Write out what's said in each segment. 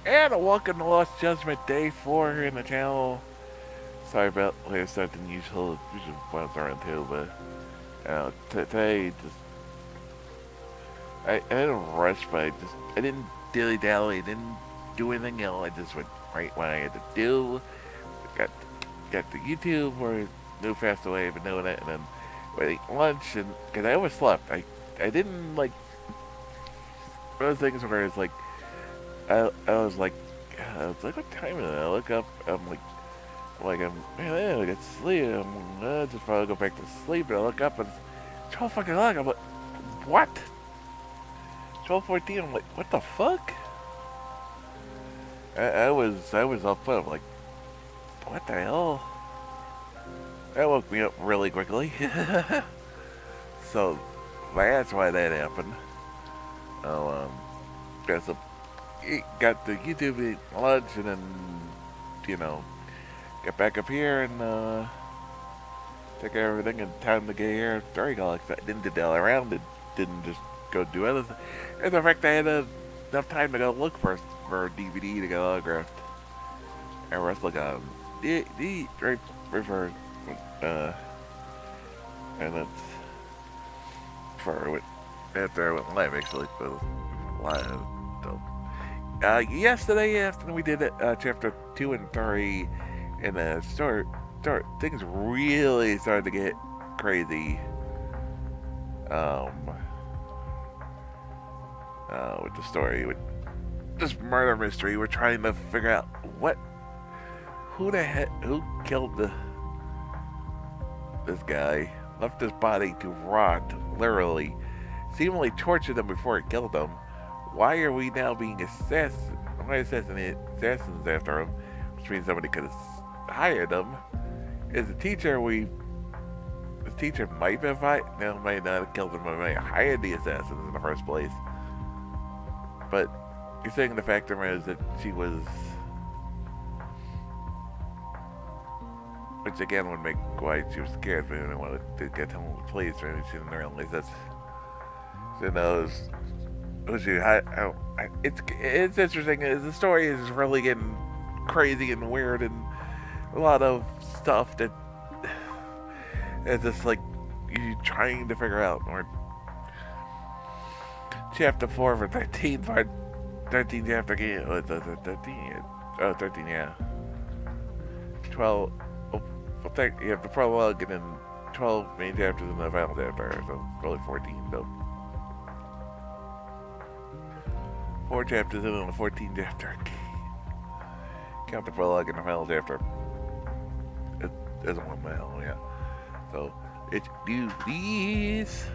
And welcome to Lost Judgment Day 4 in the channel. Sorry about later start than usual ones around too, but today I didn't rush, but I didn't dilly dally, I didn't do anything else. I just went right what I had to do. Got got the YouTube where knew fast away, but doing it, and then waiting lunch, and because I overslept, I didn't like those things where it's like I was like, what time is it? I look up, man, I get sleep. I'm just probably go back to sleep. And I look up and it's 12 fucking o'clock. I'm like, what? 12:14. I'm like, what the fuck? I was up. I'm like, what the hell? That woke me up really quickly. So that's why that happened. Oh, got some, got the YouTube lunch and then you know get back up here and take care of everything and time to get here. Very Alex. I didn't diddle around. It didn't just go do anything. As a fact, I had enough time to go look for a DVD to get autographed. And wrestle got the right for uh, and that's for it after I went live actually. But live. So, yesterday after we did it, chapter 2 and 3, and start things really started to get crazy. Um, with the story, with this murder mystery, we're trying to figure out who killed this guy, left his body to rot, literally, seemingly tortured him before he killed him. Why are we now being assassins after him? Which means somebody could have hired him. Is the teacher might have might not have killed him, but might have hired the assassins in the first place. But you're saying the fact of the matter is that she was, which again would make why she was scared. Maybe they wanted to get home with the police. Maybe she didn't realize that she knows who she. It's interesting. The story is really getting crazy and weird, and a lot of stuff that is just like you trying to figure out. Or chapter 4 for 13 part 13 chapter game. Oh, 13. Oh, 13. Yeah. 12. Oh, you have the prologue and then 12 main chapters and the final chapter. So probably 14. So 4 chapters and then the 14th chapter. Count the prologue and the final chapter. It isn't 1 mile. Yeah. So it's do these.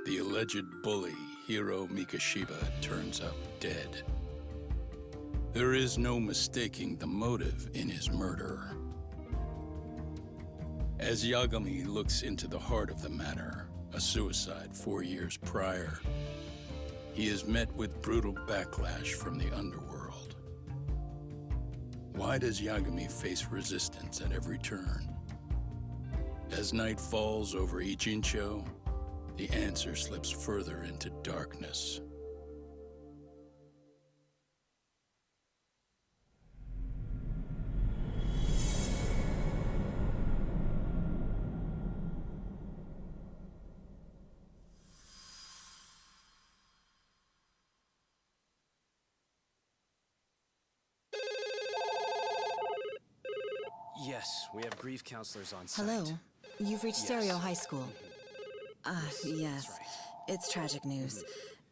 The alleged bully, Hiro Mikashiba, turns up dead. There is no mistaking the motive in his murder. As Yagami looks into the heart of the matter, a suicide 4 years prior, he is met with brutal backlash from the underworld. Why does Yagami face resistance at every turn? As night falls over Ichincho, the answer slips further into darkness. Yes, we have grief counselors on site. Hello. You've reached Yes. Stereo High School. Yes. That's right. It's tragic news.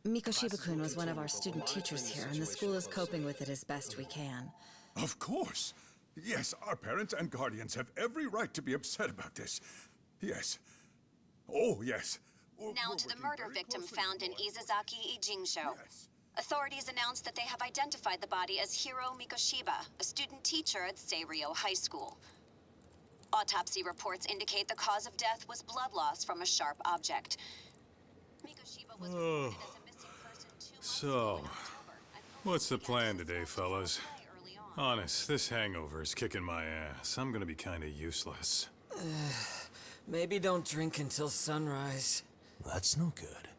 Mikoshiba-kun was one of our student teachers here, and the school is coping with it as best we can. Of course. Yes, our parents and guardians have every right to be upset about this. Yes. Oh, yes. Now to the murder victim found in Izazaki Ijinsho. Yes. Authorities announced that they have identified the body as Hiro Mikoshiba, a student teacher at Seiryo High School. Autopsy reports indicate the cause of death was blood loss from a sharp object. Mikoshiba was reported as a missing person 2 months ago in October. What's the plan today, fellas? Early on. Honest, this hangover is kicking my ass. I'm gonna be kinda useless. Maybe don't drink until sunrise. That's no good.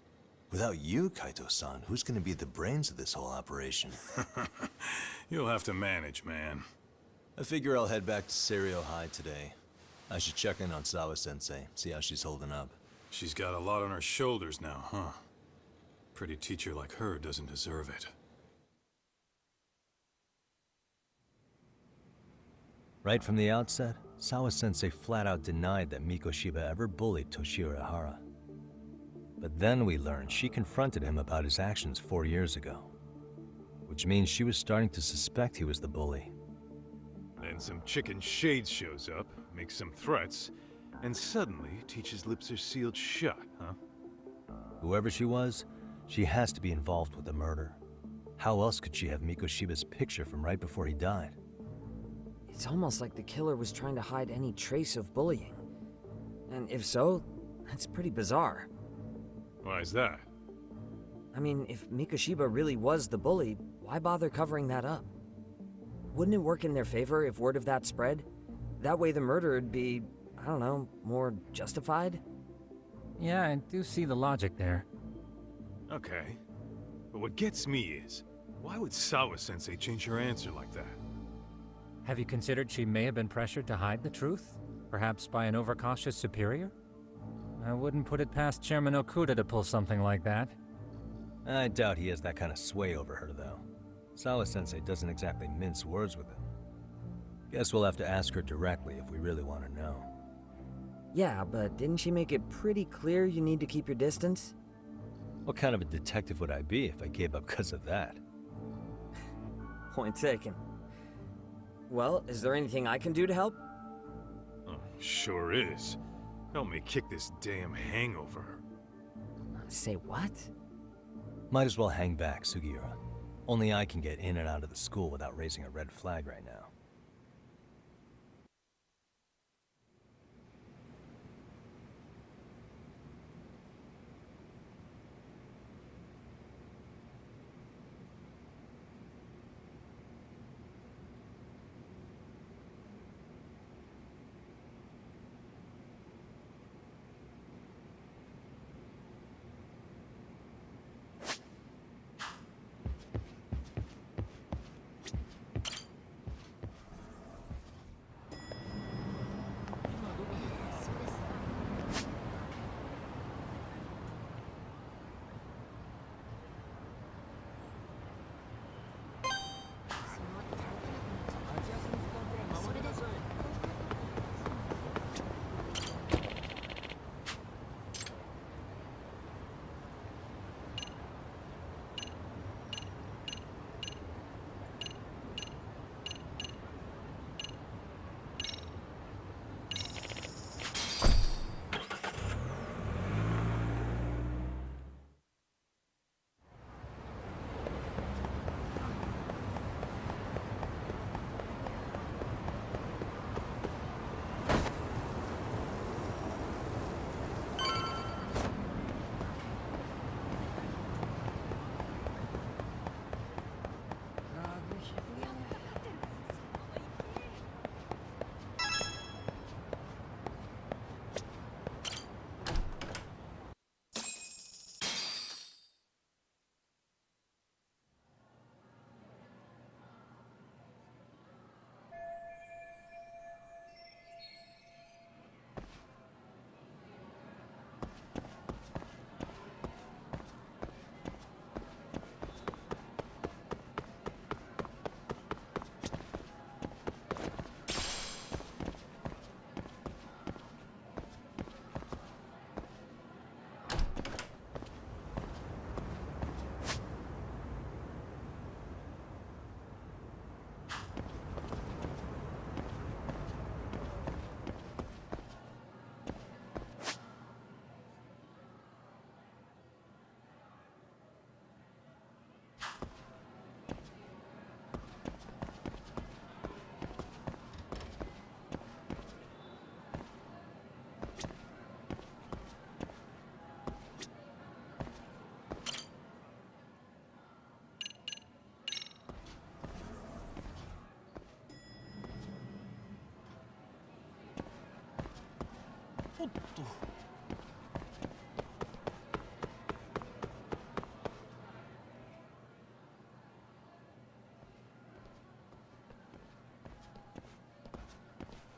Without you, Kaito-san, who's gonna be the brains of this whole operation? You'll have to manage, man. I figure I'll head back to Serio High today. I should check in on Sawa-sensei, see how she's holding up. She's got a lot on her shoulders now, huh? Pretty teacher like her doesn't deserve it. Right from the outset, Sawa-sensei flat out denied that Mikoshiba ever bullied Toshiro Ihara. But then we learned she confronted him about his actions 4 years ago. Which means she was starting to suspect he was the bully. Then some chicken shade shows up, makes some threats, and suddenly Teach's lips are sealed shut, huh? Whoever she was, she has to be involved with the murder. How else could she have Mikoshiba's picture from right before he died? It's almost like the killer was trying to hide any trace of bullying. And if so, that's pretty bizarre. Why is that? I mean, if Mikoshiba really was the bully, why bother covering that up? Wouldn't it work in their favor if word of that spread? That way the murder would be, I don't know, more justified? Yeah, I do see the logic there. Okay. But what gets me is, why would Sawa-sensei change her answer like that? Have you considered she may have been pressured to hide the truth? Perhaps by an overcautious superior? I wouldn't put it past Chairman Okuda to pull something like that. I doubt he has that kind of sway over her, though. Sawa-sensei doesn't exactly mince words with him. Guess we'll have to ask her directly if we really want to know. Yeah, but didn't she make it pretty clear you need to keep your distance? What kind of a detective would I be if I gave up because of that? Point taken. Well, is there anything I can do to help? Oh, sure is. Help me kick this damn hangover. Say what? Might as well hang back, Sugiura. Only I can get in and out of the school without raising a red flag right now.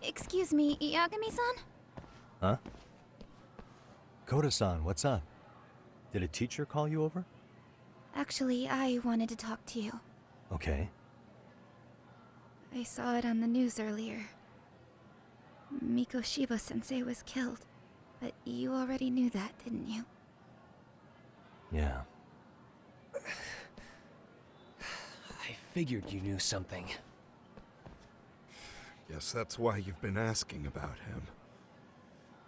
Excuse me, Yagami-san? Huh? Koda-san, what's up? Did a teacher call you over? Actually, I wanted to talk to you. Okay. I saw it on the news earlier. Mikoshiba-sensei was killed. But you already knew that, didn't you? Yeah. I figured you knew something. Guess that's why you've been asking about him.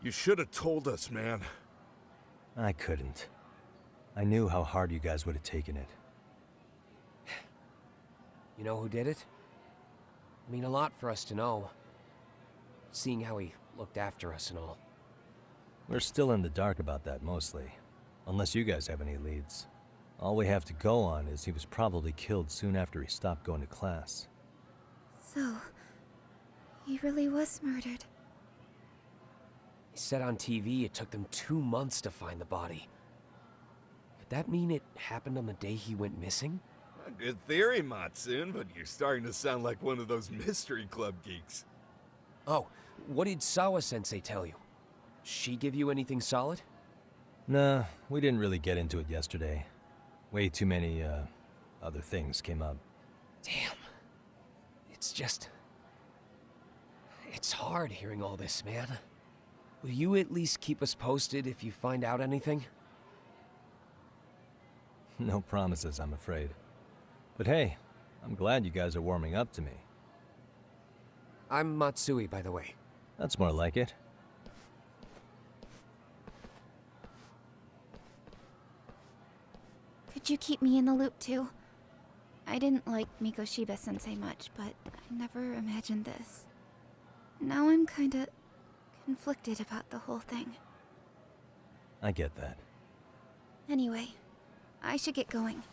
You should have told us, man. I couldn't. I knew how hard you guys would have taken it. You know who did it? I mean, a lot for us to know. Seeing how he looked after us and all. We're still in the dark about that, mostly. Unless you guys have any leads. All we have to go on is he was probably killed soon after he stopped going to class. So, he really was murdered. He said on TV it took them 2 months to find the body. Could that mean it happened on the day he went missing? A good theory, Matsune, but you're starting to sound like one of those mystery club geeks. Oh, what did Sawa-sensei tell you? She give you anything solid? Nah, we didn't really get into it yesterday. Way too many, other things came up. Damn. It's just... It's hard hearing all this, man. Will you at least keep us posted if you find out anything? No promises, I'm afraid. But hey, I'm glad you guys are warming up to me. I'm Matsui, by the way. That's more like it. Could you keep me in the loop too? I didn't like Mikoshiba-sensei much, but I never imagined this. Now I'm kinda conflicted about the whole thing. I get that. Anyway, I should get going.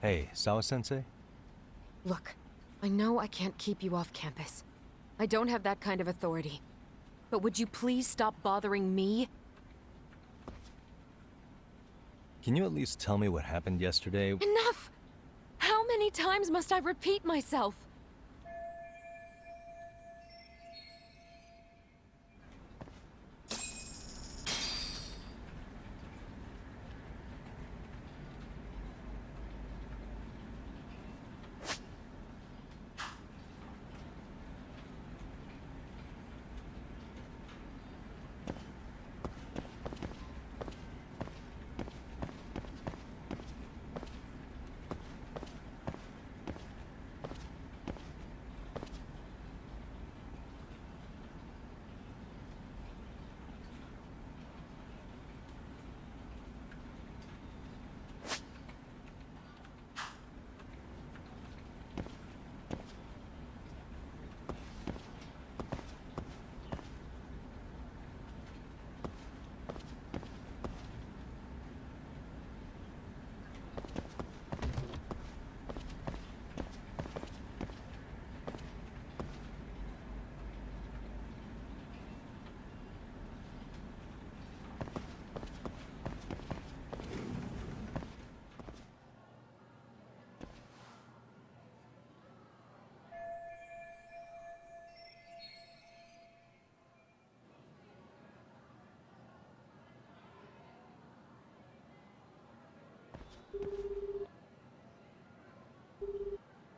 Hey, Sawa-sensei? Look, I know I can't keep you off campus. I don't have that kind of authority. But would you please stop bothering me? Can you at least tell me what happened yesterday? Enough! How many times must I repeat myself?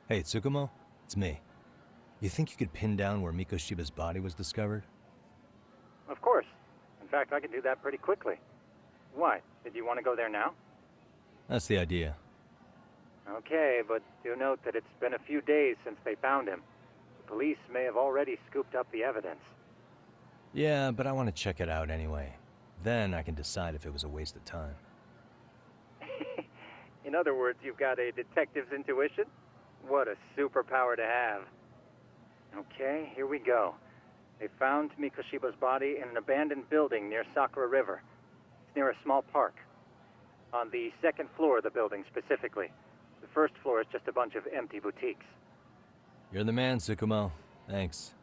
Hey, Tsukumo? It's me. You think you could pin down where Mikoshiba's body was discovered? Of course. In fact, I can do that pretty quickly. Why? Did you want to go there now? That's the idea. Okay, but do note that it's been a few days since they found him. The police may have already scooped up the evidence. Yeah, but I want to check it out anyway. Then I can decide if it was a waste of time. In other words, you've got a detective's intuition? What a superpower to have. Okay, here we go. They found Mikoshiba's body in an abandoned building near Sakura River. It's near a small park. On the second floor of the building, specifically. The first floor is just a bunch of empty boutiques. You're the man, Tsukumo. Thanks.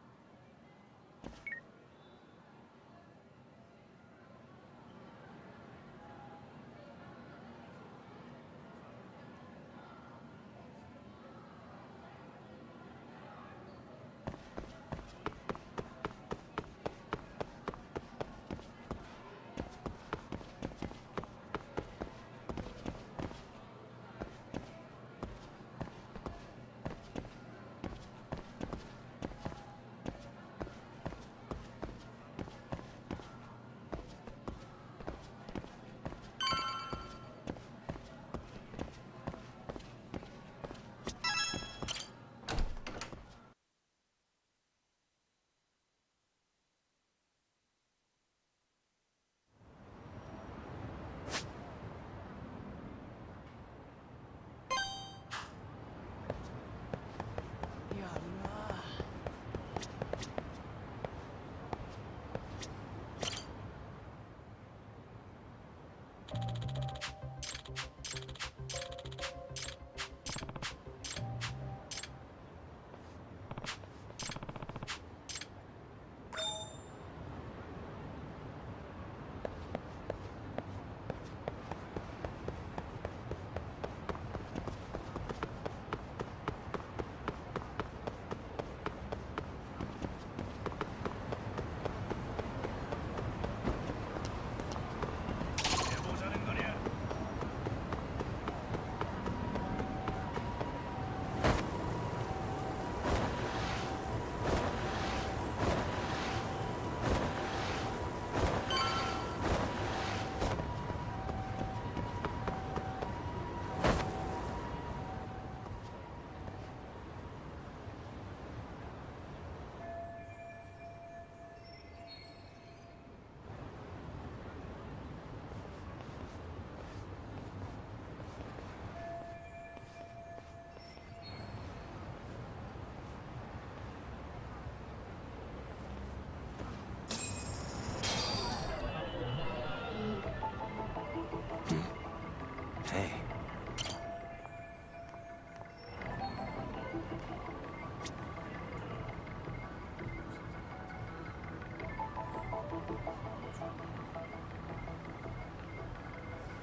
Hey.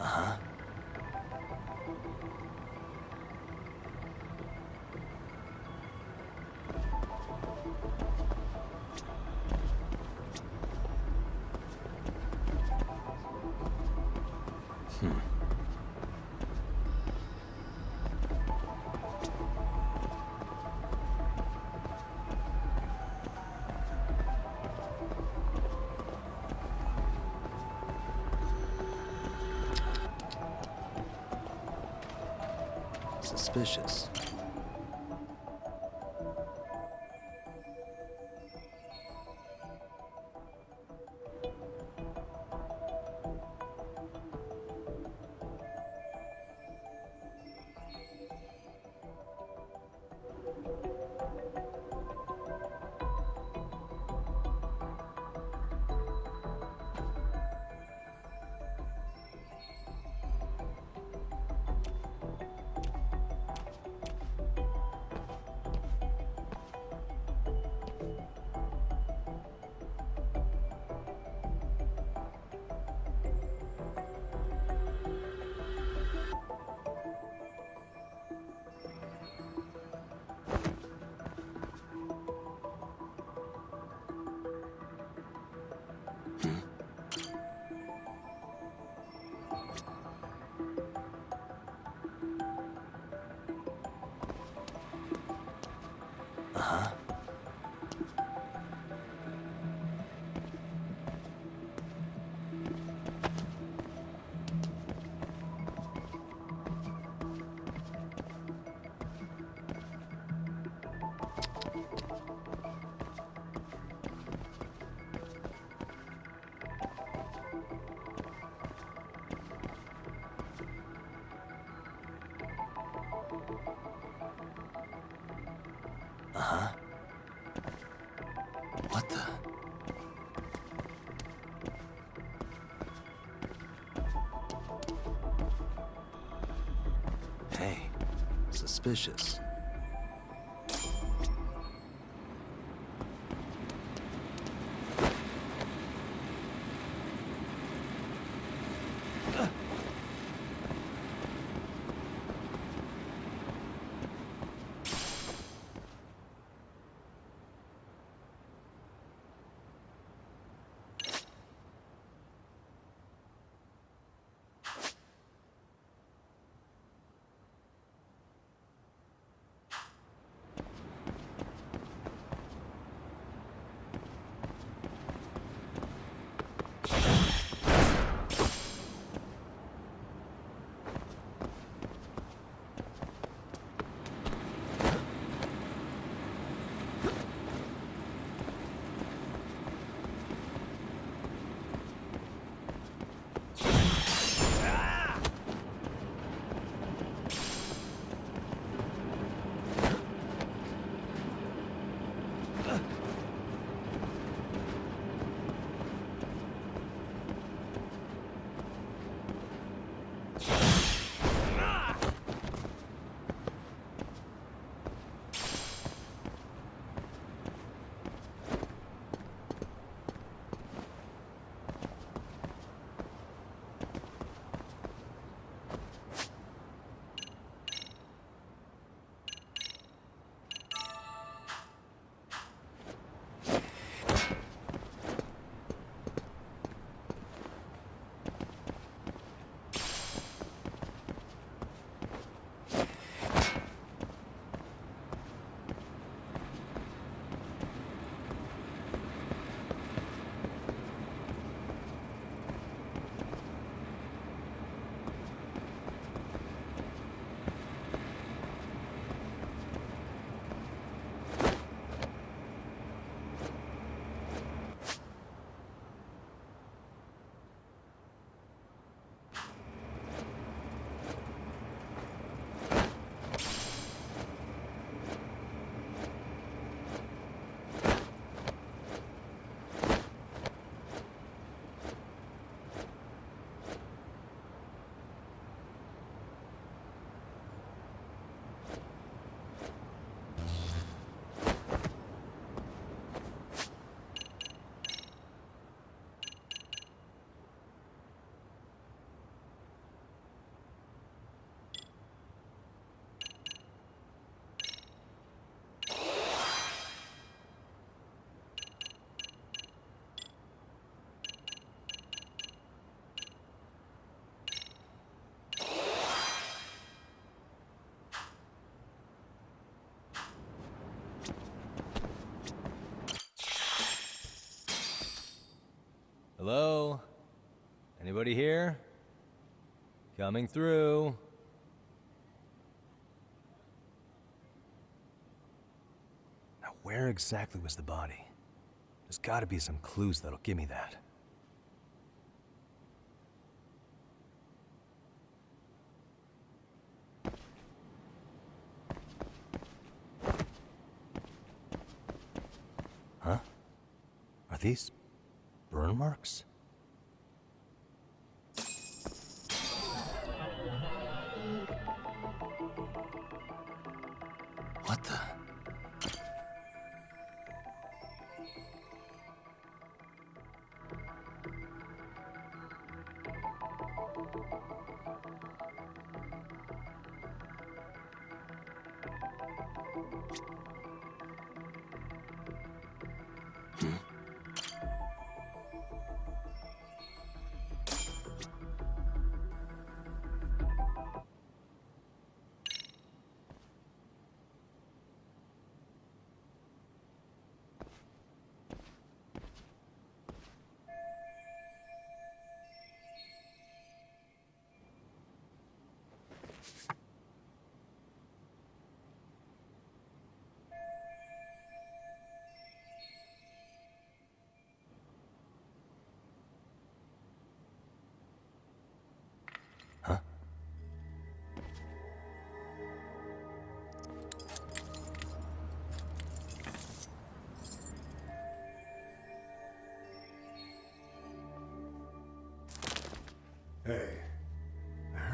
Uh-huh. Suspicious. the... Hey, suspicious. Hello? Anybody here? Coming through. Now, where exactly was the body? There's gotta be some clues that'll give me that. Huh? Are these burn marks? What the?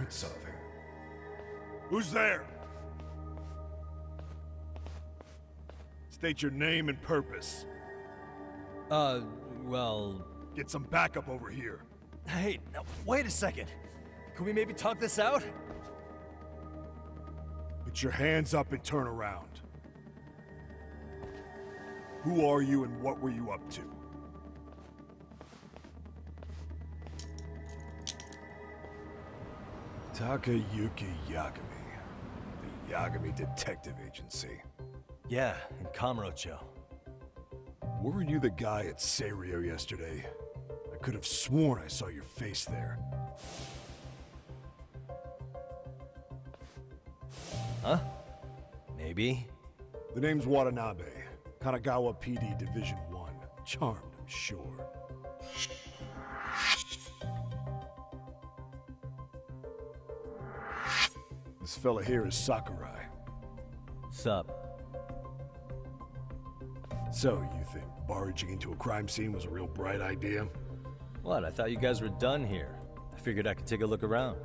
want something. Who's there? State your name and purpose. Well... Get some backup over here. Hey, now, wait a second. Can we maybe talk this out? Put your hands up and turn around. Who are you and what were you up to? Takayuki Yagami. The Yagami Detective Agency. Yeah, in Kamurocho. Weren't you the guy at Seiryo yesterday? I could have sworn I saw your face there. Huh? Maybe. The name's Watanabe. Kanagawa PD Division 1. Charmed, I'm sure. This fella here is Sakurai. Sup? So, you think barging into a crime scene was a real bright idea? What? I thought you guys were done here. I figured I could take a look around.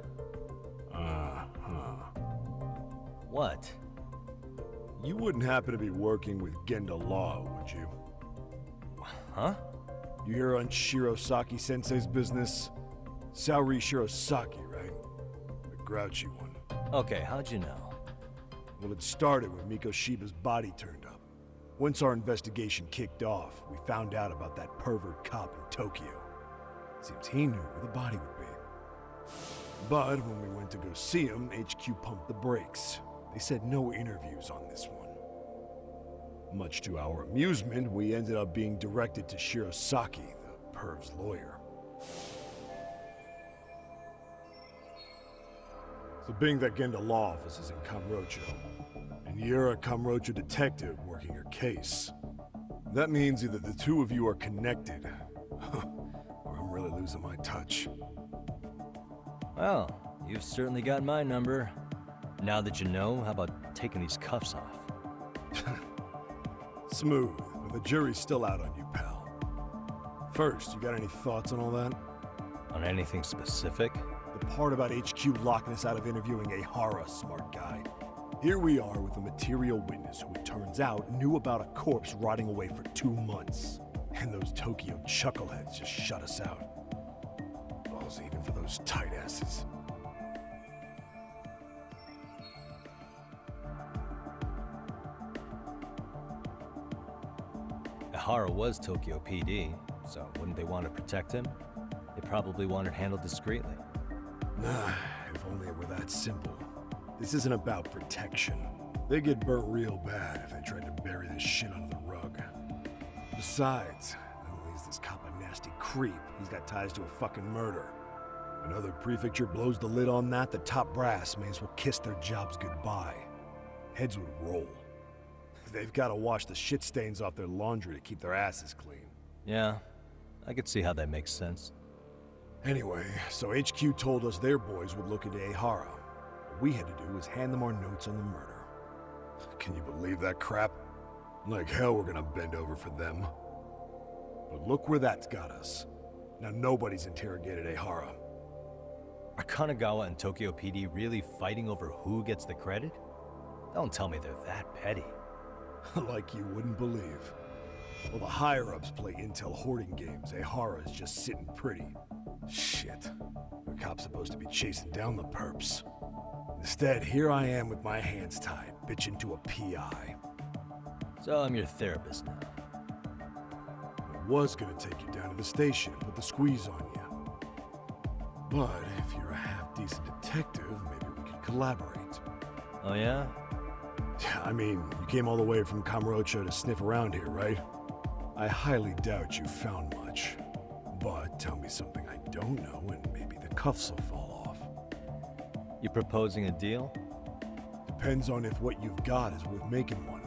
What? You wouldn't happen to be working with Genda Law, would you? Huh? You hear on Shirosaki-sensei's business? Saori Shirosaki, right? The grouchy one. Okay, how'd you know? Well, it started when Mikoshiba's body turned up. Once our investigation kicked off, we found out about that pervert cop in Tokyo. Seems he knew where the body would be. But when we went to go see him, HQ pumped the brakes. They said no interviews on this one. Much to our amusement, we ended up being directed to Shirosaki, the perv's lawyer. So being that Genda Law office is in Kamurocho, and you're a Kamurocho detective working your case, that means either the two of you are connected, or I'm really losing my touch. Well, you've certainly got my number. Now that you know, how about taking these cuffs off? Smooth, but the jury's still out on you, pal. First, you got any thoughts on all that? On anything specific? The part about HQ locking us out of interviewing a Hara, smart guy. Here we are with a material witness who it turns out knew about a corpse rotting away for 2 months. And those Tokyo chuckleheads just shut us out. Balls even for those tight asses. Ihara was Tokyo PD, so wouldn't they want to protect him? They probably want it handled discreetly. Nah, if only it were that simple. This isn't about protection. They get burnt real bad if they tried to bury this shit under the rug. Besides, not only is this cop a nasty creep, he's got ties to a fucking murder. Another prefecture blows the lid on that, the top brass may as well kiss their jobs goodbye. Heads would roll. They've got to wash the shit stains off their laundry to keep their asses clean. Yeah, I could see how that makes sense. Anyway, so HQ told us their boys would look into Ihara. What we had to do was hand them our notes on the murder. Can you believe that crap? Like hell we're gonna bend over for them. But look where that's got us. Now nobody's interrogated Ihara. Are Kanagawa and Tokyo PD really fighting over who gets the credit? Don't tell me they're that petty. Like you wouldn't believe. Well, the higher-ups play intel hoarding games. Ihara is just sitting pretty. Shit. The cop's supposed to be chasing down the perps. Instead, here I am with my hands tied, bitching to a PI. So I'm your therapist now. I was gonna take you down to the station, put the squeeze on you. But if you're a half-decent detective, maybe we could collaborate. Oh yeah? I mean, you came all the way from Kamurocho to sniff around here, right? I highly doubt you found much. But tell me something I don't know and maybe the cuffs will fall off. You proposing a deal? Depends on if what you've got is worth making one.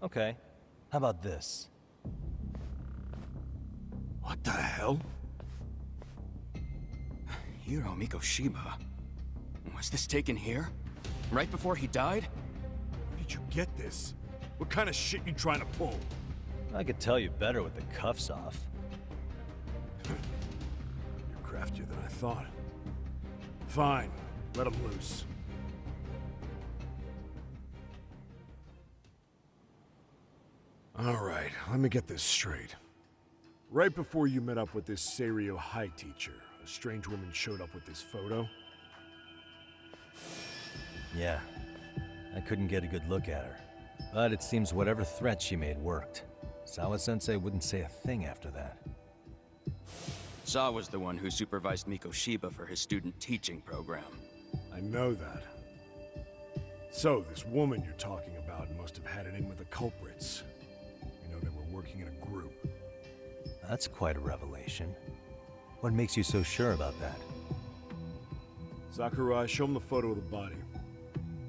Okay. How about this? What the hell? Hiro Mikoshiba. Was this taken here? Right before he died? Where did you get this? What kind of shit you trying to pull? I could tell you better with the cuffs off. You're craftier than I thought. Fine, let him loose. All right, let me get this straight. Right before you met up with this Seiryo High teacher, a strange woman showed up with this photo? Yeah. I couldn't get a good look at her. But it seems whatever threat she made worked. Sawa-sensei wouldn't say a thing after that. Sawa's the one who supervised Mikoshiba for his student teaching program. I know that. So, this woman you're talking about must have had it in with the culprits. You know, they were working in a group. That's quite a revelation. What makes you so sure about that? Sakurai, show him the photo of the body.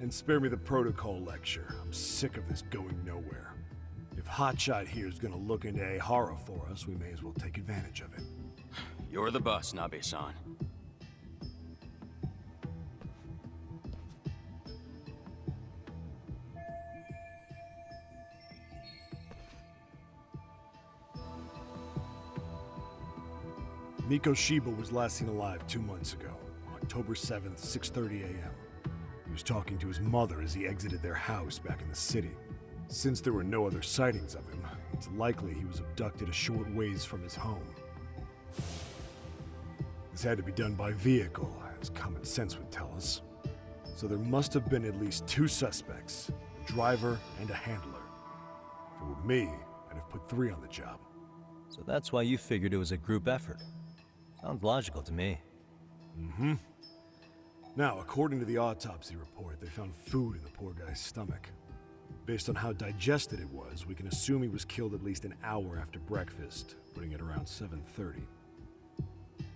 And spare me the protocol lecture. I'm sick of this going nowhere. If Hotshot here is gonna look into Ehara for us, we may as well take advantage of it. You're the boss, Nabe-san. Mikoshiba was last seen alive 2 months ago, October 7th, 6:30 a.m. He was talking to his mother as he exited their house back in the city. Since there were no other sightings of him, it's likely he was abducted a short ways from his home. This had to be done by vehicle, as common sense would tell us. So there must have been at least 2 suspects, a driver and a handler. If it were me, I'd have put 3 on the job. So that's why you figured it was a group effort. Sounds logical to me. Mm-hmm. Now, according to the autopsy report, they found food in the poor guy's stomach. Based on how digested it was, we can assume he was killed at least an hour after breakfast, putting it around 7:30.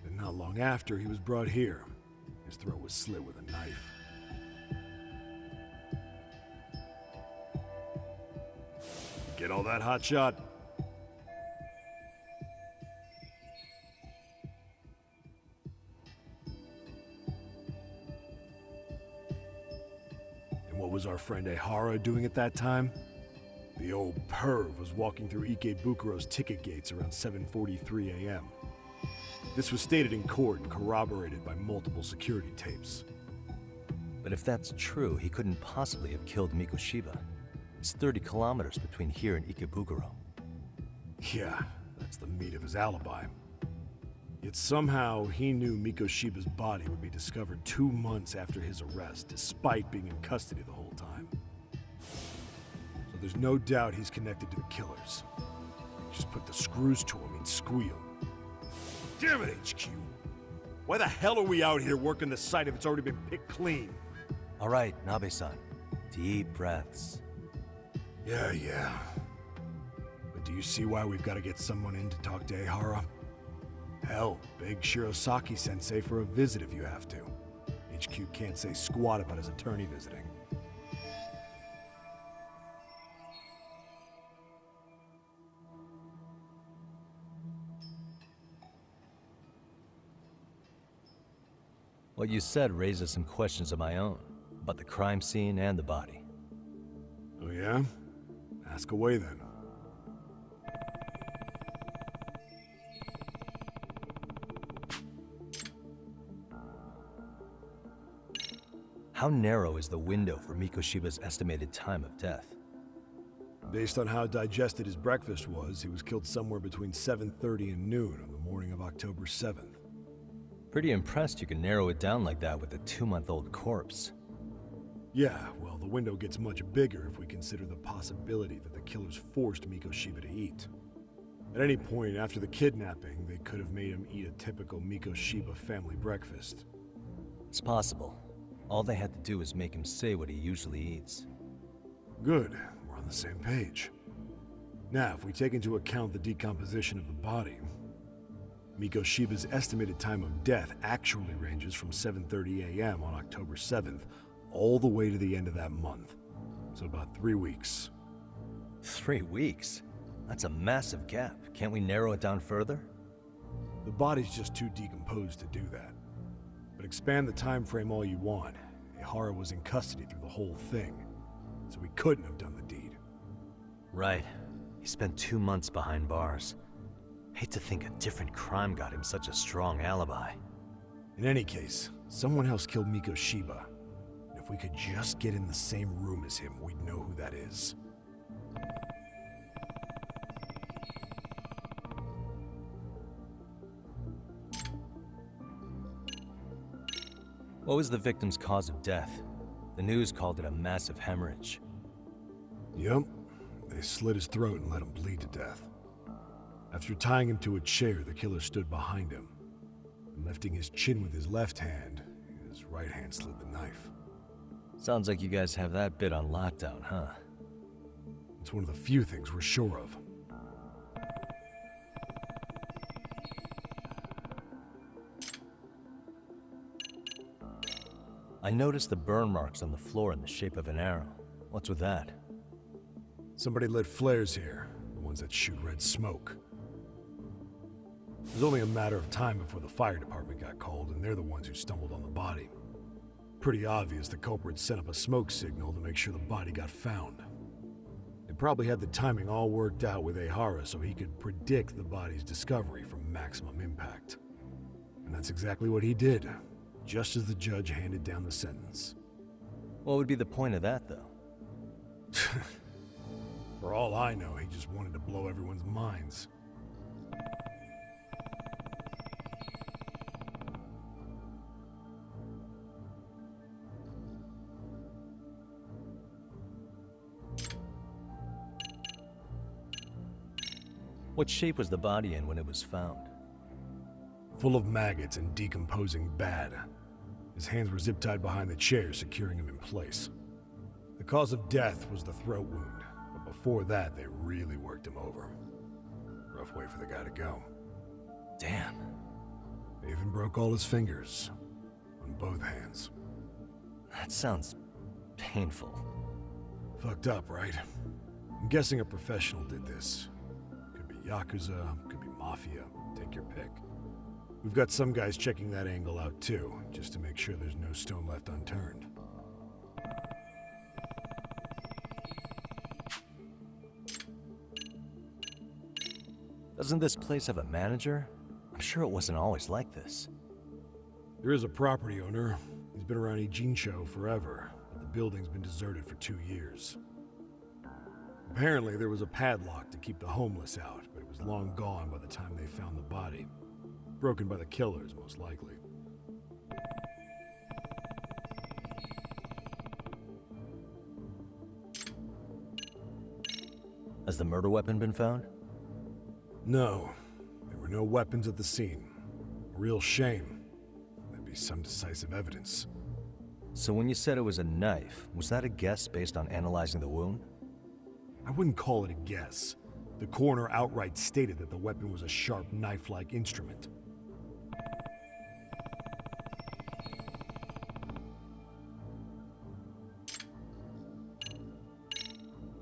And not long after, he was brought here. His throat was slit with a knife. Get all that, Hotshot? What was our friend Ehara doing at that time? The old perv was walking through Ikebukuro's ticket gates around 7:43 a.m. This was stated in court and corroborated by multiple security tapes. But if that's true, he couldn't possibly have killed Mikoshiba. It's 30 kilometers between here and Ikebukuro. Yeah, that's the meat of his alibi. Yet somehow he knew Mikoshiba's body would be discovered 2 months after his arrest, despite being in custody the whole time. So there's no doubt he's connected to the killers. Just put the screws to him, he'd squeal. Damn it, HQ! Why the hell are we out here working the site if it's already been picked clean? All right, Nabe-san. Deep breaths. Yeah. But do you see why we've got to get someone in to talk to Ehara? Hell, beg Shirosaki-sensei for a visit if you have to. HQ can't say squat about his attorney visiting. What you said raises some questions of my own, about the crime scene and the body. Oh yeah? Ask away then. How narrow is the window for Mikoshiba's estimated time of death? Based on how digested his breakfast was, he was killed somewhere between 7:30 and noon on the morning of October 7th. Pretty impressed you can narrow it down like that with a 2-month-old corpse. Yeah, well, the window gets much bigger if we consider the possibility that the killers forced Mikoshiba to eat. At any point after the kidnapping, they could have made him eat a typical Mikoshiba family breakfast. It's possible. All they had to do was make him say what he usually eats. Good. We're on the same page. Now, if we take into account the decomposition of the body, Mikoshiba's estimated time of death actually ranges from 7:30 a.m. on October 7th all the way to the end of that month. So about 3 weeks. 3 weeks? That's a massive gap. Can't we narrow it down further? The body's just too decomposed to do that. But expand the time frame all you want. Ehara was in custody through the whole thing, so he couldn't have done the deed. Right. He spent 2 months behind bars. Hate to think a different crime got him such a strong alibi. In any case, someone else killed Mikoshiba. And if we could just get in the same room as him, we'd know who that is. What was the victim's cause of death? The news called it a massive hemorrhage. Yep. They slit his throat and let him bleed to death. After tying him to a chair, the killer stood behind him. And lifting his chin with his left hand, his right hand slid the knife. Sounds like you guys have that bit on lockdown, huh? It's one of the few things we're sure of. I noticed the burn marks on the floor in the shape of an arrow. What's with that? Somebody lit flares here, the ones that shoot red smoke. It was only a matter of time before the fire department got called, and they're the ones who stumbled on the body. Pretty obvious the culprit set up a smoke signal to make sure the body got found. They probably had the timing all worked out with Ehara so he could predict the body's discovery from maximum impact. And that's exactly what he did, just as the judge handed down the sentence. What would be the point of that, though? For all I know, he just wanted to blow everyone's minds. What shape was the body in when it was found? Full of maggots and decomposing bad. His hands were zip-tied behind the chair, securing him in place. The cause of death was the throat wound, but before that, they really worked him over. Rough way for the guy to go. Damn. They even broke all his fingers. On both hands. That sounds painful. Fucked up, right? I'm guessing a professional did this. Could be Yakuza, could be Mafia, take your pick. We've got some guys checking that angle out too, just to make sure there's no stone left unturned. Doesn't this place have a manager? I'm sure it wasn't always like this. There is a property owner. He's been around Ijincho forever, but the building's been deserted for 2 years. Apparently there was a padlock to keep the homeless out, but it was long gone by the time they found the body. Broken by the killers, most likely. Has the murder weapon been found? No. There were no weapons at the scene. A real shame. There'd be some decisive evidence. So when you said it was a knife, was that a guess based on analyzing the wound? I wouldn't call it a guess. The coroner outright stated that the weapon was a sharp knife-like instrument.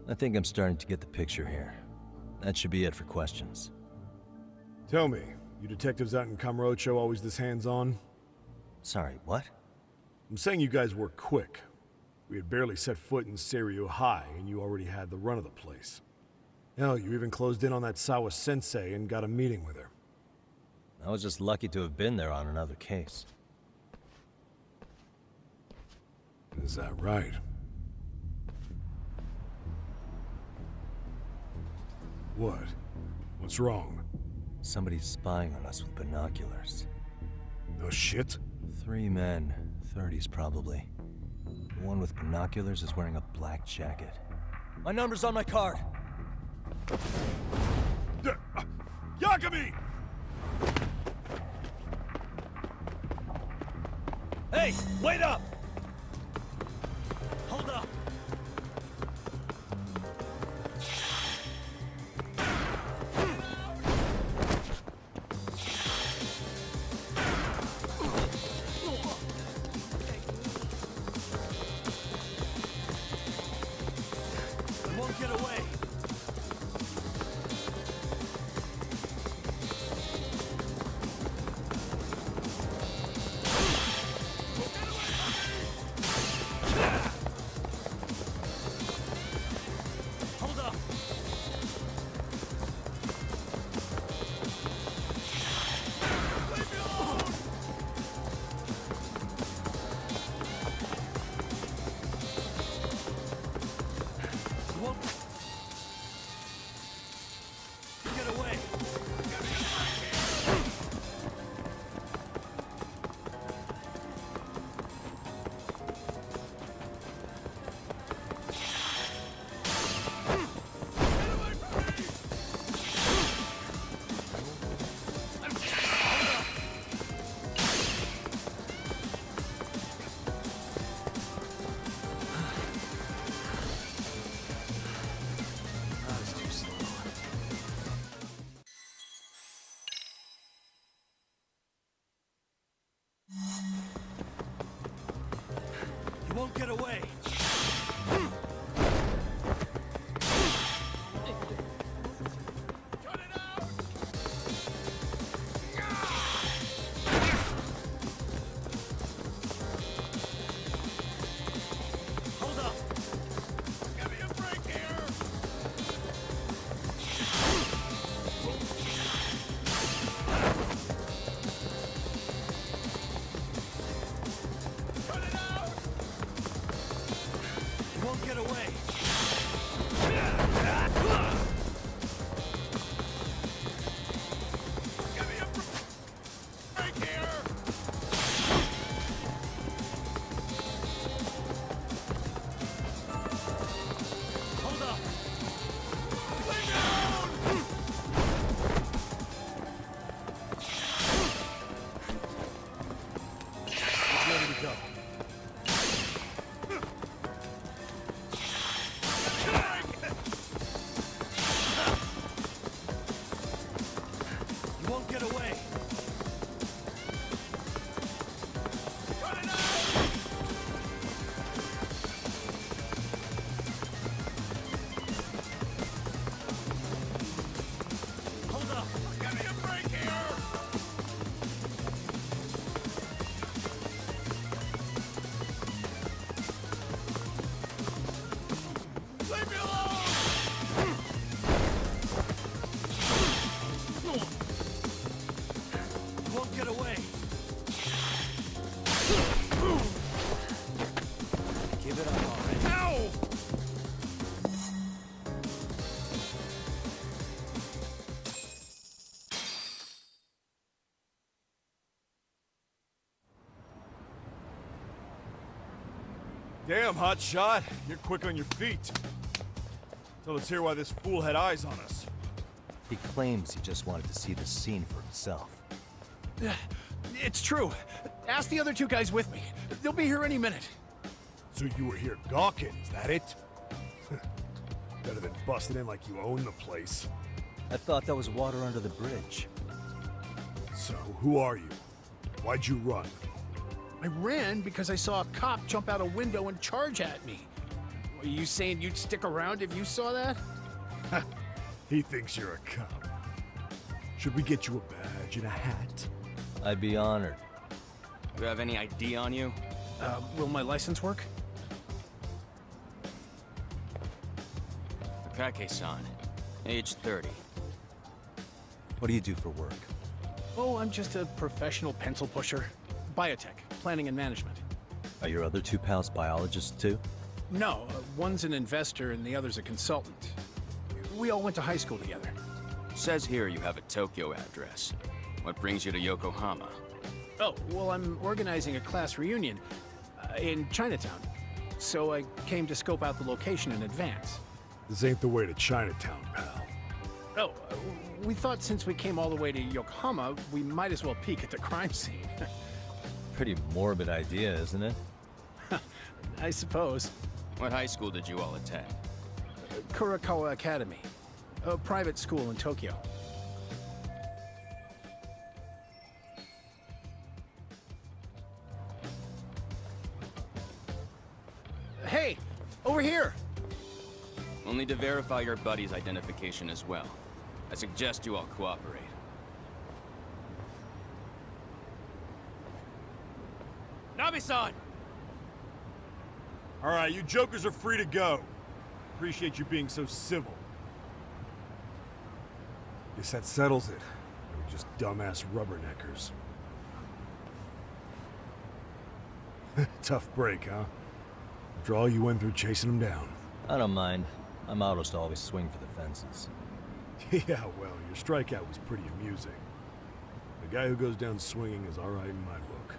I think I'm starting to get the picture here. That should be it for questions. Tell me, you detectives out in Kamurocho always this hands-on? Sorry, what? I'm saying you guys work quick. We had barely set foot in Seiryu High, and you already had the run of the place. Hell, you even closed in on that Sawa Sensei and got a meeting with her. I was just lucky to have been there on another case. Is that right? What? What's wrong? Somebody's spying on us with binoculars. No shit? 3 men, 30s probably. The one with binoculars is wearing a black jacket. My number's on my card! Yakami! Hey, wait up! Hold up! Won't get away! get away! Hold up! Give me a break here! Cut it out! You won't get away! Give me a break here! Hold up! Lay down! It's ready to go. You won't get away! Cut it out! Hold up! Give me a break here! Leave me alone! You won't get away! Give it up already. Ow! Damn, hotshot. You're quick on your feet. So let's hear why this fool had eyes on us. He claims he just wanted to see the scene for himself. It's true. Ask the other two guys with me. They'll be here any minute. So you were here gawking, is that it? Better than busting in like you own the place. I thought that was water under the bridge. So, who are you? Why'd you run? I ran because I saw a cop jump out a window and charge at me. Are you saying you'd stick around if you saw that? He thinks you're a cop. Should we get you a badge and a hat? I'd be honored. Do you have any ID on you? Will my license work? Takake-san, age 30. What do you do for work? Oh, I'm just a professional pencil pusher. Biotech, planning and management. Are your other two pals biologists too? No, one's an investor and the other's a consultant. We all went to high school together. Says here you have a Tokyo address. What brings you to Yokohama? Oh, well, I'm organizing a class reunion in Chinatown. So I came to scope out the location in advance. This ain't the way to Chinatown, pal. Oh, we thought since we came all the way to Yokohama, we might as well peek at the crime scene. Pretty morbid idea, isn't it? I suppose. What high school did you all attend? Kurakawa Academy, a private school in Tokyo. Hey, over here! We'll need to verify your buddy's identification as well. I suggest you all cooperate. Nabi-san! All right, you jokers are free to go. Appreciate you being so civil. Guess that settles it. We're just dumbass rubberneckers. Tough break, huh? After all you went through chasing them down. I don't mind. My motto's to always swing for the fences. Yeah, well, your strikeout was pretty amusing. The guy who goes down swinging is all right in my book.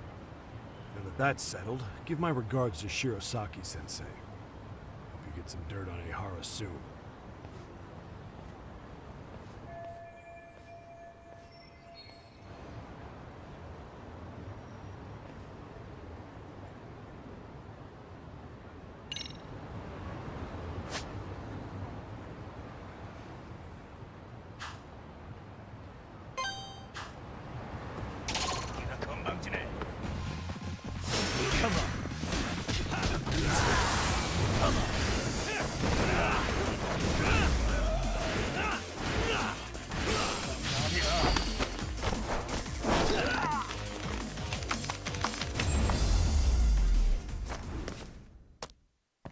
Now that that's settled, give my regards to Shirosaki-sensei. Hope you get some dirt on Ehara soon.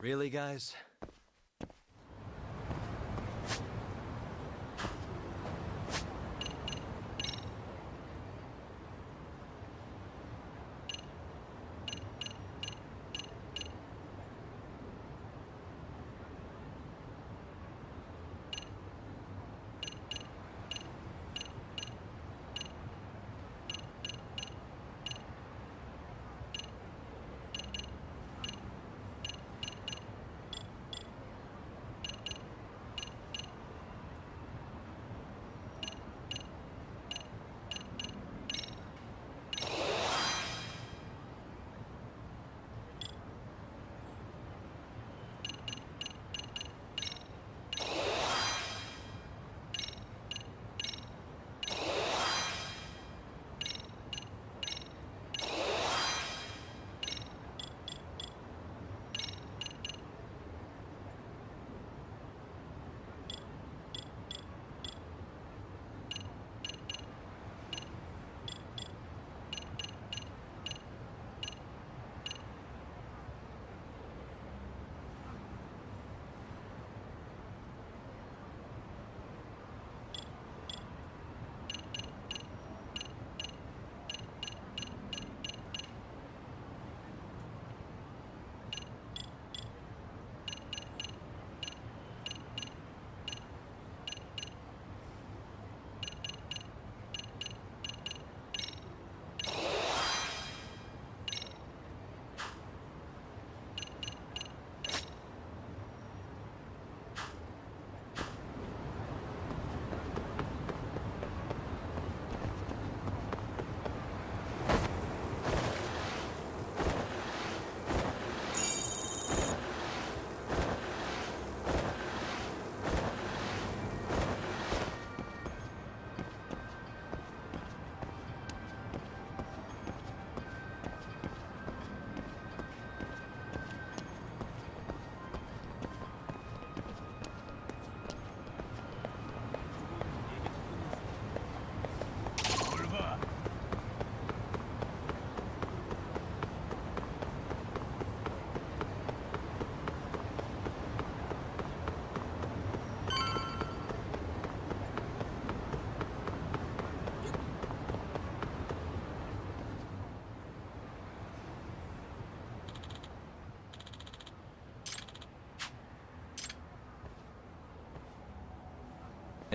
Really, guys?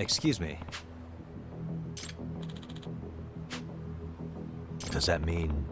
Excuse me. Does that mean...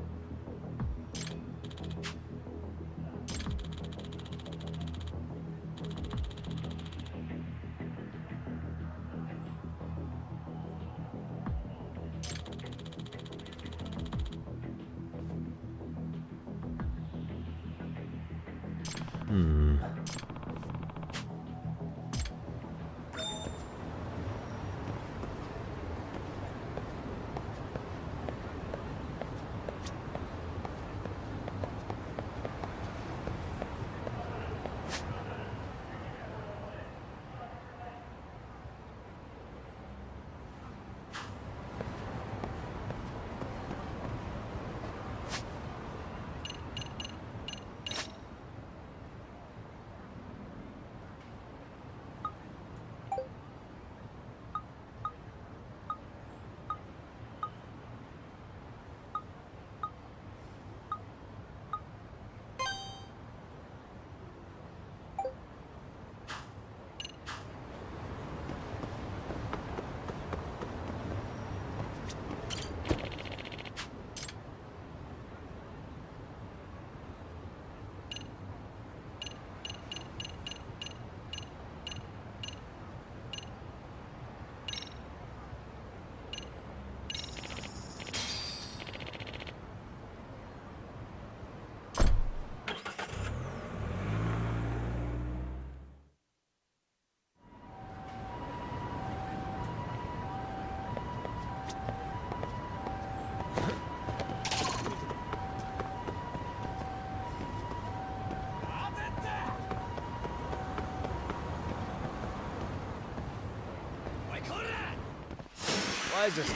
Why is this?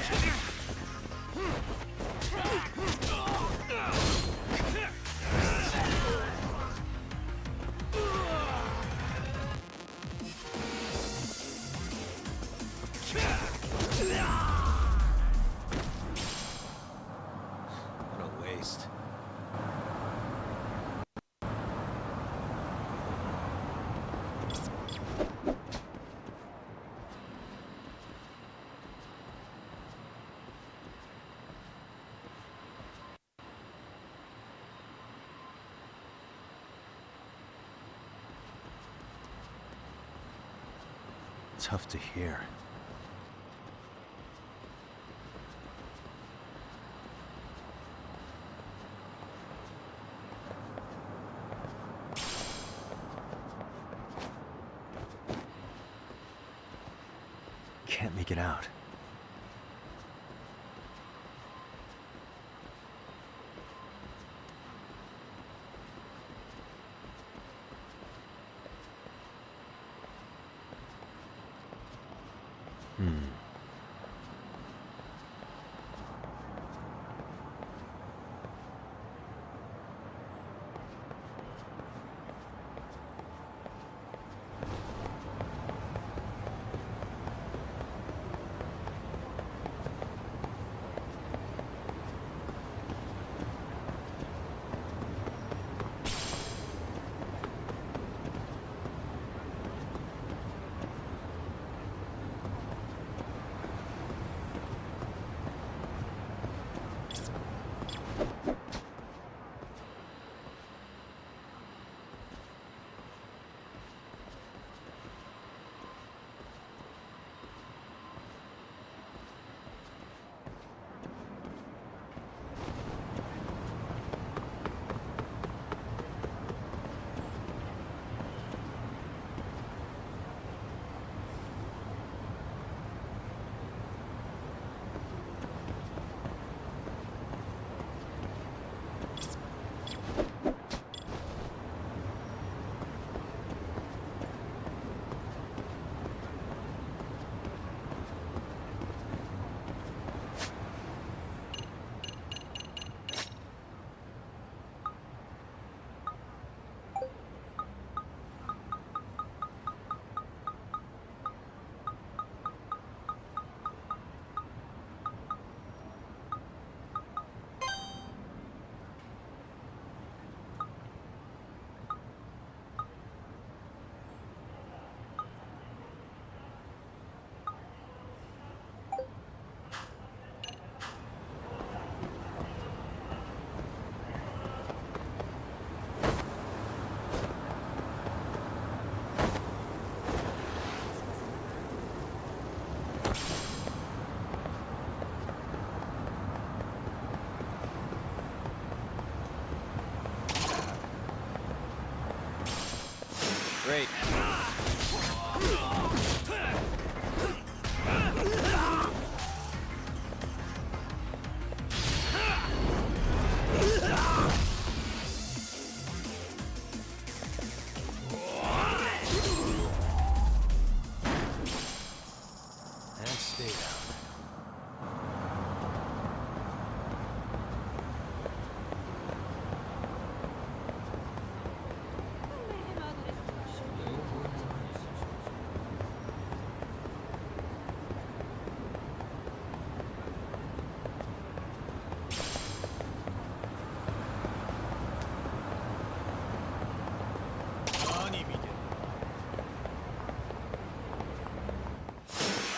tough to hear. Can't make it out. Great. And stay down.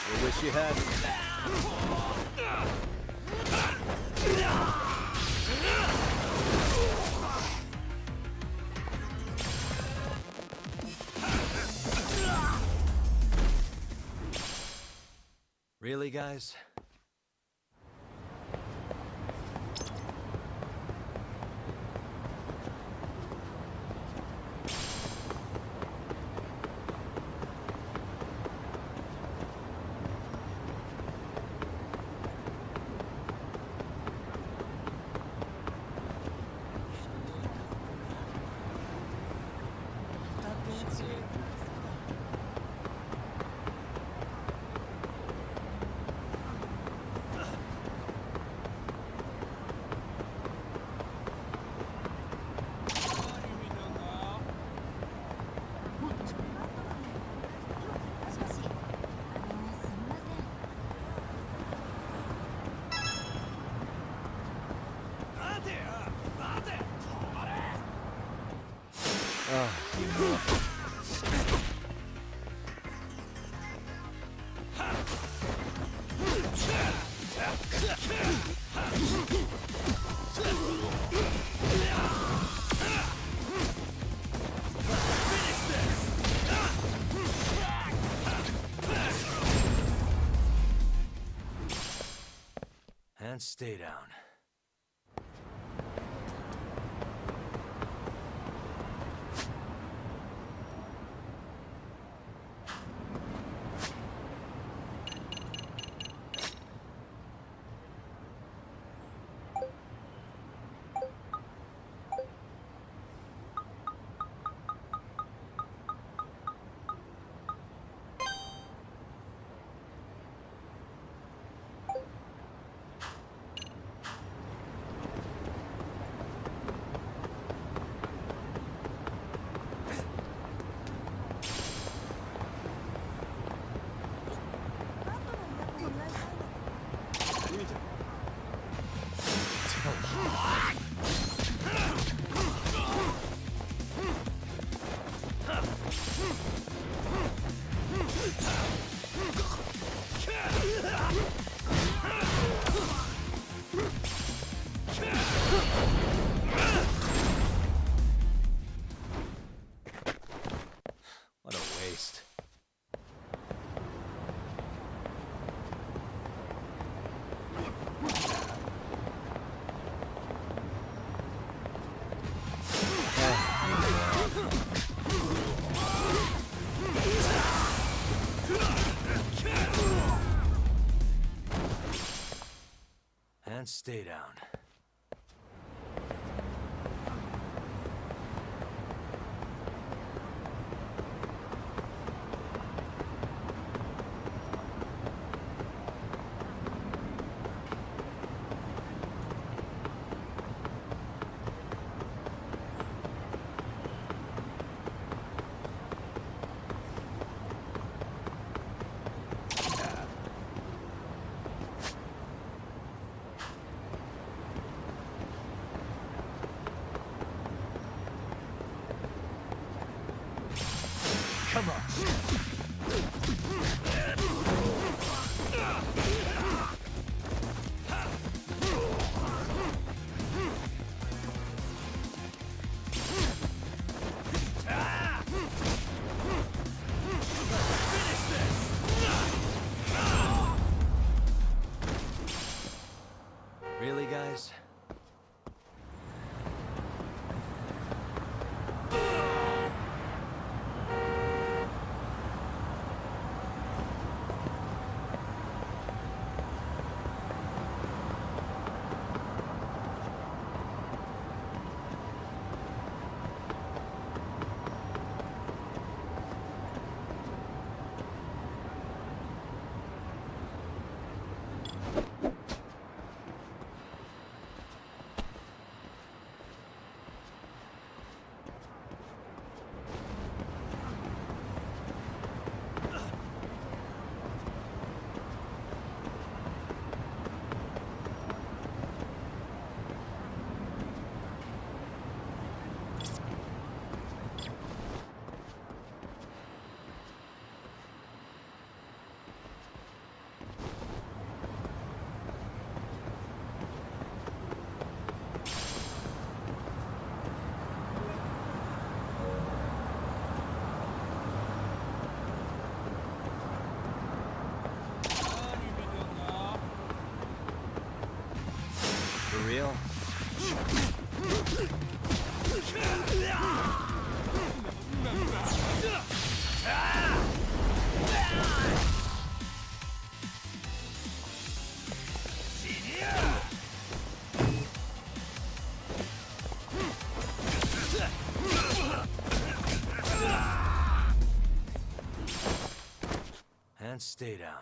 I wish you had. Really, guys? stay down. What a waste. And stay down. Come on. Really, guys? For real? And stay down.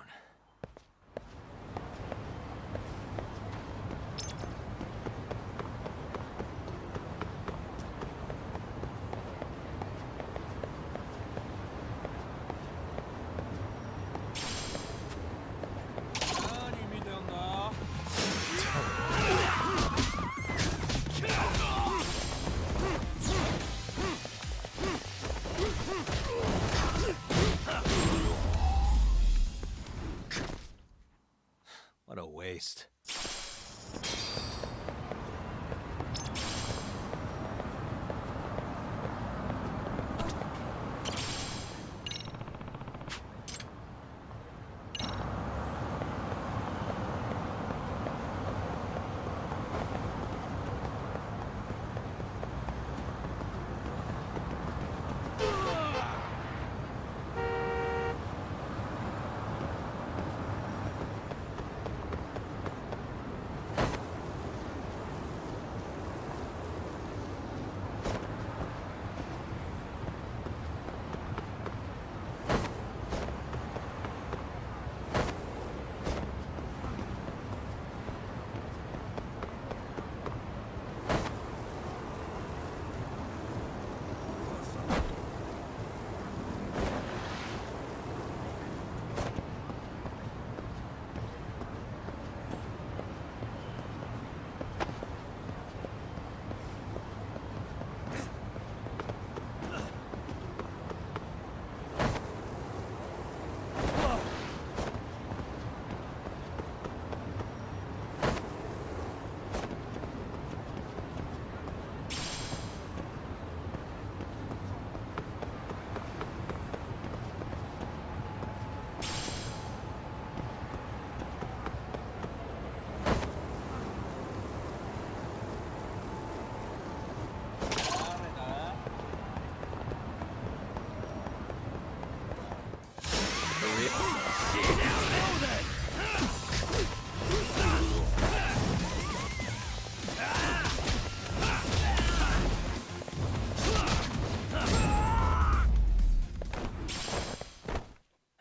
What a waste.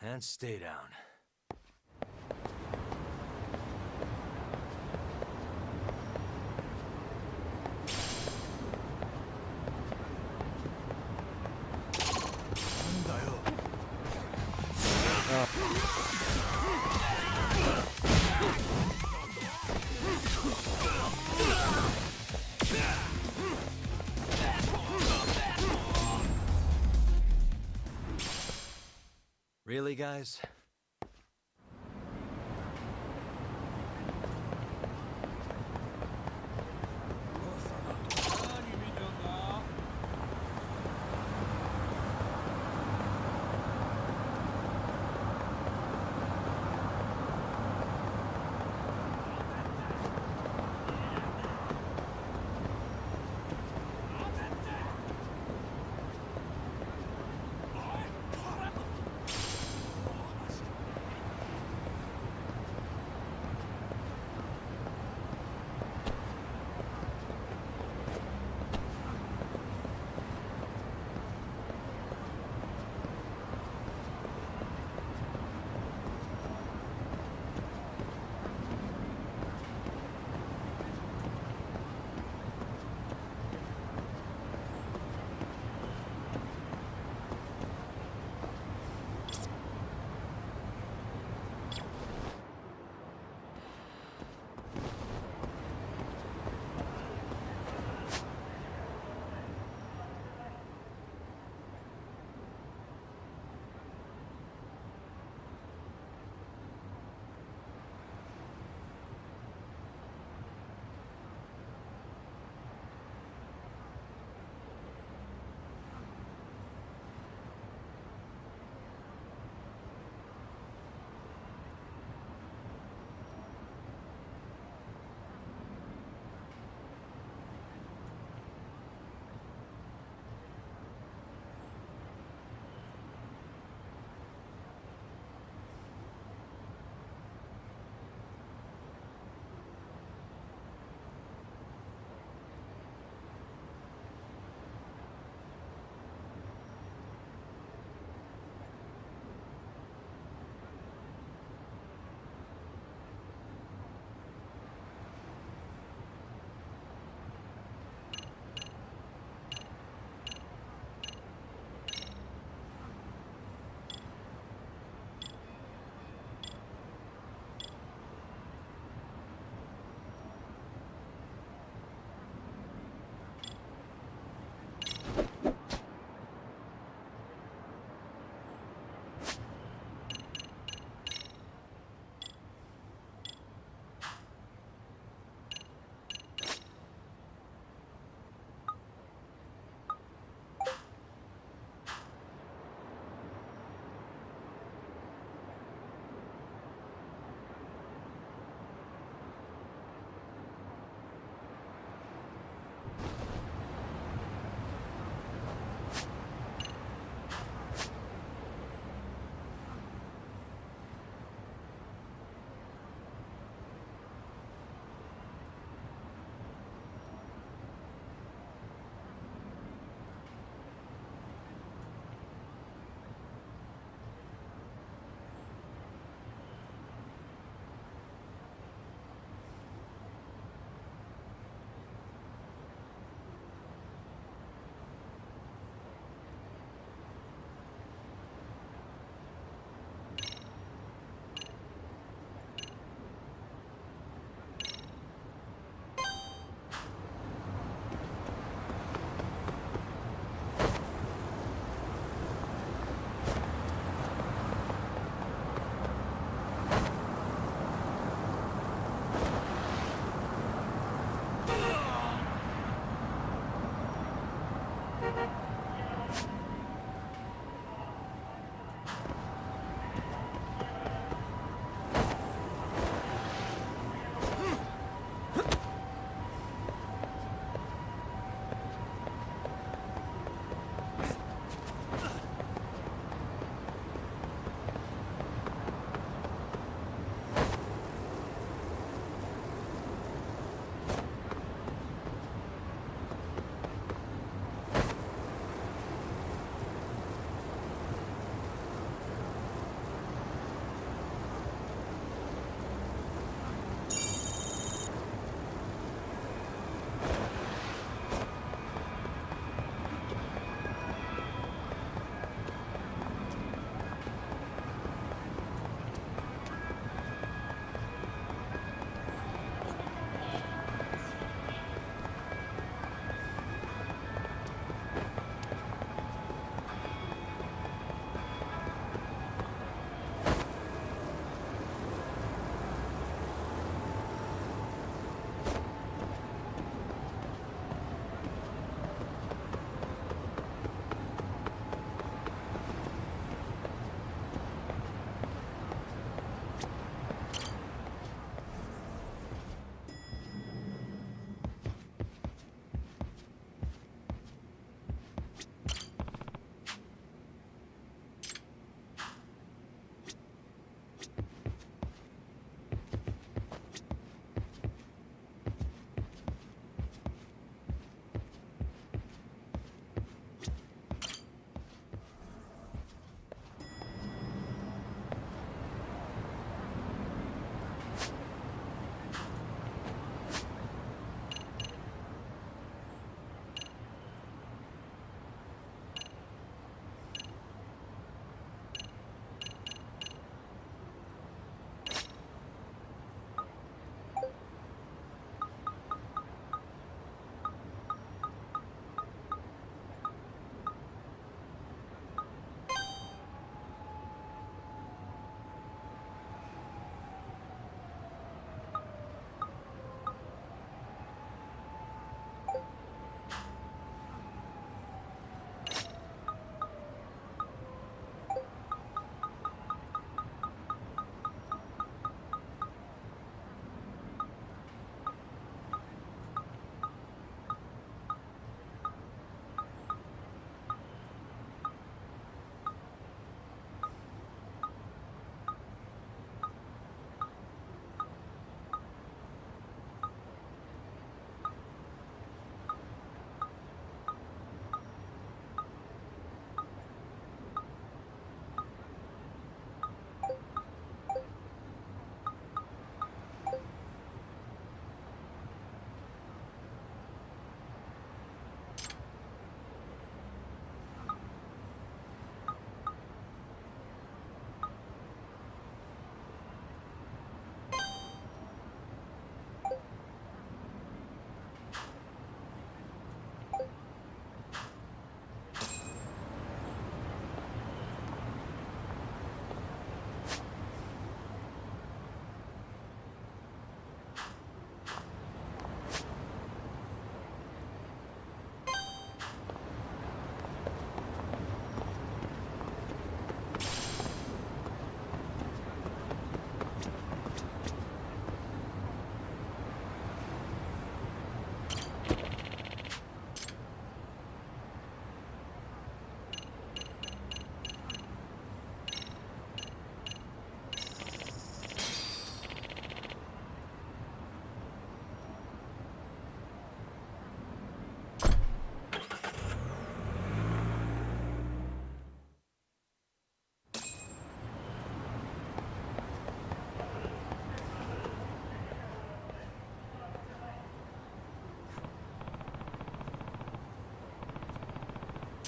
And stay down. Really, guys?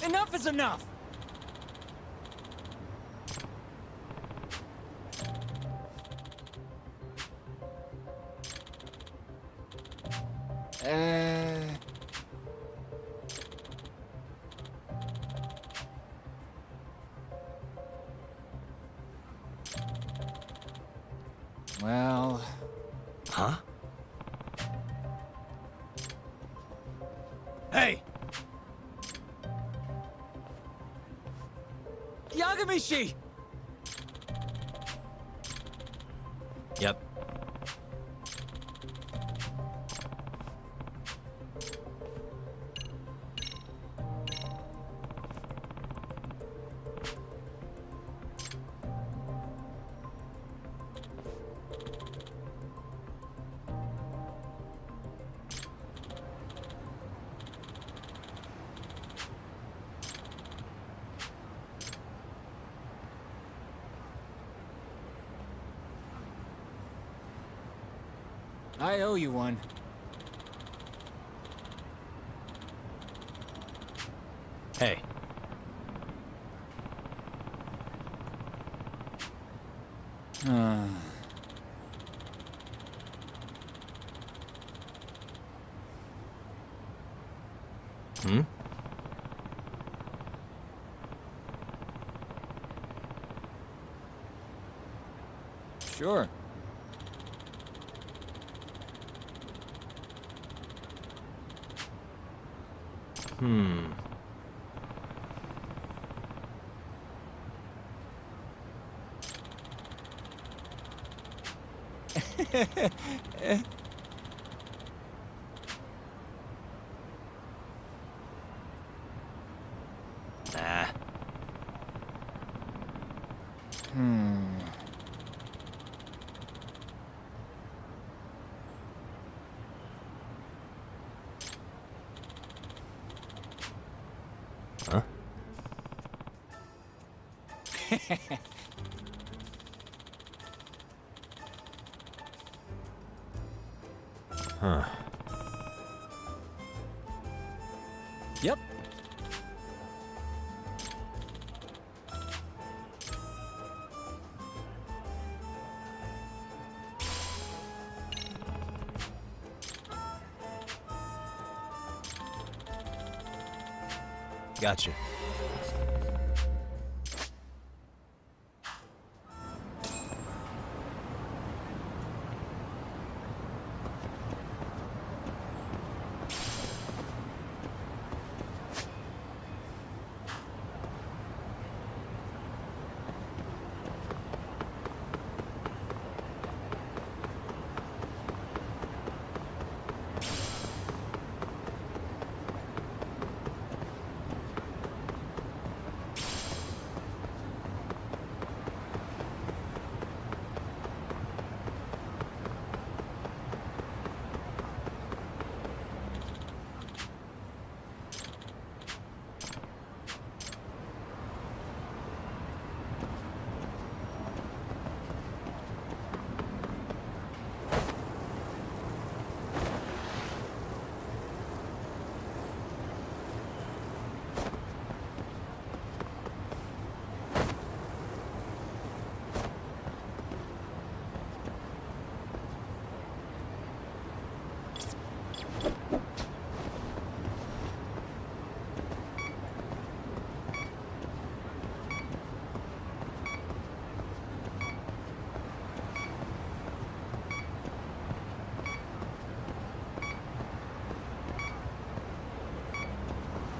Enough is enough! Well... Huh? Hey! Yagamishi! Yep. I owe you one. Hey. Hmm? Sure. Hmm. Nah. Huh? Huh. Yep. Gotcha.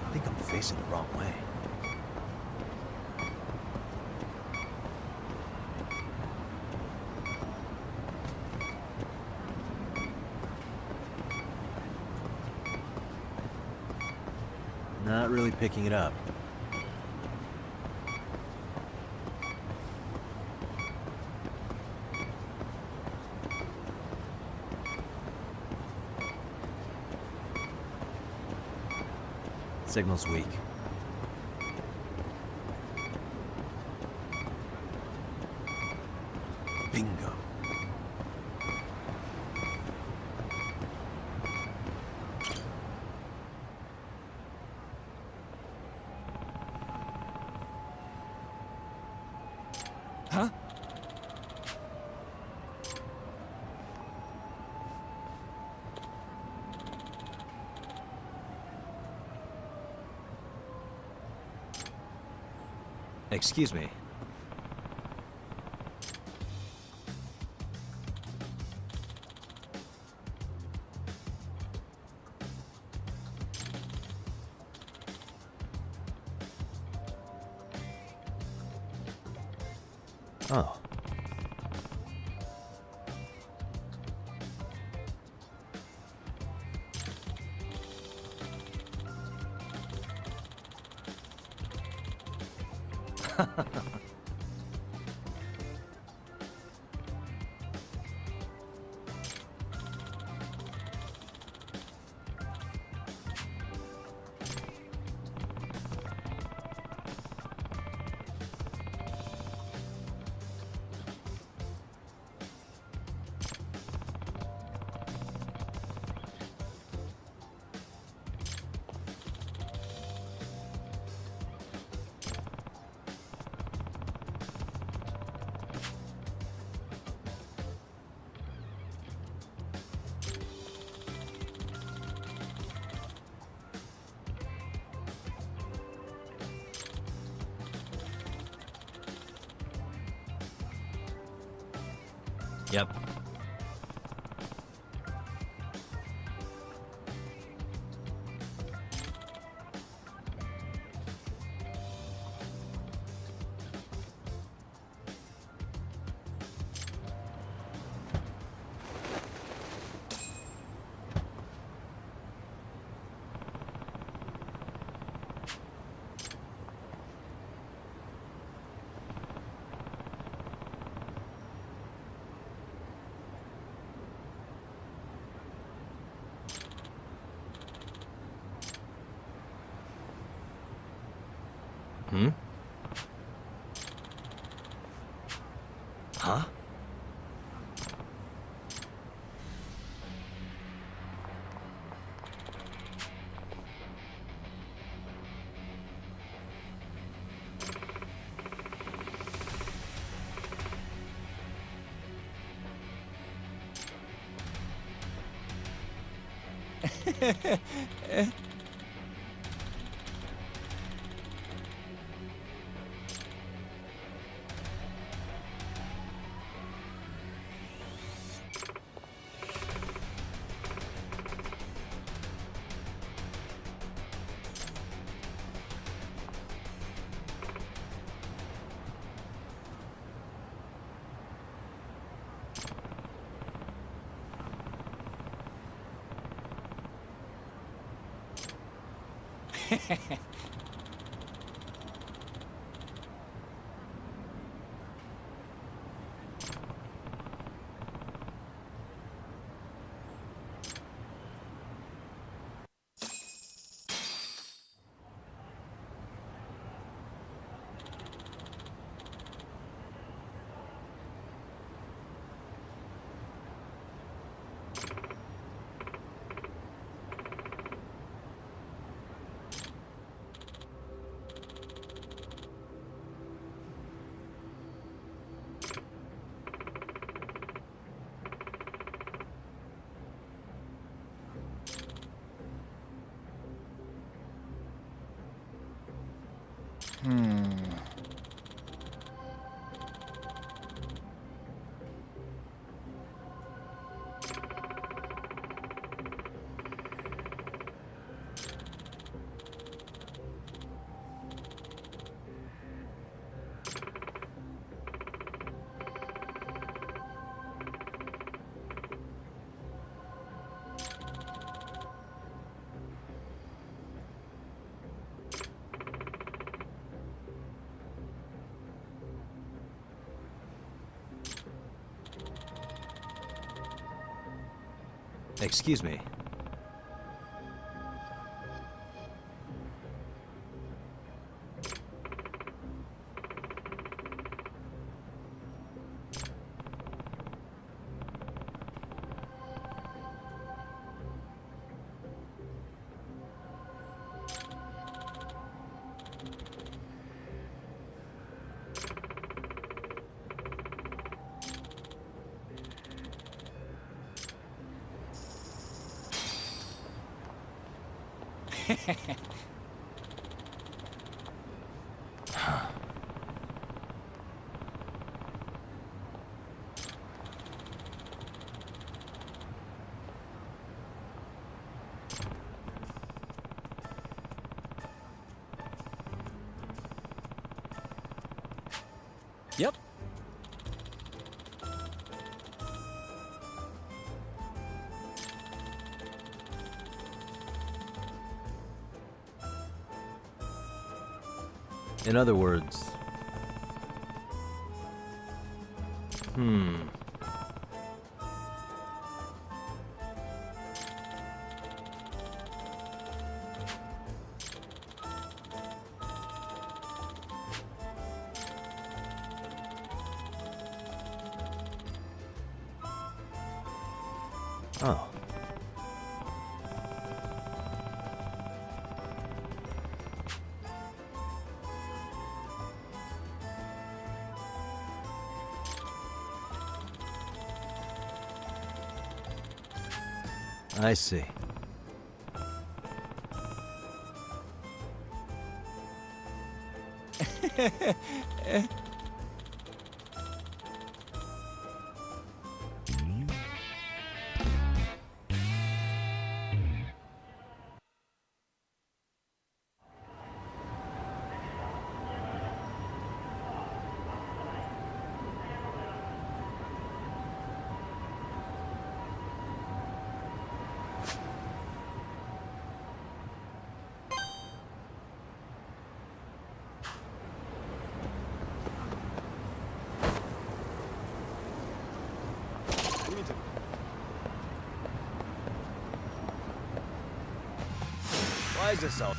I think I'm facing the wrong way. Not really picking it up. Signal's weak. Bingo. Excuse me. Oh. Yep. Hmm? Huh? Excuse me. Yep. In other words... Oh. I see. Why is this all?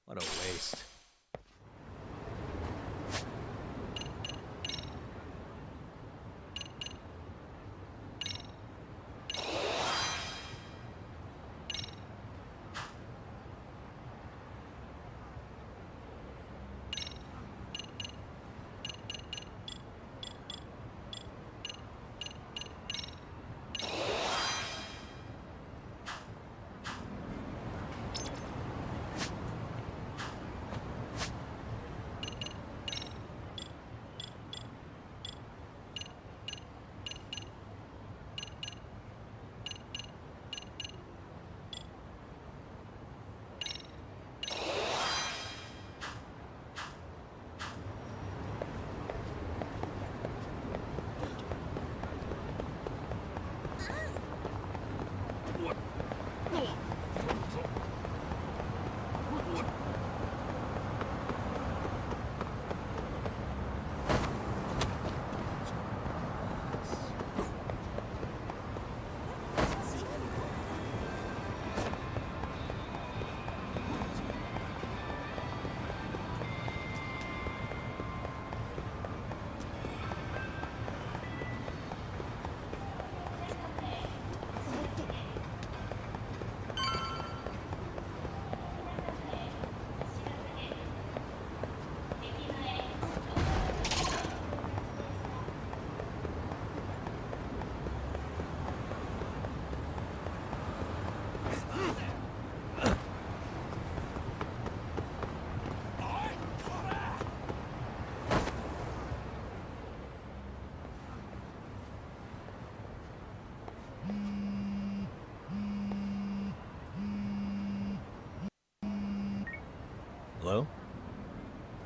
What a waste. Hello?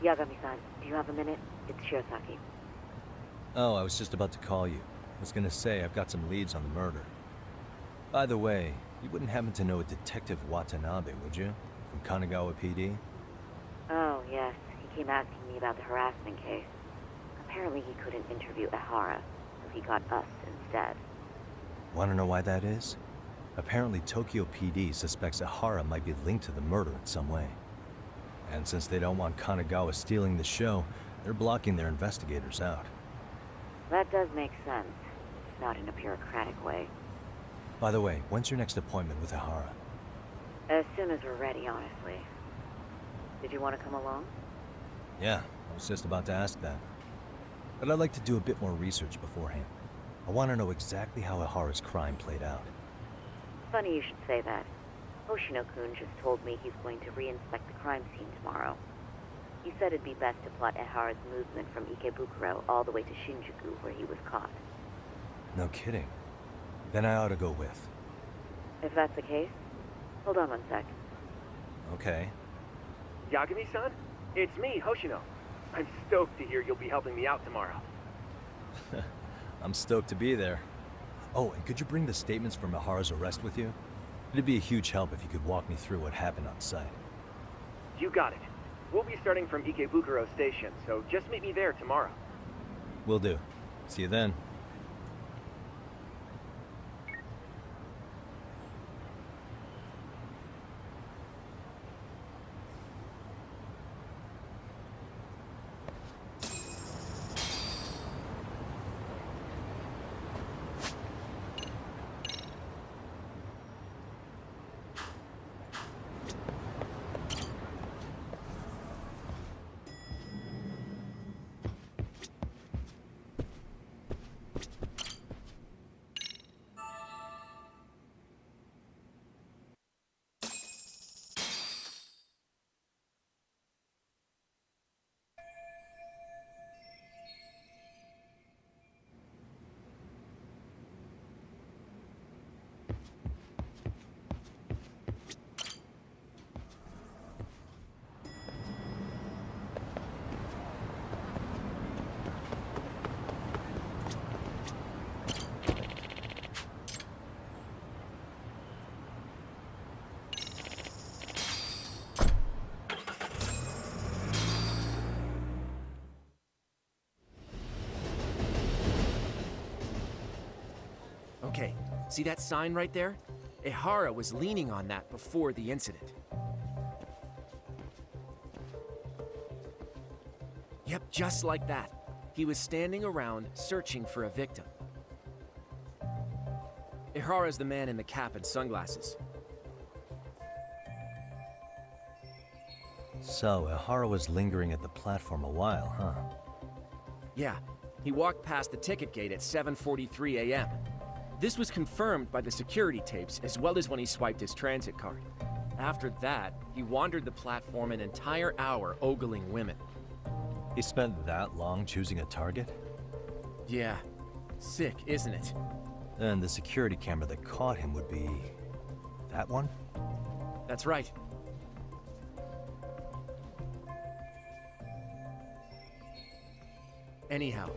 Yagami-san, do you have a minute? It's Shirosaki. Oh, I was just about to call you. I was gonna say I've got some leads on the murder. By the way, you wouldn't happen to know a Detective Watanabe, would you? From Kanagawa PD? Oh, yes. He came asking me about the harassment case. Apparently he couldn't interview Ehara, so he got us instead. Wanna know why that is? Apparently Tokyo PD suspects Ehara might be linked to the murder in some way. And since they don't want Kanagawa stealing the show, they're blocking their investigators out. That does make sense. Not in a bureaucratic way. By the way, when's your next appointment with Ehara? As soon as we're ready, honestly. Did you want to come along? Yeah, I was just about to ask that. But I'd like to do a bit more research beforehand. I want to know exactly how Ehara's crime played out. Funny you should say that. Hoshino-kun just told me he's going to re-inspect the crime scene tomorrow. He said it'd be best to plot Ehara's movement from Ikebukuro all the way to Shinjuku, where he was caught. No kidding. Then I ought to go with. If that's the case, hold on one sec. Okay. Yagami-san? It's me, Hoshino. I'm stoked to hear you'll be helping me out tomorrow. I'm stoked to be there. Oh, and could you bring the statements from Ehara's arrest with you? It'd be a huge help if you could walk me through what happened on site. You got it. We'll be starting from Ikebukuro Station, so just meet me there tomorrow. Will do. See you then. Okay, see that sign right there? Ehara was leaning on that before the incident. Yep, just like that. He was standing around searching for a victim. Ehara's the man in the cap and sunglasses. So, Ehara was lingering at the platform a while, huh? Yeah, he walked past the ticket gate at 7:43 a.m. This was confirmed by the security tapes, as well as when he swiped his transit card. After that, he wandered the platform an entire hour ogling women. He spent that long choosing a target? Yeah. Sick, isn't it? And the security camera that caught him would be... that one? That's right. Anyhow,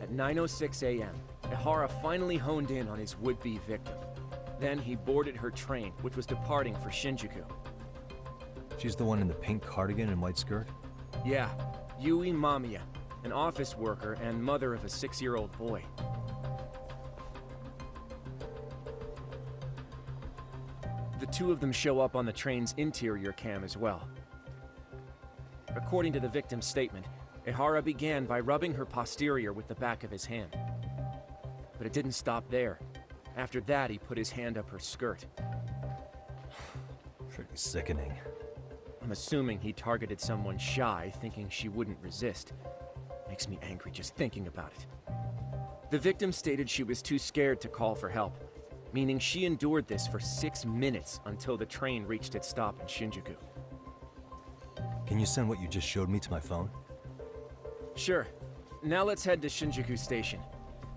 at 9:06 a.m., Ehara finally honed in on his would-be victim. Then he boarded her train, which was departing for Shinjuku. She's the one in the pink cardigan and white skirt? Yeah, Yui Mamiya, an office worker and mother of a 6-year-old boy. The two of them show up on the train's interior cam as well. According to the victim's statement, Ehara began by rubbing her posterior with the back of his hand. But it didn't stop there. After that, he put his hand up her skirt. Pretty sickening. I'm assuming he targeted someone shy, thinking she wouldn't resist. Makes me angry just thinking about it. The victim stated she was too scared to call for help, meaning she endured this for 6 minutes until the train reached its stop in Shinjuku. Can you send what you just showed me to my phone? Sure. Now let's head to Shinjuku Station.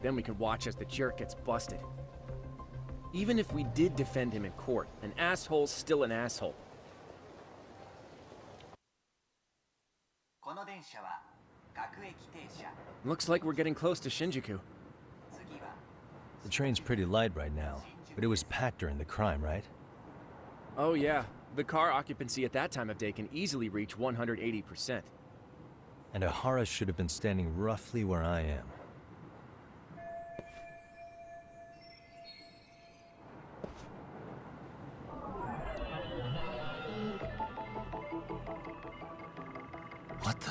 Then we can watch as the jerk gets busted. Even if we did defend him in court, an asshole's still an asshole. Looks like we're getting close to Shinjuku. The train's pretty light right now, but it was packed during the crime, right? Oh yeah, the car occupancy at that time of day can easily reach 180%. And Ehara should have been standing roughly where I am. What the?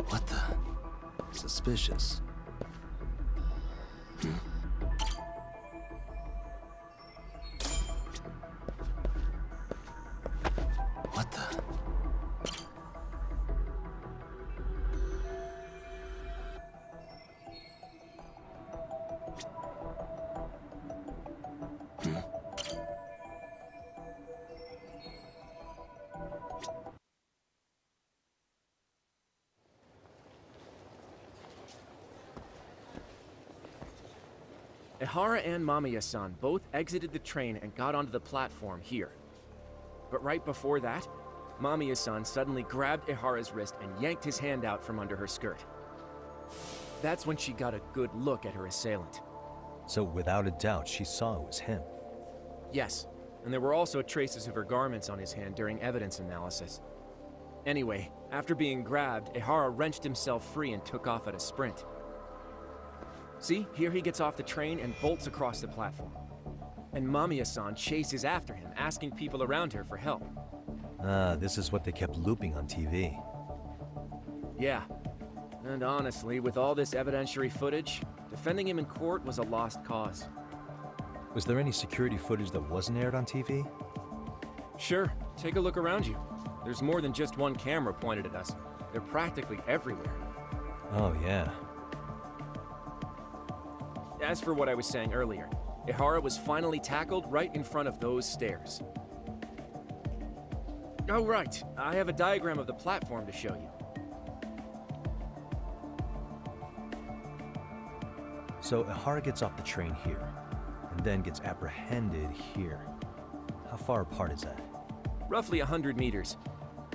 What the? Suspicious. Ehara and Mamiya-san both exited the train and got onto the platform here. But right before that, Mamiya-san suddenly grabbed Ehara's wrist and yanked his hand out from under her skirt. That's when she got a good look at her assailant. So without a doubt, she saw it was him. Yes, and there were also traces of her garments on his hand during evidence analysis. Anyway, after being grabbed, Ehara wrenched himself free and took off at a sprint. See, here he gets off the train and bolts across the platform. And Mamiya-san chases after him, asking people around her for help. Ah, this is what they kept looping on TV. Yeah. And honestly, with all this evidentiary footage, defending him in court was a lost cause. Was there any security footage that wasn't aired on TV? Sure, take a look around you. There's more than just one camera pointed at us. They're practically everywhere. Oh, yeah. As for what I was saying earlier, Ehara was finally tackled right in front of those stairs. Oh, right. I have a diagram of the platform to show you. So Ehara gets off the train here, and then gets apprehended here. How far apart is that? Roughly 100 meters.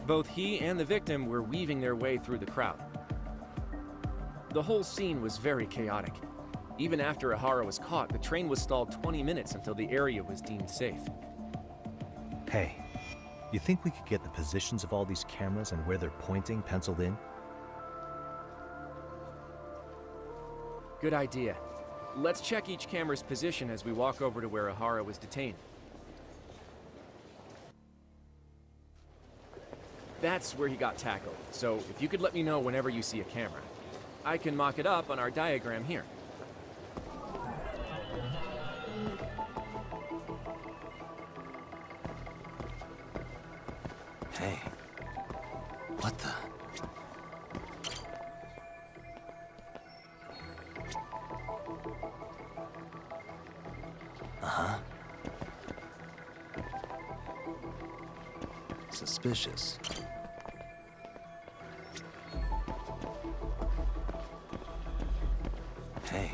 Both he and the victim were weaving their way through the crowd. The whole scene was very chaotic. Even after Ehara was caught, the train was stalled 20 minutes until the area was deemed safe. Hey, you think we could get the positions of all these cameras and where they're pointing penciled in? Good idea. Let's check each camera's position as we walk over to where Ehara was detained. That's where he got tackled, so if you could let me know whenever you see a camera. I can mock it up on our diagram here. Hey, what the? Uh-huh. Suspicious. Hey.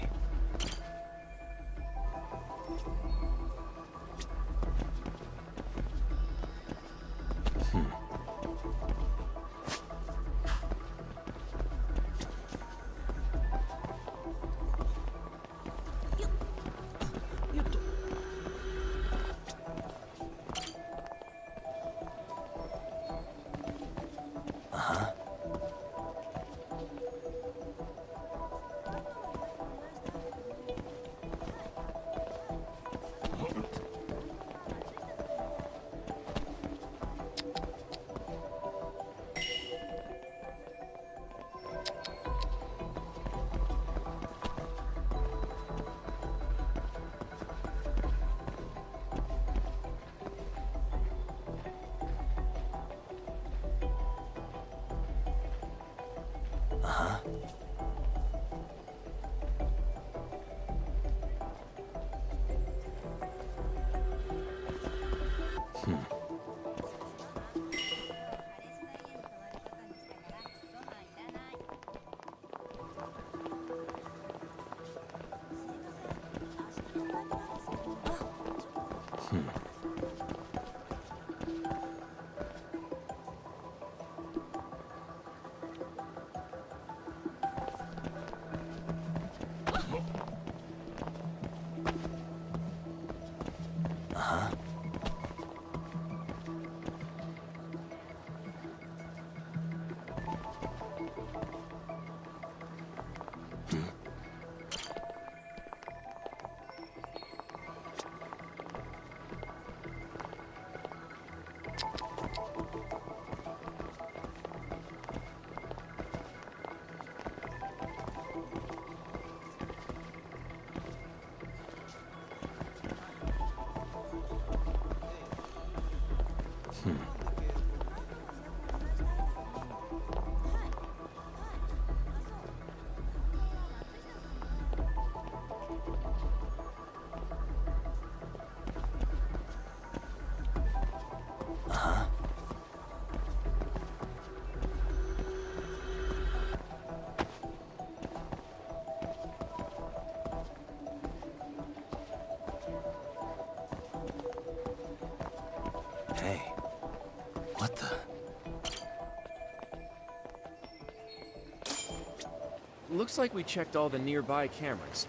Looks like we checked all the nearby cameras.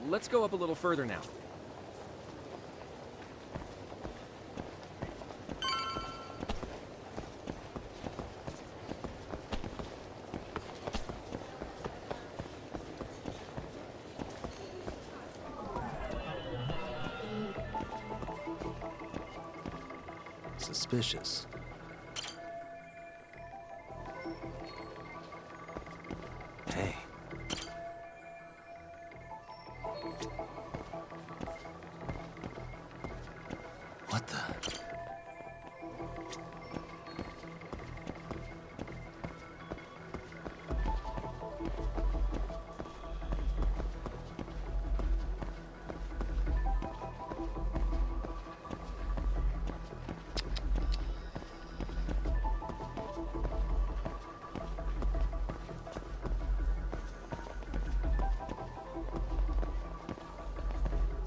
Let's go up a little further now. Suspicious. Hey. What the?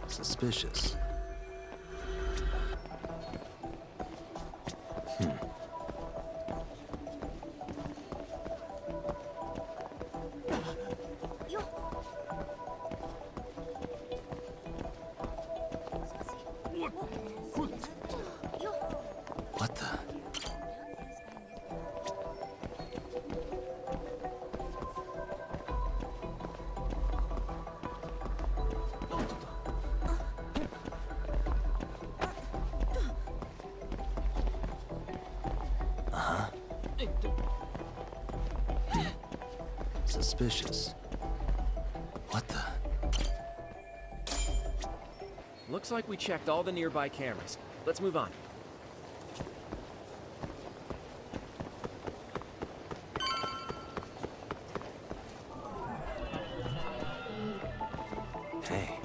Suspicious. What the? Suspicious. What the? Looks like we checked all the nearby cameras. Let's move on. Hey.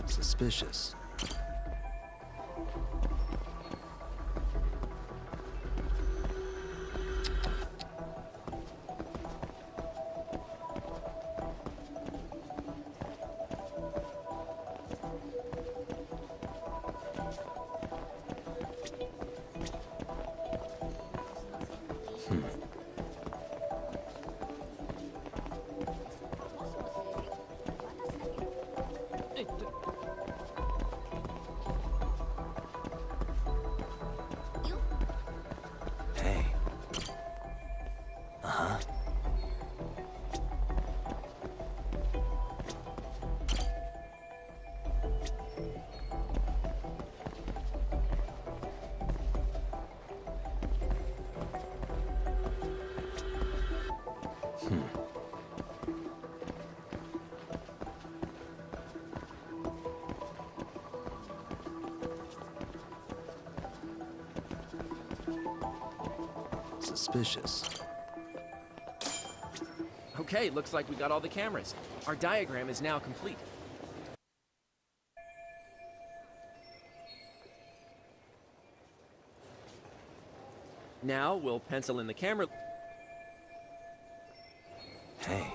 Suspicious. Hey. Uh-huh. Suspicious. Okay, looks like we got all the cameras. Our diagram is now complete. Now we'll pencil in the camera. Hey.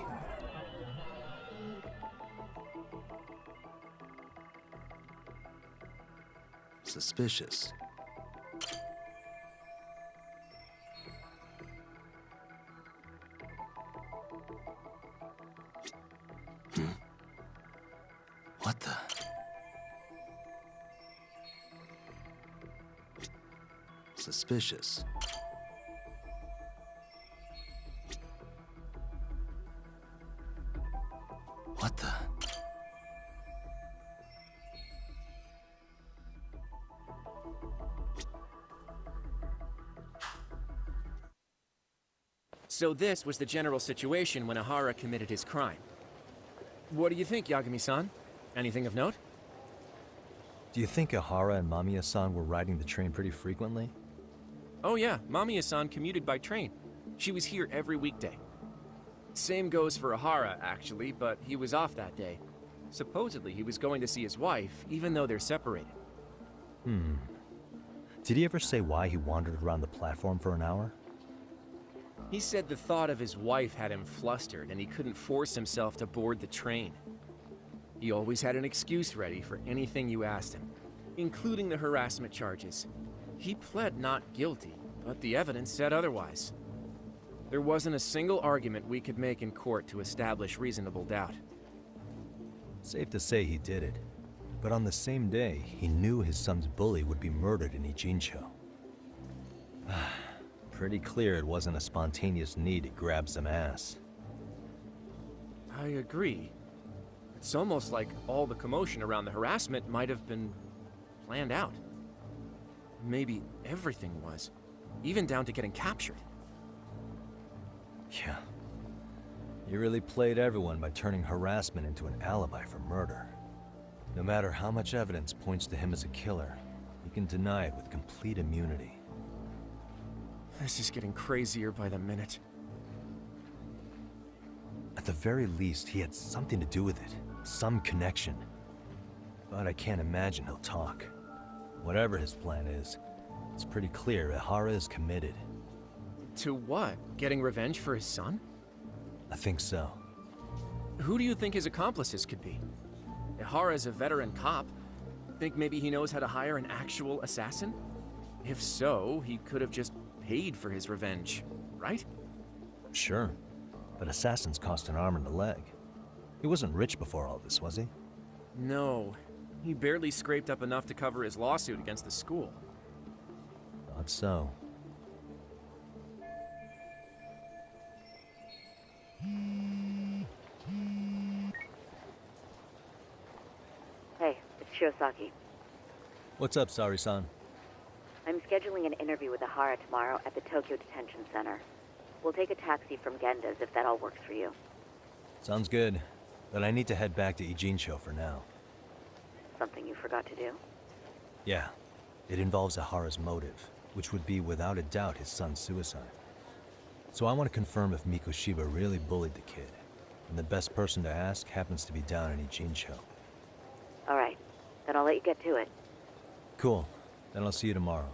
Suspicious. What the? Suspicious. What the? So this was the general situation when Ihara committed his crime. What do you think, Yagami-san? Anything of note? Do you think Ihara and Mamiya-san were riding the train pretty frequently? Oh yeah, Mamiya-san commuted by train. She was here every weekday. Same goes for Ahara, actually, but he was off that day. Supposedly, he was going to see his wife, even though they're separated. Did he ever say why he wandered around the platform for an hour? He said the thought of his wife had him flustered, and he couldn't force himself to board the train. He always had an excuse ready for anything you asked him, including the harassment charges. He pled not guilty, but the evidence said otherwise. There wasn't a single argument we could make in court to establish reasonable doubt. Safe to say he did it. But on the same day, he knew his son's bully would be murdered in Ijincho. Pretty clear it wasn't a spontaneous need to grab some ass. I agree. It's almost like all the commotion around the harassment might have been planned out. Maybe everything was, even down to getting captured. Yeah. He really played everyone by turning harassment into an alibi for murder. No matter how much evidence points to him as a killer, he can deny it with complete immunity. This is getting crazier by the minute. At the very least, he had something to do with it. Some connection. But I can't imagine he'll talk. Whatever his plan is, it's pretty clear Ihara is committed. To what? Getting revenge for his son? I think so. Who do you think his accomplices could be? Ihara is a veteran cop. Think maybe he knows how to hire an actual assassin? If so, he could have just paid for his revenge, right? Sure. But assassins cost an arm and a leg. He wasn't rich before all this, was he? No. He barely scraped up enough to cover his lawsuit against the school. Thought so. Hey, it's Shiosaki. What's up, Sari-san? I'm scheduling an interview with Ahara tomorrow at the Tokyo Detention Center. We'll take a taxi from Genda's if that all works for you. Sounds good. But I need to head back to Ijincho for now. Something you forgot to do? Yeah. It involves Ahara's motive, which would be without a doubt his son's suicide. So I want to confirm if Mikoshiba really bullied the kid. And the best person to ask happens to be down in Ijincho. All right. Then I'll let you get to it. Cool. Then I'll see you tomorrow.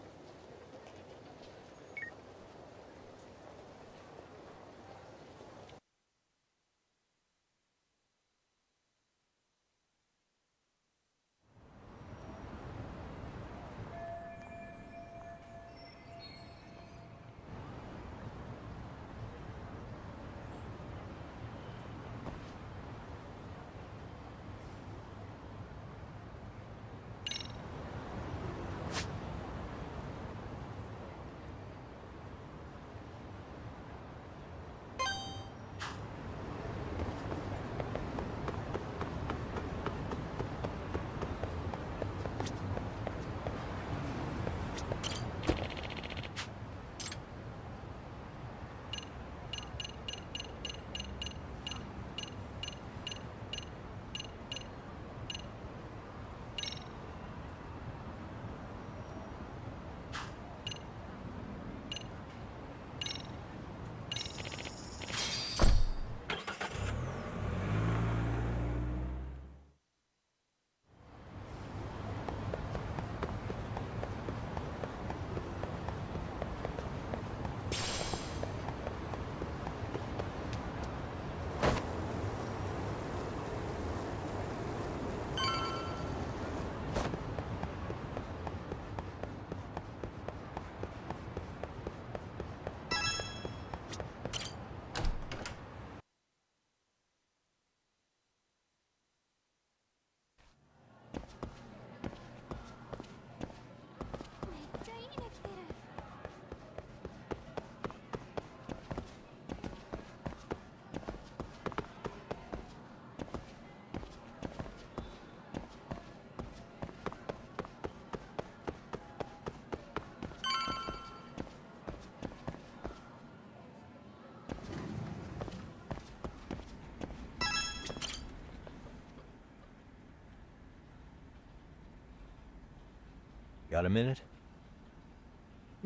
Got a minute?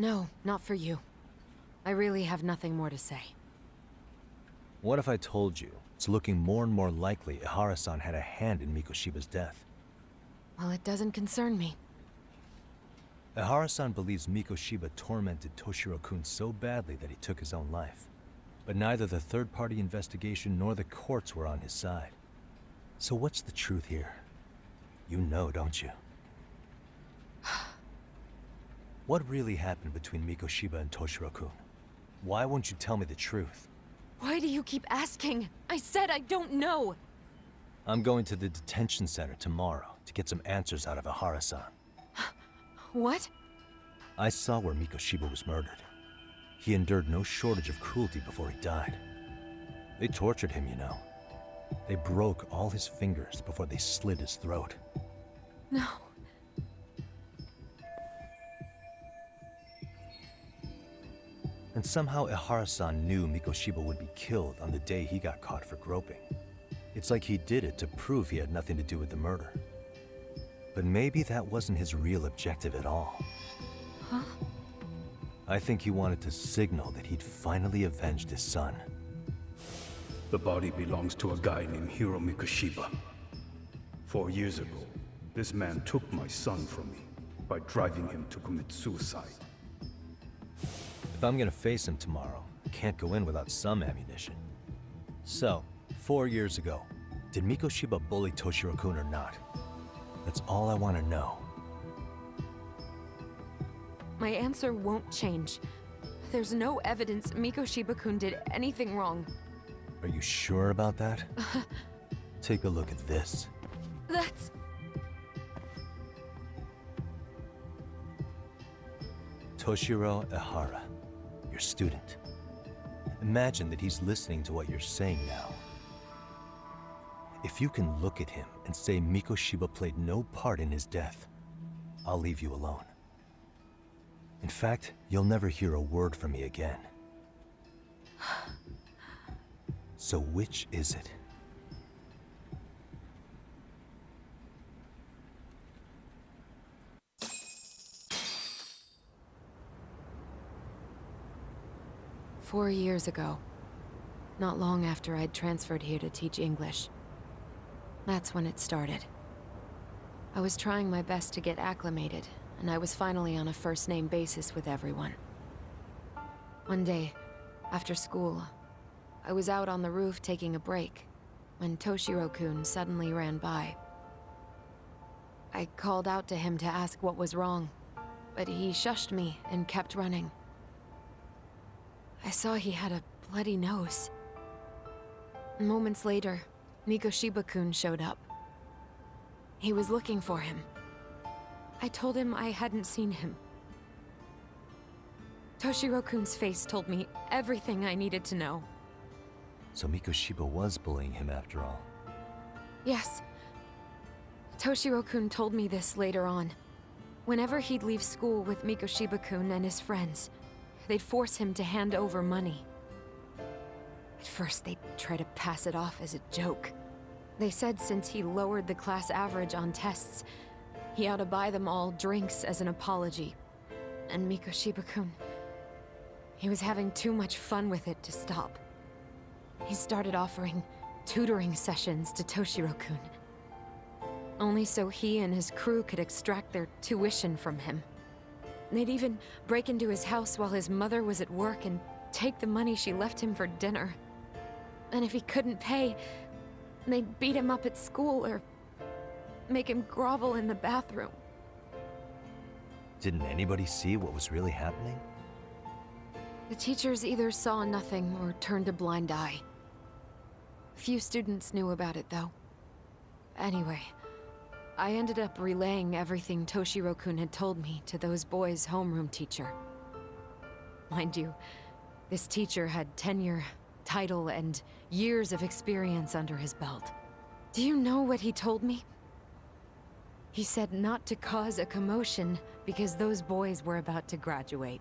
No, not for you. I really have nothing more to say. What if I told you it's looking more and more likely Ihara-san had a hand in Mikoshiba's death? Well, it doesn't concern me. Ihara-san believes Mikoshiba tormented Toshiro-kun so badly that he took his own life. But neither the third-party investigation nor the courts were on his side. So what's the truth here? You know, don't you? What really happened between Mikoshiba and Toshiro-kun? Why won't you tell me the truth? Why do you keep asking? I said I don't know! I'm going to the detention center tomorrow to get some answers out of Ihara-san. What? I saw where Mikoshiba was murdered. He endured no shortage of cruelty before he died. They tortured him, you know. They broke all his fingers before they slit his throat. No. And somehow Ihara-san knew Mikoshiba would be killed on the day he got caught for groping. It's like he did it to prove he had nothing to do with the murder. But maybe that wasn't his real objective at all. Huh? I think he wanted to signal that he'd finally avenged his son. The body belongs to a guy named Hiro Mikoshiba. 4 years ago, this man took my son from me by driving him to commit suicide. If I'm gonna face him tomorrow, I can't go in without some ammunition. So, 4 years ago, did Mikoshiba bully Toshiro-kun or not? That's all I want to know. My answer won't change. There's no evidence Mikoshiba-kun did anything wrong. Are you sure about that? Take a look at this. That's... Toshiro Ihara, your student. Imagine that he's listening to what you're saying now. If you can look at him and say Mikoshiba played no part in his death, I'll leave you alone. In fact, you'll never hear a word from me again. So which is it? "4 years ago, not long after I'd transferred here to teach English. That's when it started. I was trying my best to get acclimated, and I was finally on a first-name basis with everyone. One day, after school, I was out on the roof taking a break, when Toshiro-kun suddenly ran by. I called out to him to ask what was wrong, but he shushed me and kept running. I saw he had a bloody nose. Moments later, Mikoshiba-kun showed up. He was looking for him. I told him I hadn't seen him. Toshiro-kun's face told me everything I needed to know. So Mikoshiba was bullying him after all. Yes. Toshiro-kun told me this later on. Whenever he'd leave school with Mikoshiba-kun and his friends, they'd force him to hand over money. At first, they'd try to pass it off as a joke. They said since he lowered the class average on tests, he ought to buy them all drinks as an apology. And Mikoshiba-kun, he was having too much fun with it to stop. He started offering tutoring sessions to Toshiro-kun. Only so he and his crew could extract their tuition from him. They'd even break into his house while his mother was at work and take the money she left him for dinner. And if he couldn't pay, they'd beat him up at school or make him grovel in the bathroom. Didn't anybody see what was really happening? The teachers either saw nothing or turned a blind eye. Few students knew about it, though. Anyway, I ended up relaying everything Toshiro-kun had told me to those boys' homeroom teacher. Mind you, this teacher had tenure, title, and years of experience under his belt. Do you know what he told me? He said not to cause a commotion because those boys were about to graduate.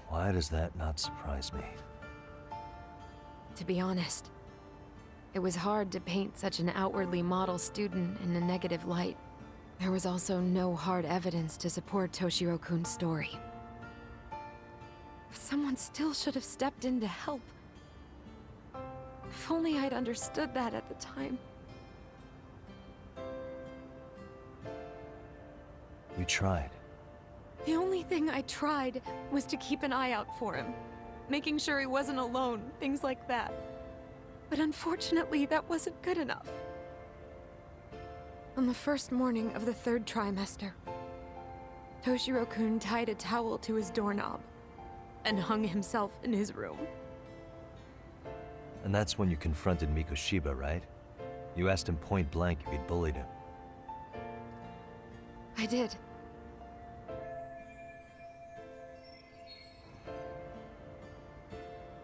Why does that not surprise me? To be honest, it was hard to paint such an outwardly model student in a negative light. There was also no hard evidence to support Toshiro-kun's story. Someone still should have stepped in to help. If only I'd understood that at the time. You tried. The only thing I tried was to keep an eye out for him, making sure he wasn't alone, things like that. But unfortunately, that wasn't good enough. On the first morning of the 3rd trimester, Toshiro-kun tied a towel to his doorknob and hung himself in his room. And that's when you confronted Mikoshiba, right? You asked him point blank if he'd bullied him. I did.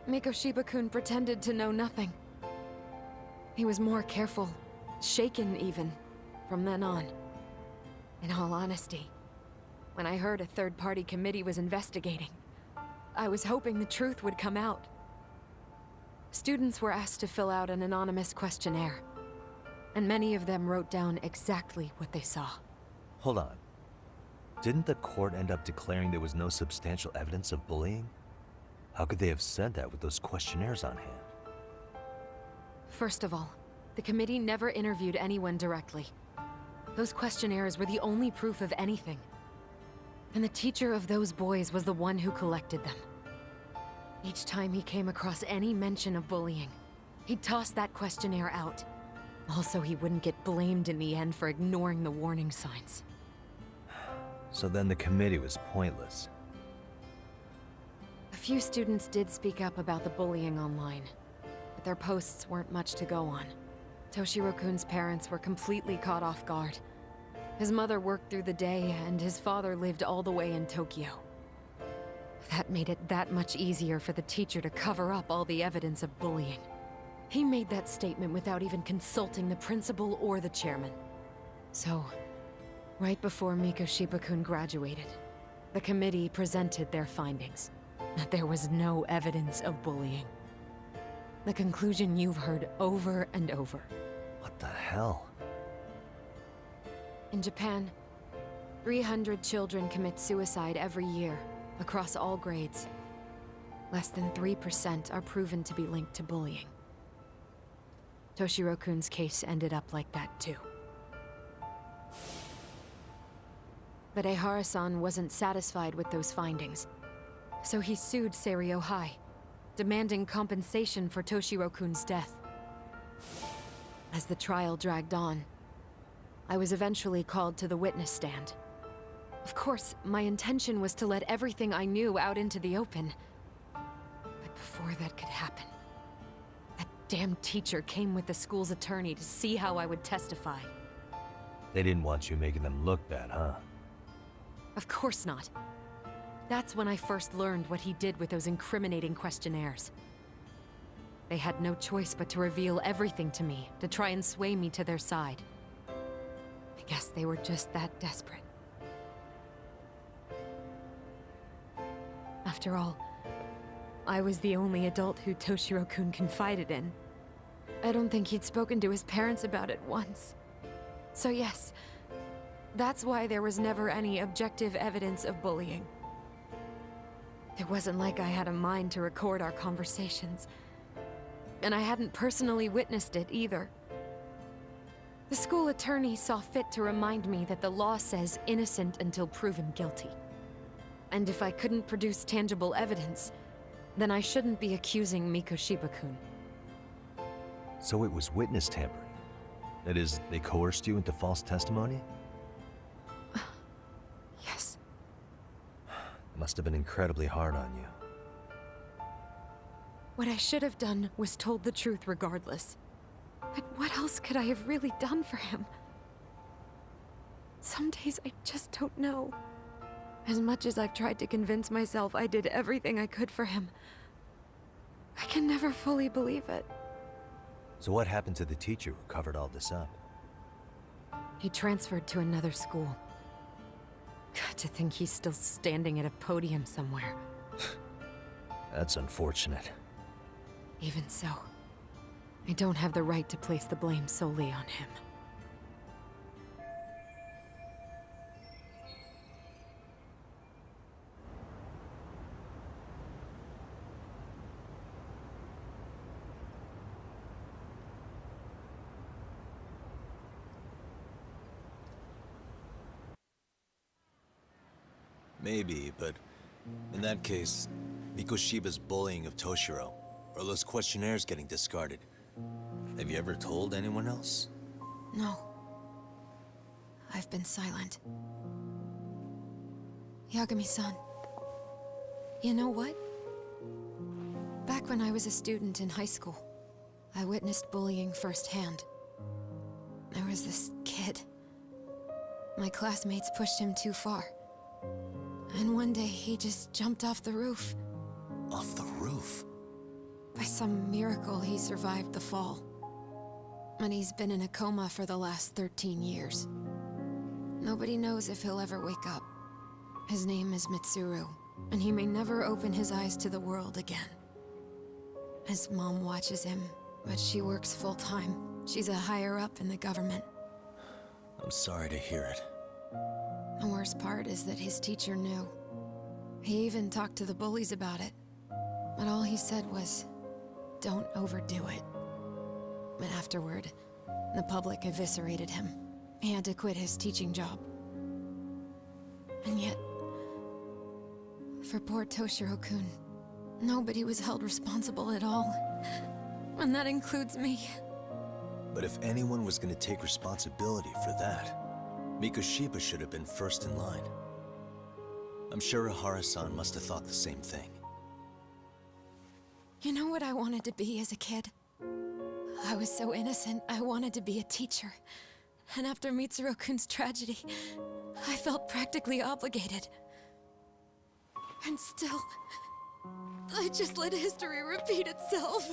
Mikoshiba-kun pretended to know nothing. He was more careful, shaken even, from then on. In all honesty, when I heard a third-party committee was investigating, I was hoping the truth would come out. Students were asked to fill out an anonymous questionnaire, and many of them wrote down exactly what they saw. Hold on. Didn't the court end up declaring there was no substantial evidence of bullying? How could they have said that with those questionnaires on hand? First of all, the committee never interviewed anyone directly. Those questionnaires were the only proof of anything. And the teacher of those boys was the one who collected them. Each time he came across any mention of bullying, he'd toss that questionnaire out. Also, he wouldn't get blamed in the end for ignoring the warning signs. So then the committee was pointless. A few students did speak up about the bullying online, but their posts weren't much to go on. Toshiro-kun's parents were completely caught off guard. His mother worked through the day, and his father lived all the way in Tokyo. That made it that much easier for the teacher to cover up all the evidence of bullying. He made that statement without even consulting the principal or the chairman. So, right before Mikoshiba-kun graduated, the committee presented their findings. That there was no evidence of bullying. The conclusion you've heard over and over. What the hell? In Japan, 300 children commit suicide every year, across all grades. Less than 3% are proven to be linked to bullying. Toshiro-kun's case ended up like that too. But Ehara-san wasn't satisfied with those findings. So he sued Seiryo High, demanding compensation for Toshiro-kun's death. As the trial dragged on, I was eventually called to the witness stand. Of course, my intention was to let everything I knew out into the open. But before that could happen, that damn teacher came with the school's attorney to see how I would testify. They didn't want you making them look bad, huh? Of course not. That's when I first learned what he did with those incriminating questionnaires. They had no choice but to reveal everything to me, to try and sway me to their side. I guess they were just that desperate. After all, I was the only adult who Toshiro-kun confided in. I don't think he'd spoken to his parents about it once. So yes, that's why there was never any objective evidence of bullying. It wasn't like I had a mind to record our conversations. And I hadn't personally witnessed it either. The school attorney saw fit to remind me that the law says innocent until proven guilty. And if I couldn't produce tangible evidence, then I shouldn't be accusing Mikoshiba-kun. So it was witness tampering. That is, they coerced you into false testimony? Yes. It must have been incredibly hard on you. What I should have done was told the truth regardless. But what else could I have really done for him? Some days I just don't know. As much as I've tried to convince myself I did everything I could for him, I can never fully believe it. So what happened to the teacher who covered all this up? He transferred to another school. God, to think he's still standing at a podium somewhere. That's unfortunate. Even so, I don't have the right to place the blame solely on him. Maybe, but in that case, Mikoshiba's bullying of Toshiro, or those questionnaires getting discarded. Have you ever told anyone else? No. I've been silent. Yagami-san, you know what? Back when I was a student in high school, I witnessed bullying firsthand. There was this kid. My classmates pushed him too far. And one day he just jumped off the roof. Off the roof? By some miracle, he survived the fall. And he's been in a coma for the last 13 years. Nobody knows if he'll ever wake up. His name is Mitsuru, and he may never open his eyes to the world again. His mom watches him, but she works full-time. She's a higher-up in the government. I'm sorry to hear it. The worst part is that his teacher knew. He even talked to the bullies about it. But all he said was, don't overdo it. But afterward, the public eviscerated him. He had to quit his teaching job. And yet, for poor Toshiro-kun, nobody was held responsible at all. And that includes me. But if anyone was going to take responsibility for that, Mikoshiba should have been first in line. I'm sure Ihara-san must have thought the same thing. You know what I wanted to be as a kid? I was so innocent, I wanted to be a teacher. And after Mitsuru-kun's tragedy, I felt practically obligated. And still, I just let history repeat itself.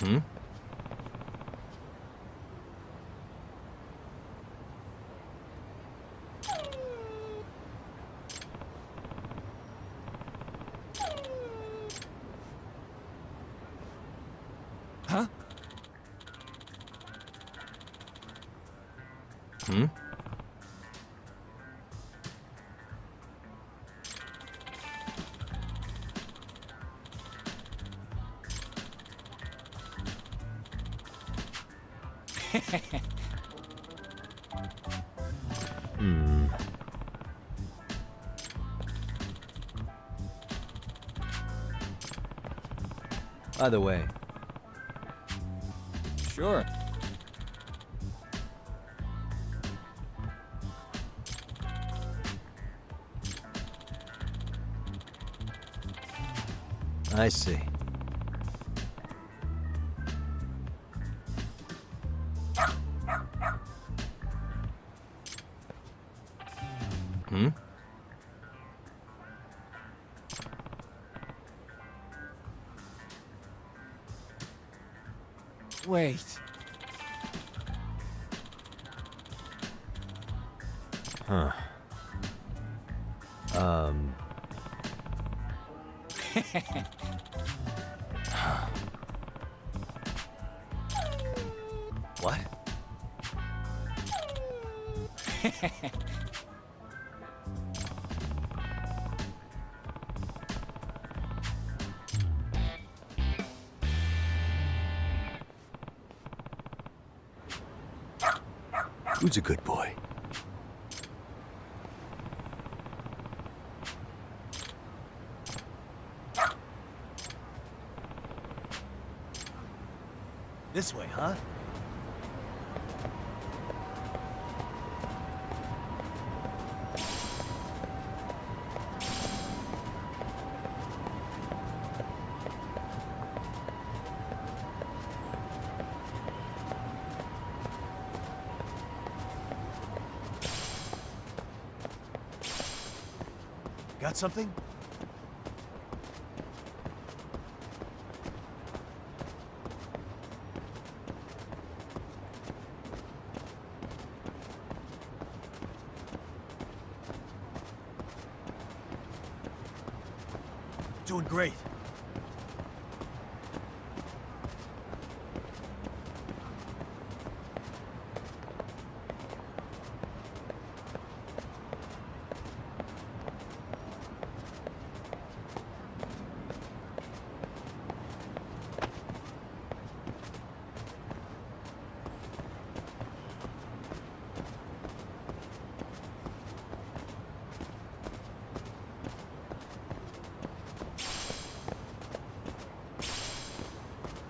Hmm? Huh? Hmm? Hmm. By the way. Sure. I see. Hmm? Wait. Huh. What? Who's a good boy? This way, huh? Got something? Doing great.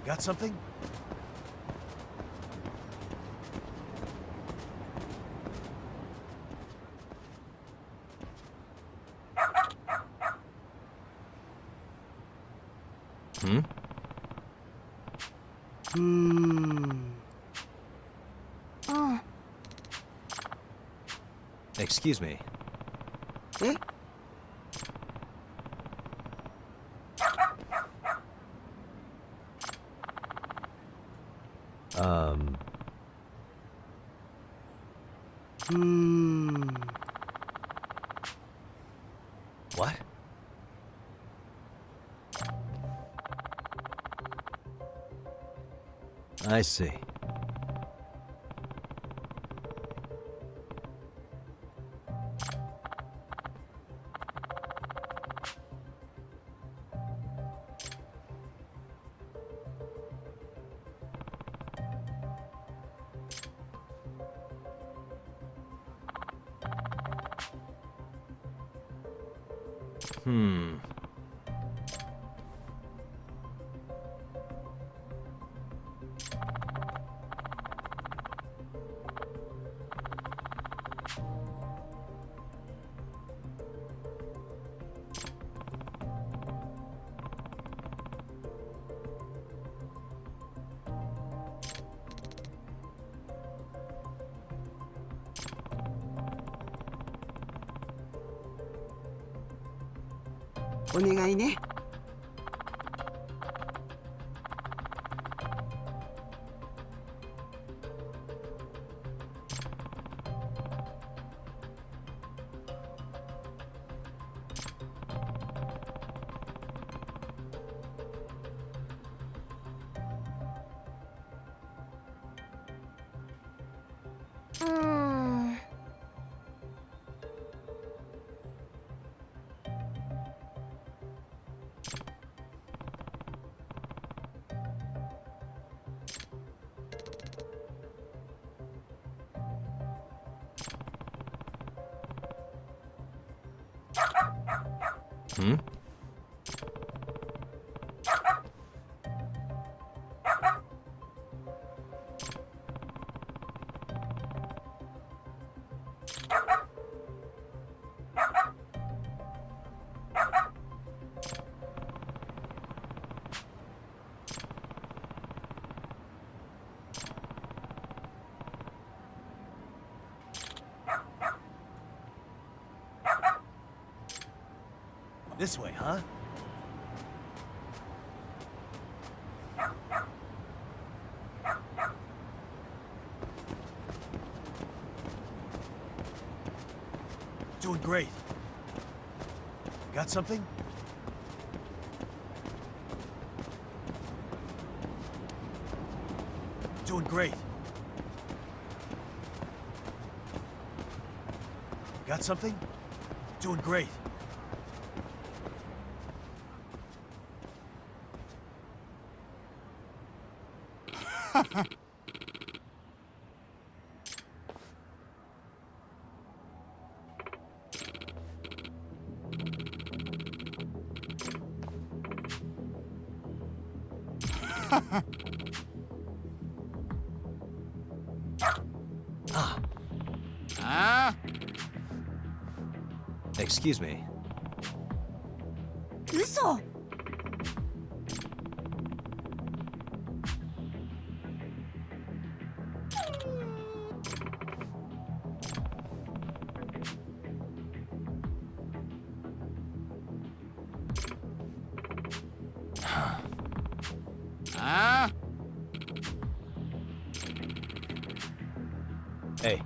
Got something? Hmm? Oh. Excuse me. What? I see. Hmm. Hmm? This way, huh? Doing great. Got something? Doing great. Got something? Doing great. Excuse me. 嘘。Hey.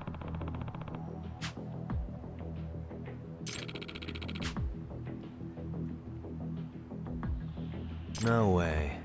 No way.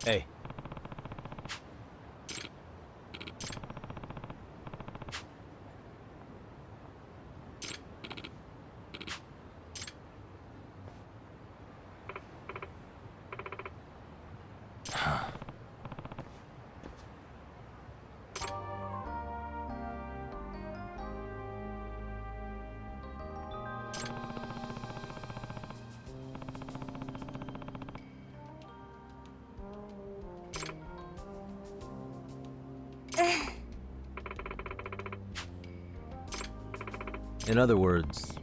Hey. In other words,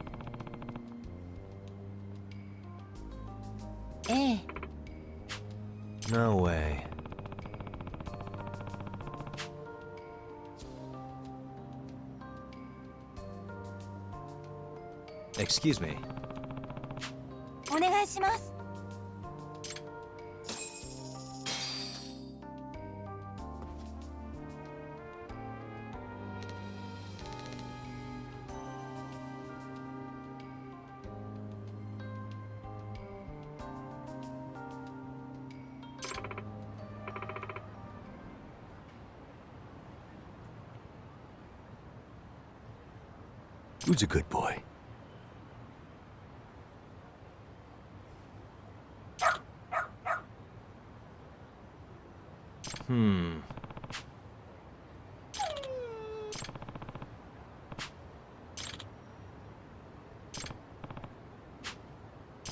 ええ。 no way. Excuse me. お願いします。 Who's a good boy? Hmm.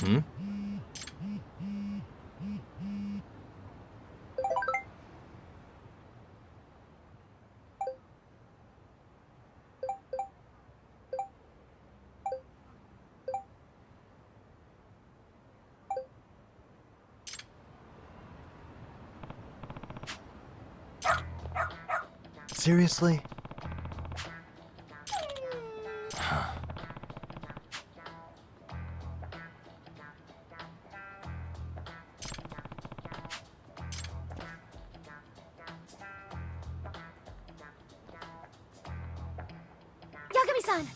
Hmm? Seriously? Yagami-san!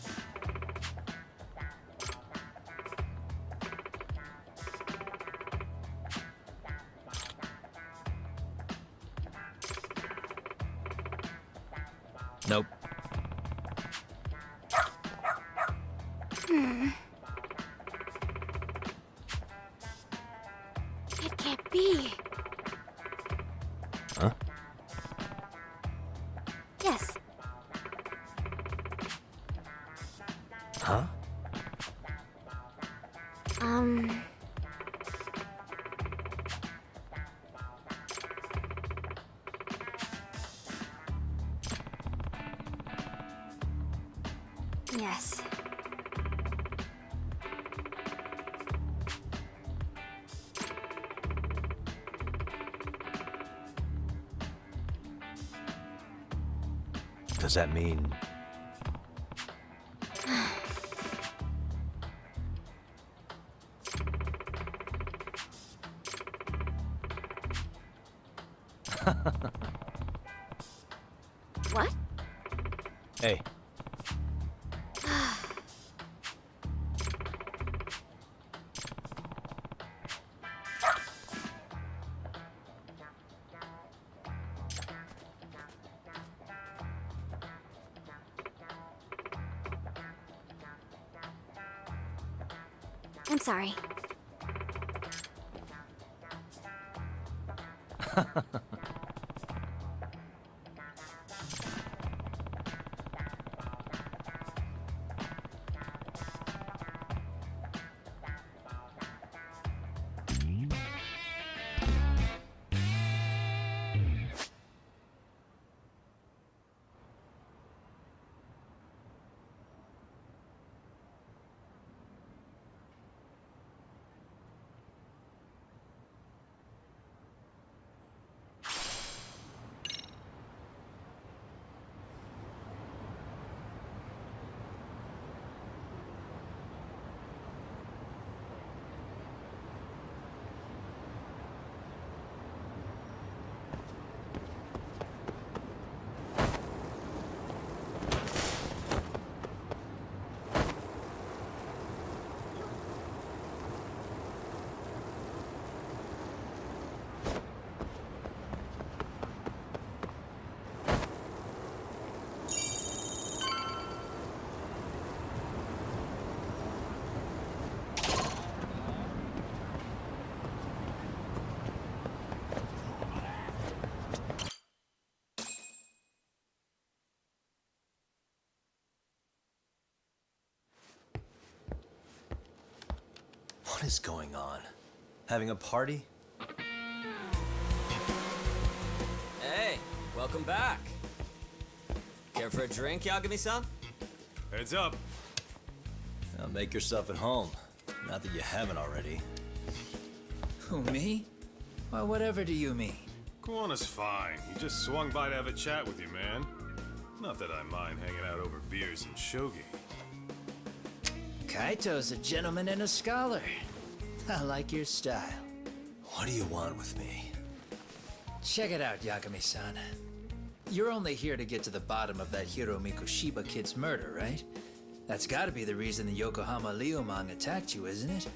Nope. It can't be. Huh? Yes. Huh? Yes. Does that mean... What? Hey. I'm sorry. What is going on? Having a party? Hey, welcome back. Care for a drink, Yagami-san? Heads up. Now make yourself at home. Not that you haven't already. Who, me? Well, whatever do you mean? Kuwana's fine. He just swung by to have a chat with you, man. Not that I mind hanging out over beers and shogi. Kaito's a gentleman and a scholar. I like your style. What do you want with me? Check it out, Yagami-san. You're only here to get to the bottom of that Hiro Mikoshiba kid's murder, right? That's gotta be the reason the Yokohama Leomang attacked you, isn't it?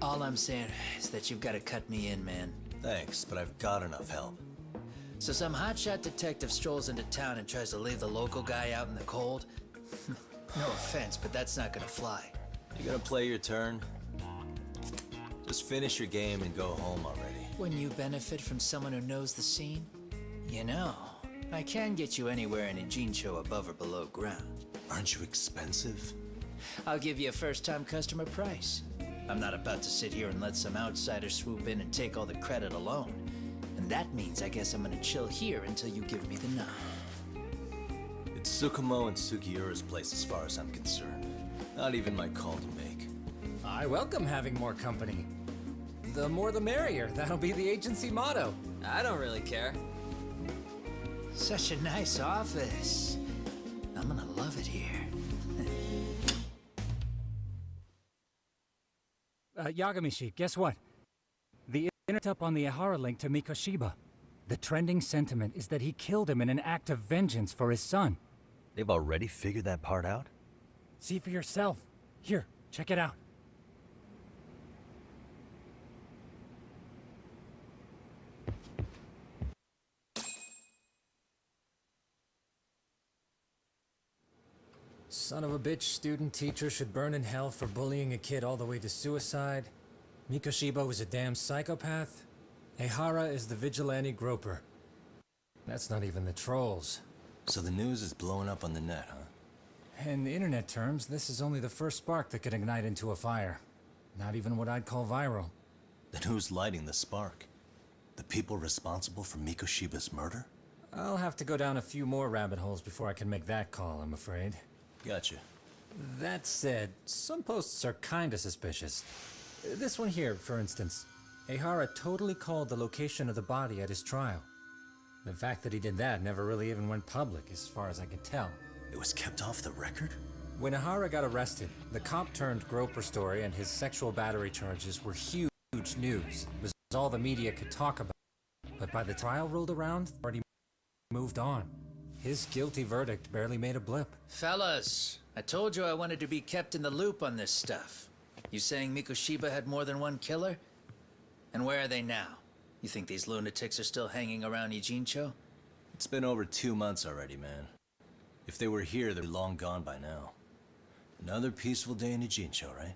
All I'm saying is that you've gotta cut me in, man. Thanks, but I've got enough help. So some hotshot detective strolls into town and tries to leave the local guy out in the cold? No offense, but that's not gonna fly. You gonna play your turn? Just finish your game and go home already. When you benefit from someone who knows the scene? You know, I can get you anywhere in a Jincho above or below ground. Aren't you expensive? I'll give you a first-time customer price. I'm not about to sit here and let some outsider swoop in and take all the credit alone. And that means I guess I'm gonna chill here until you give me the nod. It's Tsukumo and Sugiura's place as far as I'm concerned. Not even my call to make. I welcome having more company. The more the merrier. That'll be the agency motto. I don't really care. Such a nice office. I'm gonna love it here. Yagamishi, guess what? The internet up on the Ehara link to Mikoshiba. The trending sentiment is that he killed him in an act of vengeance for his son. They've already figured that part out? See for yourself. Here, check it out. Son of a bitch student teacher should burn in hell for bullying a kid all the way to suicide. Mikoshiba was a damn psychopath. Ehara is the vigilante groper. That's not even the trolls. So the news is blowing up on the net, huh? In internet terms, this is only the first spark that could ignite into a fire. Not even what I'd call viral. Then who's lighting the spark? The people responsible for Mikoshiba's murder? I'll have to go down a few more rabbit holes before I can make that call, I'm afraid. Gotcha. That said, some posts are kinda suspicious. This one here, for instance. Ehara totally called the location of the body at his trial. The fact that he did that never really even went public, as far as I can tell. It was kept off the record? When Ehara got arrested, the cop-turned-groper story and his sexual battery charges were huge news. It was all the media could talk about. But by the trial rolled around, already moved on. His guilty verdict barely made a blip. Fellas, I told you I wanted to be kept in the loop on this stuff. You saying Mikoshiba had more than one killer? And where are they now? You think these lunatics are still hanging around Ijincho? It's been over 2 months already, man. If they were here, they're long gone by now. Another peaceful day in Ijincho, right?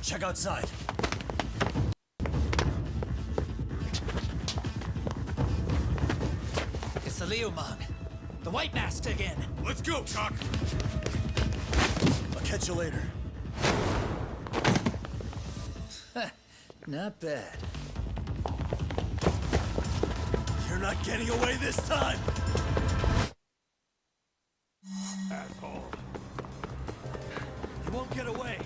Check outside. It's the Liumang. The White Mask again. Let's go, Chuck! I'll catch you later. Not bad. You're not getting away this time! Asshole. You won't get away.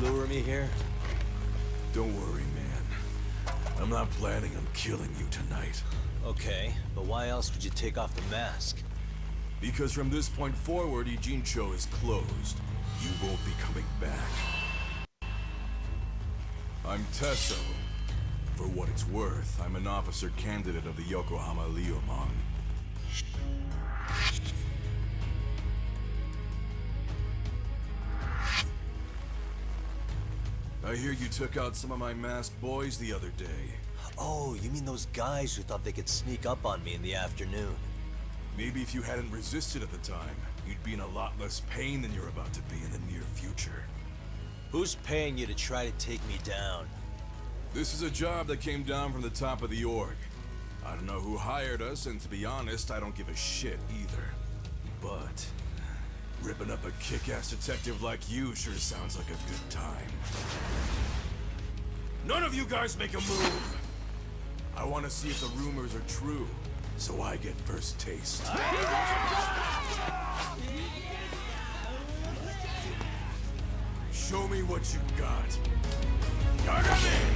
lure me here? Don't worry, man. I'm not planning on killing you tonight. Okay, but why else would you take off the mask? Because from this point forward, Ijincho is closed. You won't be coming back. I'm Tesso. For what it's worth, I'm an officer candidate of the Yokohama Leomon. I hear you took out some of my masked boys the other day. Oh, you mean those guys who thought they could sneak up on me in the afternoon? Maybe if you hadn't resisted at the time, you'd be in a lot less pain than you're about to be in the near future. Who's paying you to try to take me down? This is a job that came down from the top of the org. I don't know who hired us, and to be honest, I don't give a shit either. But ripping up a kick-ass detective like you sure sounds like a good time. None of you guys make a move! I want to see if the rumors are true, so I get first taste. Show me what you got. Kagami!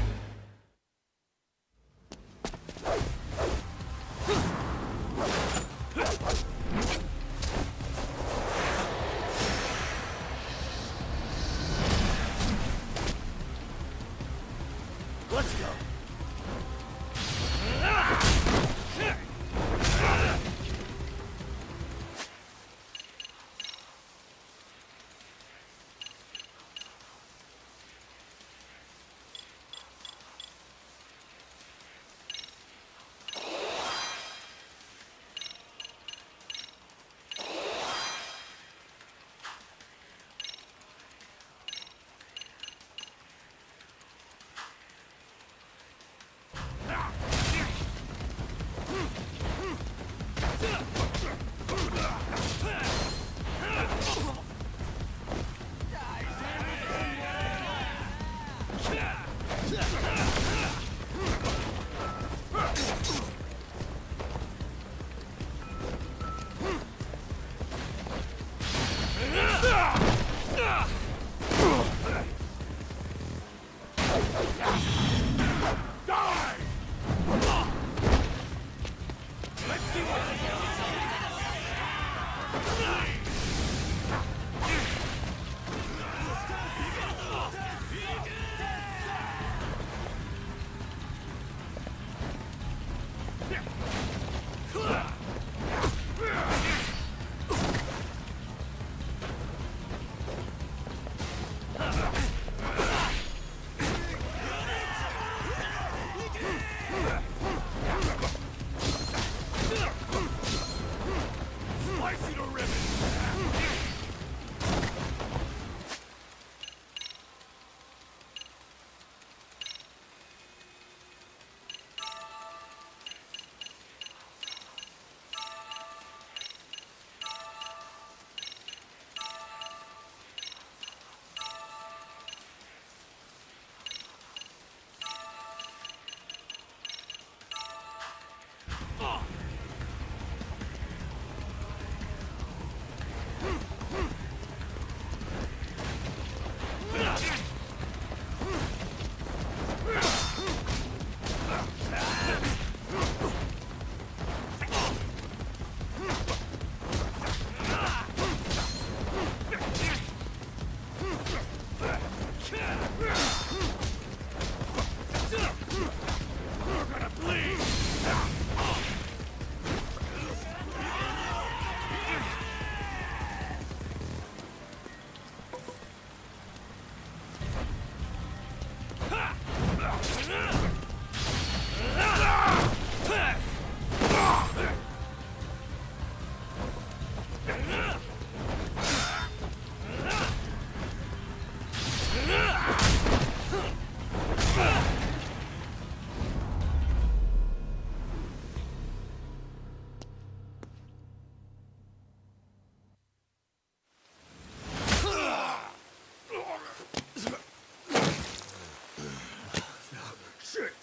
Let's go.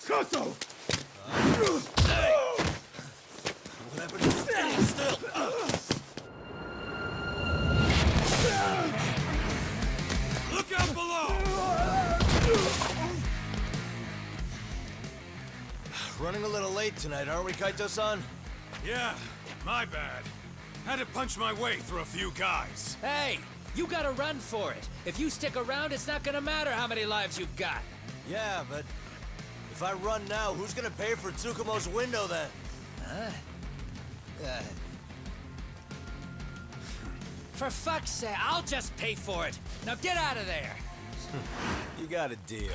Kaso! Look out below! Running a little late tonight, aren't we, Kaito-san? Yeah, my bad. Had to punch my way through a few guys. Hey, you gotta run for it. If you stick around, it's not gonna matter how many lives you've got. Yeah, but if I run now, who's gonna pay for Tsukumo's window then? Huh? For fuck's sake, I'll just pay for it. Now get out of there. You got a deal.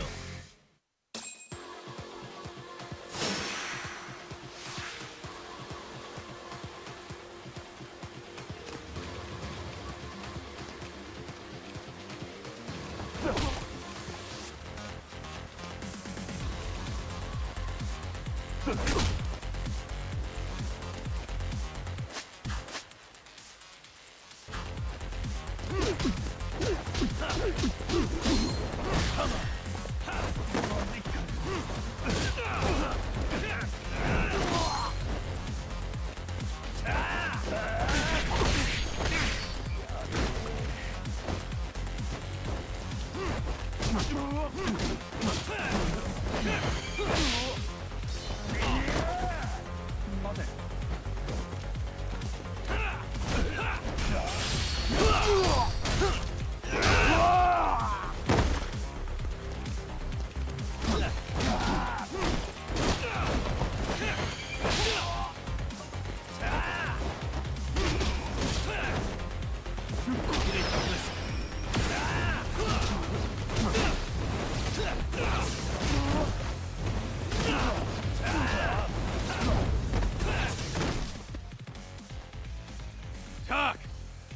Doc,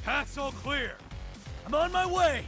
path's all clear. I'm on my way!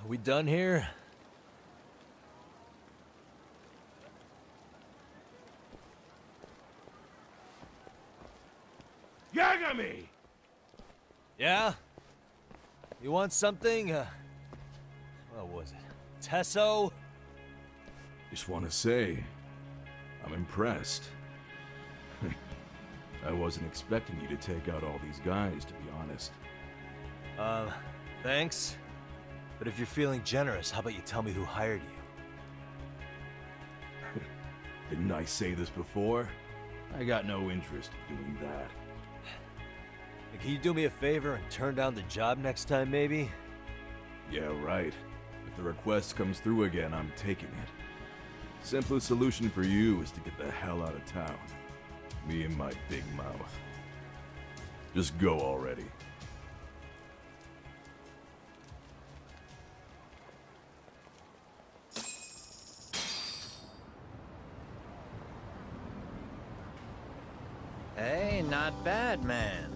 Are we done here? Yagami! Yeah? You want something? What was it? Tesso? Just want to say, I'm impressed. I wasn't expecting you to take out all these guys, to be honest. Thanks. But if you're feeling generous, how about you tell me who hired you? Didn't I say this before? I got no interest in doing that. Can you do me a favor and turn down the job next time, maybe? Yeah, right. If the request comes through again, I'm taking it. Simplest solution for you is to get the hell out of town. Me and my big mouth. Just go already. Hey, not bad, man.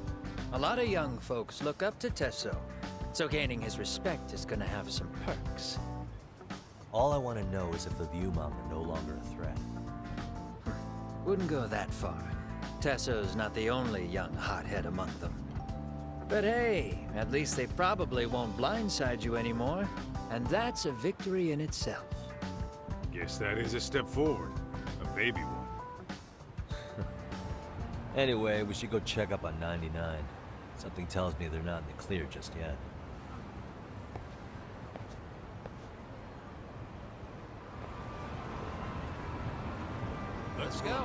A lot of young folks look up to Tesso, so gaining his respect is gonna have some perks. All I want to know is if the Viewmom are no longer a threat. Wouldn't go that far. Tesso's not the only young hothead among them. But hey, at least they probably won't blindside you anymore, and that's a victory in itself. Guess that is a step forward. A baby one. Anyway, we should go check up on 99. Something tells me they're not in the clear just yet. Let's go.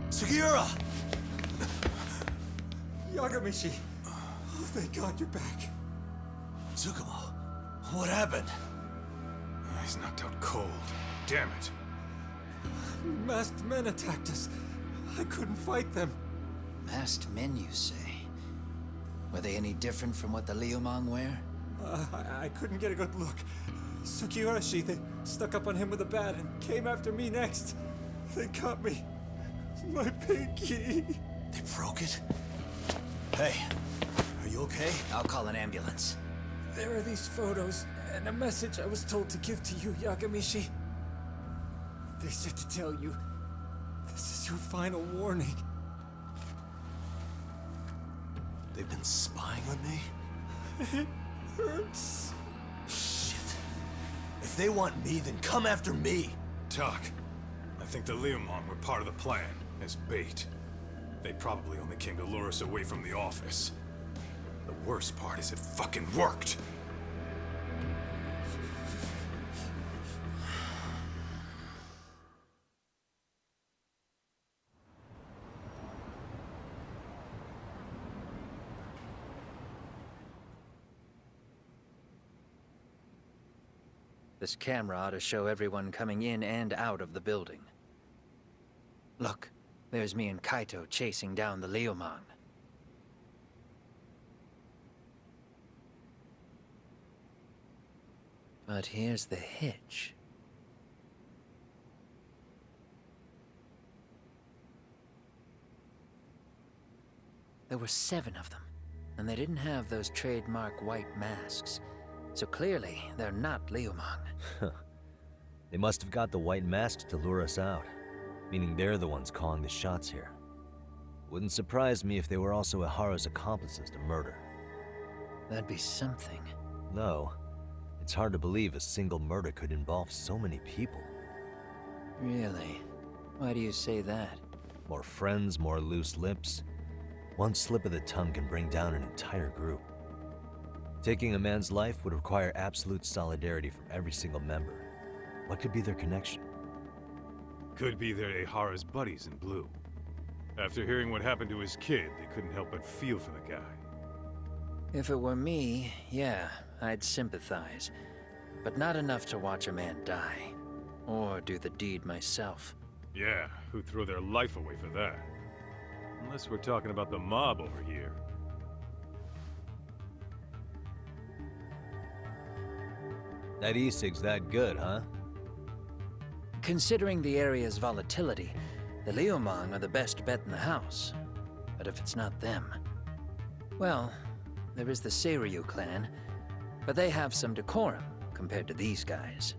Sugiura! Yagamishi! Oh, thank God you're back. Tsukumo, what happened? He's knocked out cold. Damn it. Masked men attacked us. I couldn't fight them. Masked men, you say? Were they any different from what the Liumang wear? I couldn't get a good look. Sugiurashi, they stuck up on him with a bat and came after me next. They cut me. My pinky. They broke it? Hey, are you okay? I'll call an ambulance. There are these photos and a message I was told to give to you, Yagamishi. They said to tell you, this is your final warning. They've been spying on me? It hurts. Shit. If they want me, then come after me. Talk. I think the Liumang were part of the plan, as bait. They probably only came to lure us away from the office. The worst part is it fucking worked! This camera ought to show everyone coming in and out of the building. Look, there's me and Kaito chasing down the Liumang. But here's the hitch. There were 7 of them, and they didn't have those trademark white masks. So clearly, they're not Liumang. They must have got the white masks to lure us out, meaning they're the ones calling the shots here. Wouldn't surprise me if they were also Ihara's accomplices to murder. That'd be something. Though, it's hard to believe a single murder could involve so many people. Really? Why do you say that? More friends, more loose lips. One slip of the tongue can bring down an entire group. Taking a man's life would require absolute solidarity from every single member. What could be their connection? Could be they're Ihara's buddies in blue. After hearing what happened to his kid, they couldn't help but feel for the guy. If it were me, yeah, I'd sympathize. But not enough to watch a man die. Or do the deed myself. Yeah, who'd throw their life away for that? Unless we're talking about the mob over here. That e-cig's that good, huh? Considering the area's volatility, the Liumang are the best bet in the house. But if it's not them... Well, there is the Seiryu clan, but they have some decorum compared to these guys.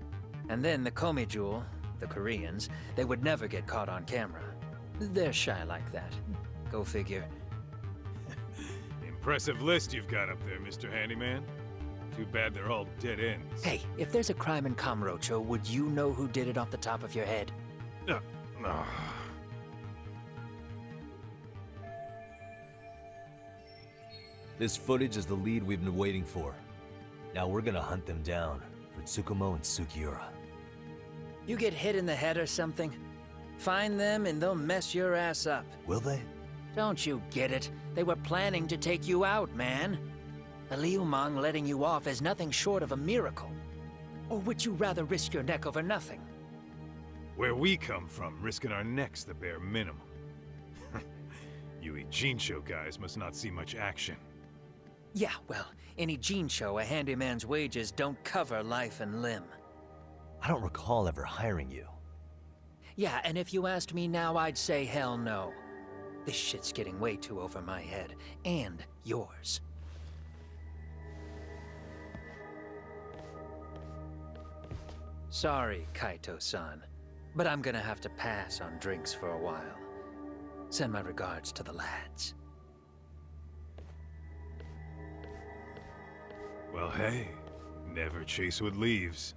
And then the Komijul, the Koreans, they would never get caught on camera. They're shy like that. Go figure. Impressive list you've got up there, Mr. Handyman. Too bad they're all dead ends. Hey, if there's a crime in Kamurocho, would you know who did it off the top of your head? No. This footage is the lead we've been waiting for. Now we're gonna hunt them down for Tsukumo and Sugiura. You get hit in the head or something? Find them and they'll mess your ass up. Will they? Don't you get it? They were planning to take you out, man. The Liumang letting you off is nothing short of a miracle. Or would you rather risk your neck over nothing? Where we come from, risking our necks the bare minimum. You Ijincho guys must not see much action. Yeah, well, in Ijincho, a handyman's wages don't cover life and limb. I don't recall ever hiring you. Yeah, and if you asked me now, I'd say hell no. This shit's getting way too over my head. And yours. Sorry, Kaito-san, but I'm gonna have to pass on drinks for a while. Send my regards to the lads. Well, hey, never chase what leaves.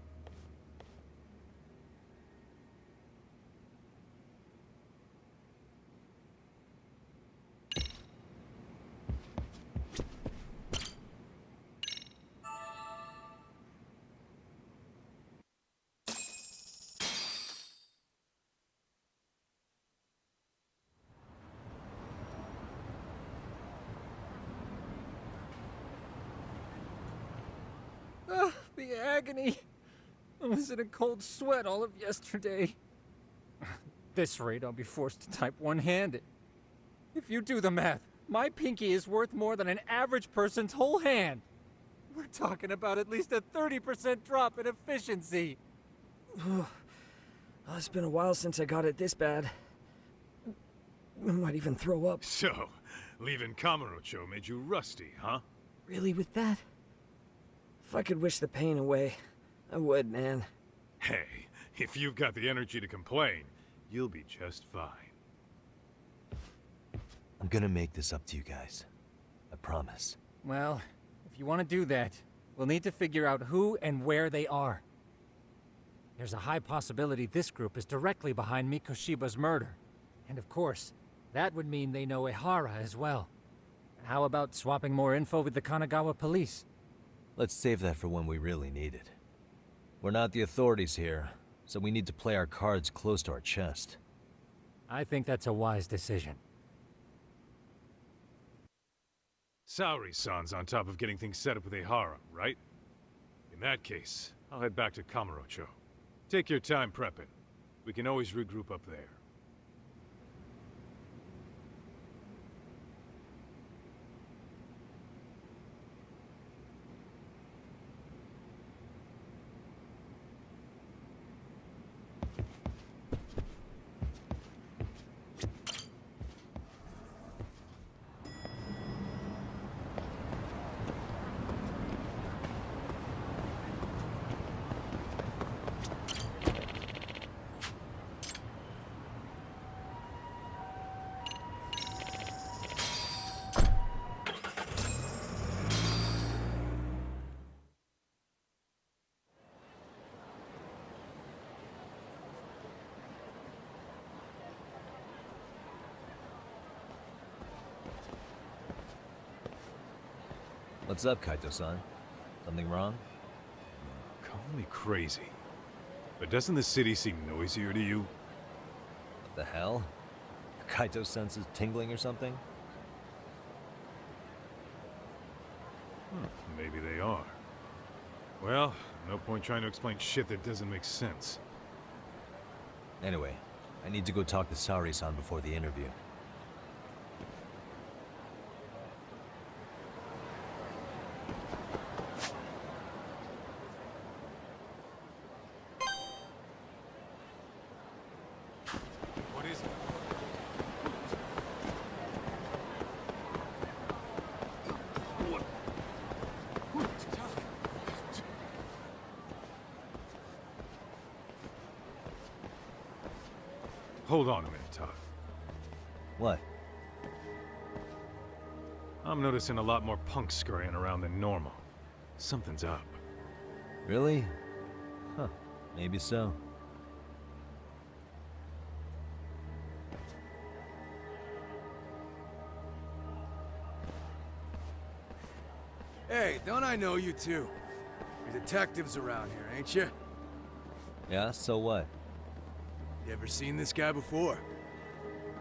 The agony! I was in a cold sweat all of yesterday. At this rate, I'll be forced to type one-handed. If you do the math, my pinky is worth more than an average person's whole hand. We're talking about at least a 30% drop in efficiency. Oh, it's been a while since I got it this bad. I might even throw up. So, leaving Kamurocho made you rusty, huh? Really, with that? If I could wish the pain away, I would, man. Hey, if you've got the energy to complain, you'll be just fine. I'm gonna make this up to you guys. I promise. Well, if you want to do that, we'll need to figure out who and where they are. There's a high possibility this group is directly behind Mikoshiba's murder. And of course, that would mean they know Ihara as well. How about swapping more info with the Kanagawa police? Let's save that for when we really need it. We're not the authorities here, so we need to play our cards close to our chest. I think that's a wise decision. Saori-san's on top of getting things set up with Ihara, right? In that case, I'll head back to Kamurocho. Take your time prepping. We can always regroup up there. What's up, Kaito-san? Something wrong? Call me crazy, but doesn't the city seem noisier to you? What the hell? Kaito senses tingling or something? Maybe they are. Well, no point trying to explain shit that doesn't make sense. Anyway, I need to go talk to Sari-san before the interview. What is it? Hold on a minute, Todd. What? I'm noticing a lot more punks scurrying around than normal. Something's up. Really? Huh. Maybe so. Hey, don't I know you two? You're detectives around here, ain't you? Yeah, so what? You ever seen this guy before?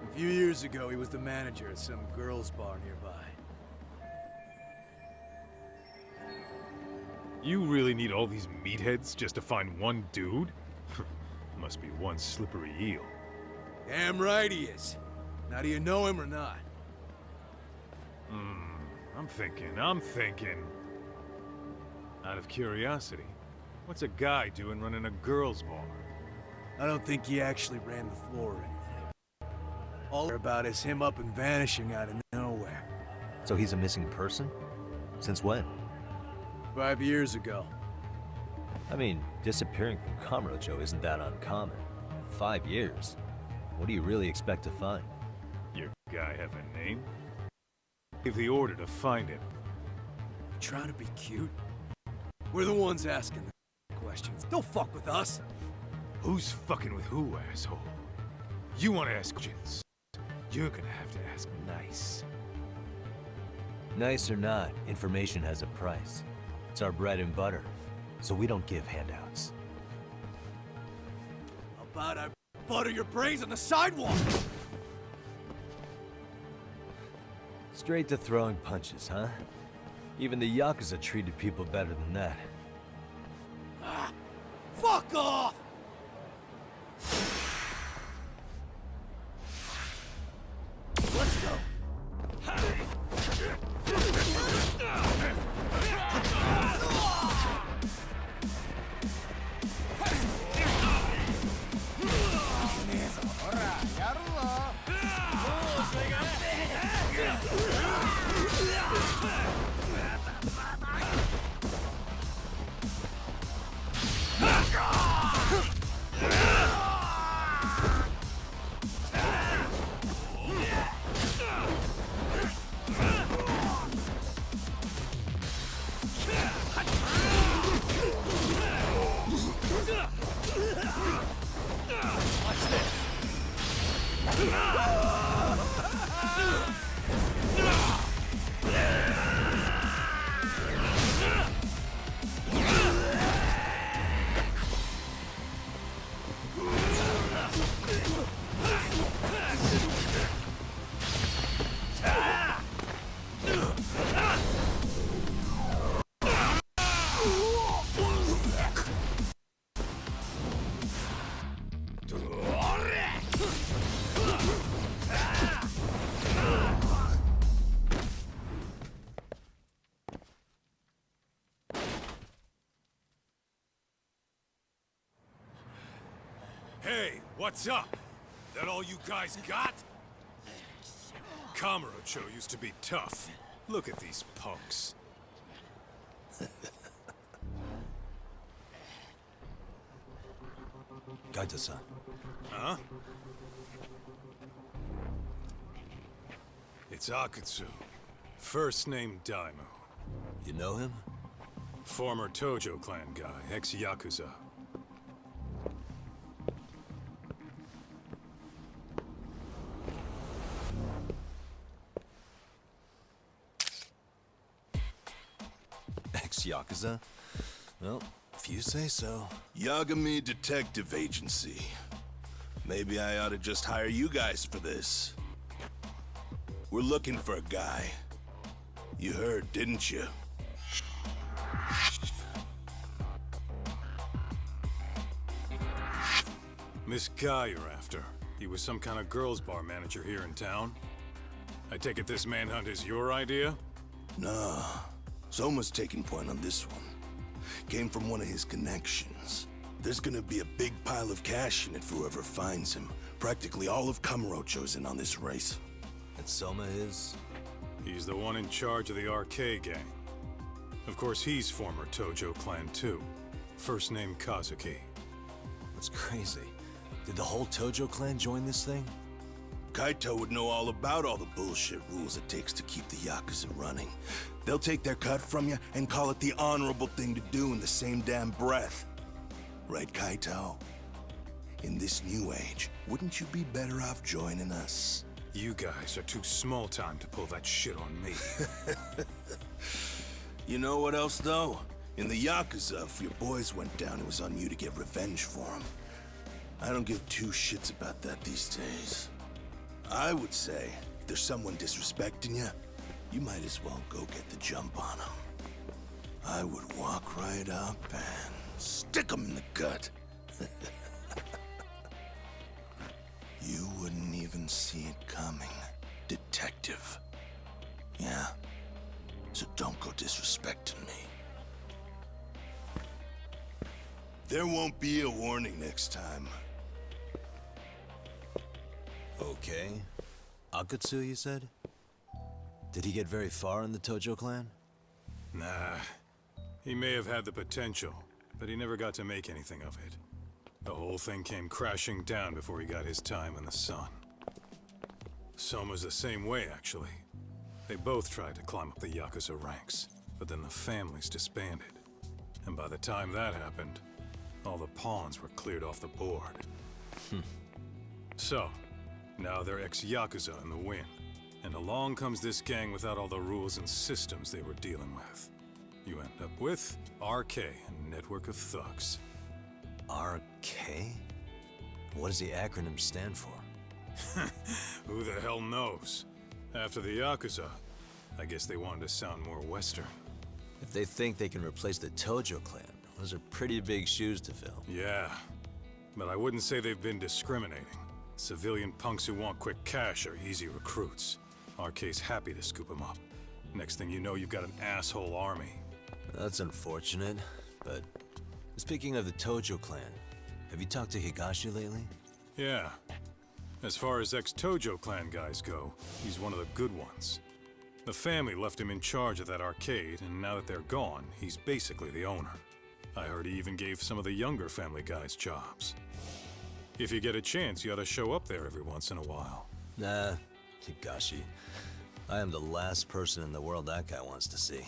A few years ago, he was the manager at some girls' bar nearby. You really need all these meatheads just to find one dude? Must be one slippery eel. Damn right he is. Now, do you know him or not? I'm thinking. Out of curiosity, what's a guy doing running a girls' bar? I don't think he actually ran the floor or anything. All they're about is him up and vanishing out of nowhere. So he's a missing person? Since when? 5 years ago. I mean, disappearing from Kamurocho isn't that uncommon. 5 years? What do you really expect to find? Your guy have a name? Give the order to find him. Trying to be cute? We're the ones asking the questions. Don't fuck with us. Who's fucking with who, asshole? You want to ask questions? You're gonna have to ask nice. Nice or not, information has a price. It's our bread and butter, so we don't give handouts. How about I butter your brains on the sidewalk? Straight to throwing punches, huh? Even the Yakuza treated people better than that. Fuck off! Let's go. Hey, what's up? That all you guys got? Kamurocho used to be tough. Look at these punks. Kaito-san. Huh? It's Akutsu. First name Daimyo. You know him? Former Tojo clan guy, ex-Yakuza. Yakuza? Well, if you say so. Yagami Detective Agency. Maybe I ought to just hire you guys for this. We're looking for a guy. You heard, didn't you? This guy you're after, he was some kind of girls' bar manager here in town? I take it this manhunt is your idea? Nah. Soma's taking point on this one. Came from one of his connections. There's gonna be a big pile of cash in it for whoever finds him. Practically all of Kamurocho's in on this race. And Soma is? He's the one in charge of the RK gang. Of course, he's former Tojo clan too. First name Kazuki. That's crazy. Did the whole Tojo clan join this thing? Kaito would know all about all the bullshit rules it takes to keep the Yakuza running. They'll take their cut from you and call it the honorable thing to do in the same damn breath. Right, Kaito? In this new age, wouldn't you be better off joining us? You guys are too small time to pull that shit on me. You know what else, though? In the Yakuza, if your boys went down, it was on you to get revenge for them. I don't give two shits about that these days. I would say, if there's someone disrespecting you, you might as well go get the jump on them. I would walk right up and stick them in the gut. You wouldn't even see it coming, detective. Yeah? So don't go disrespecting me. There won't be a warning next time. Okay. Akutsu, you said? Did he get very far in the Tojo clan? Nah. He may have had the potential, but he never got to make anything of it. The whole thing came crashing down before he got his time in the sun. Soma's the same way, actually. They both tried to climb up the Yakuza ranks, but then the families disbanded. And by the time that happened, all the pawns were cleared off the board. So, now they're ex-Yakuza in the wind. And along comes this gang without all the rules and systems they were dealing with. You end up with RK, a network of thugs. RK? What does the acronym stand for? Who the hell knows? After the Yakuza, I guess they wanted to sound more Western. If they think they can replace the Tojo clan, those are pretty big shoes to fill. Yeah, but I wouldn't say they've been discriminating. Civilian punks who want quick cash are easy recruits. RK's happy to scoop them up. Next thing you know, you've got an asshole army. That's unfortunate, but speaking of the Tojo clan, have you talked to Higashi lately? Yeah. As far as ex-Tojo clan guys go, he's one of the good ones. The family left him in charge of that arcade, and now that they're gone, he's basically the owner. I heard he even gave some of the younger family guys jobs. If you get a chance, you ought to show up there every once in a while. Nah, Higashi. I am the last person in the world that guy wants to see.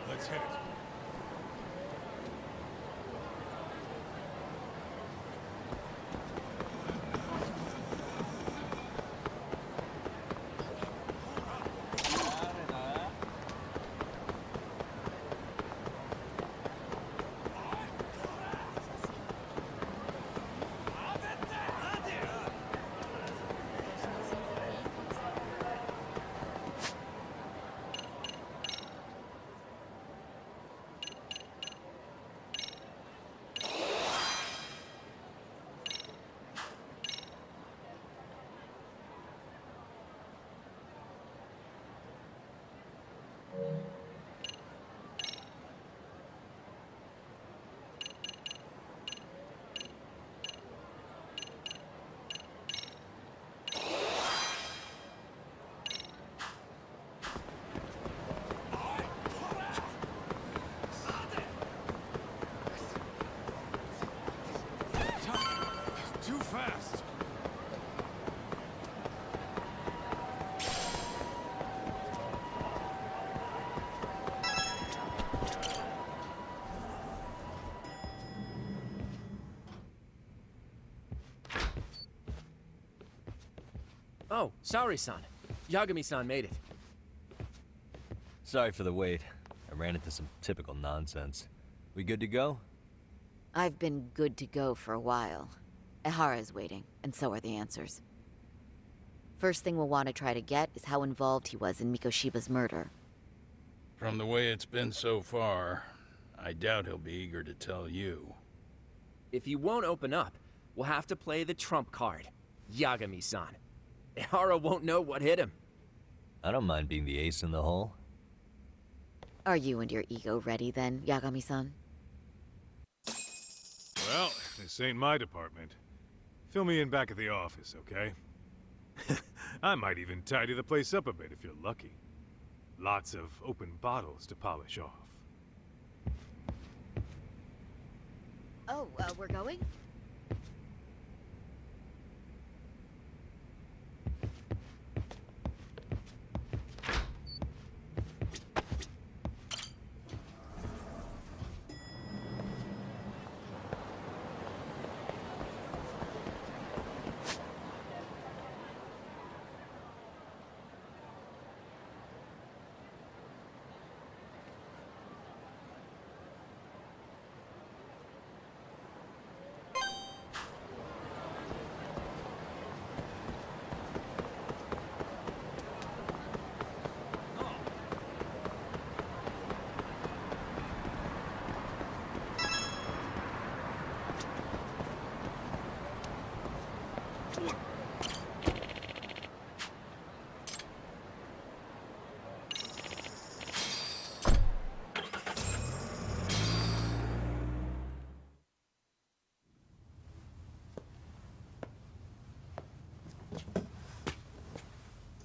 Let's hit it. Oh, sorry-san. Yagami-san made it. Sorry for the wait. I ran into some typical nonsense. We good to go? I've been good to go for a while. Ehara is waiting, and so are the answers. First thing we'll want to try to get is how involved he was in Mikoshiba's murder. From the way it's been so far, I doubt he'll be eager to tell you. If he won't open up, we'll have to play the trump card. Yagami-san. Ehara won't know what hit him. I don't mind being the ace in the hole. Are you and your ego ready then, Yagami-san? Well, this ain't my department. Fill me in back at the office, okay? I might even tidy the place up a bit if you're lucky. Lots of open bottles to polish off. Oh, we're going?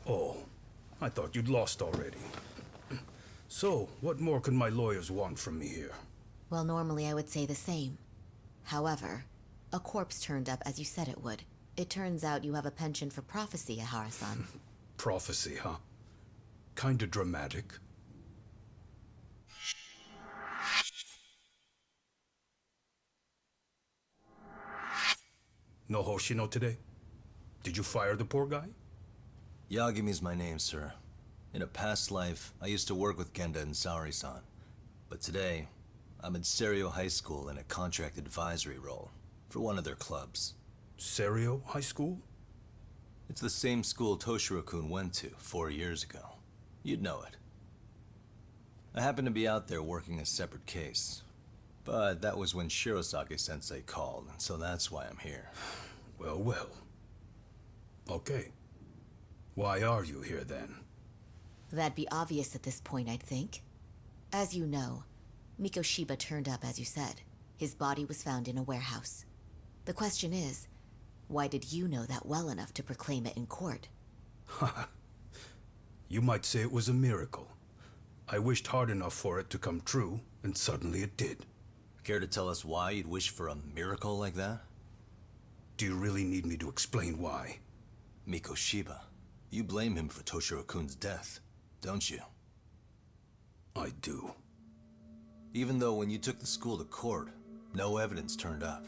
Oh, I thought you'd lost already. So, what more could my lawyers want from me here? Well, normally I would say the same. However, a corpse turned up as you said it would. It turns out you have a penchant for prophecy, Ehara-san. Prophecy, huh? Kinda dramatic. No Hoshino today? Did you fire the poor guy? Yagami's my name, sir. In a past life, I used to work with Genda and Saori-san. But today, I'm at Serio High School in a contract advisory role for one of their clubs. Serio High School? It's the same school Toshiro-kun went to 4 years ago. You'd know it. I happened to be out there working a separate case. But that was when Shirosaki-sensei called, so that's why I'm here. Well, well. Okay. Why are you here then? That'd be obvious at this point, I'd think. As you know, Mikoshiba turned up as you said. His body was found in a warehouse. The question is, why did you know that well enough to proclaim it in court? You might say it was a miracle. I wished hard enough for it to come true, and suddenly it did. Care to tell us why you'd wish for a miracle like that? Do you really need me to explain why? Mikoshiba. You blame him for Toshiro-kun's death, don't you? I do. Even though when you took the school to court, no evidence turned up.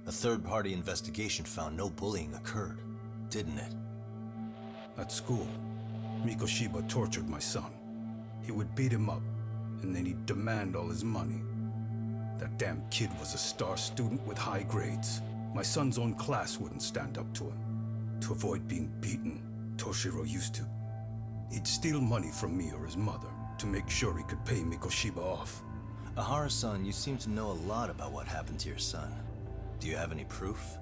A third-party investigation found no bullying occurred, didn't it? At school, Mikoshiba tortured my son. He would beat him up, and then he'd demand all his money. That damn kid was a star student with high grades. My son's own class wouldn't stand up to him. To avoid being beaten, Toshiro used to. He'd steal money from me or his mother to make sure he could pay Mikoshiba off. Ehara-san, you seem to know a lot about what happened to your son. Do you have any proof?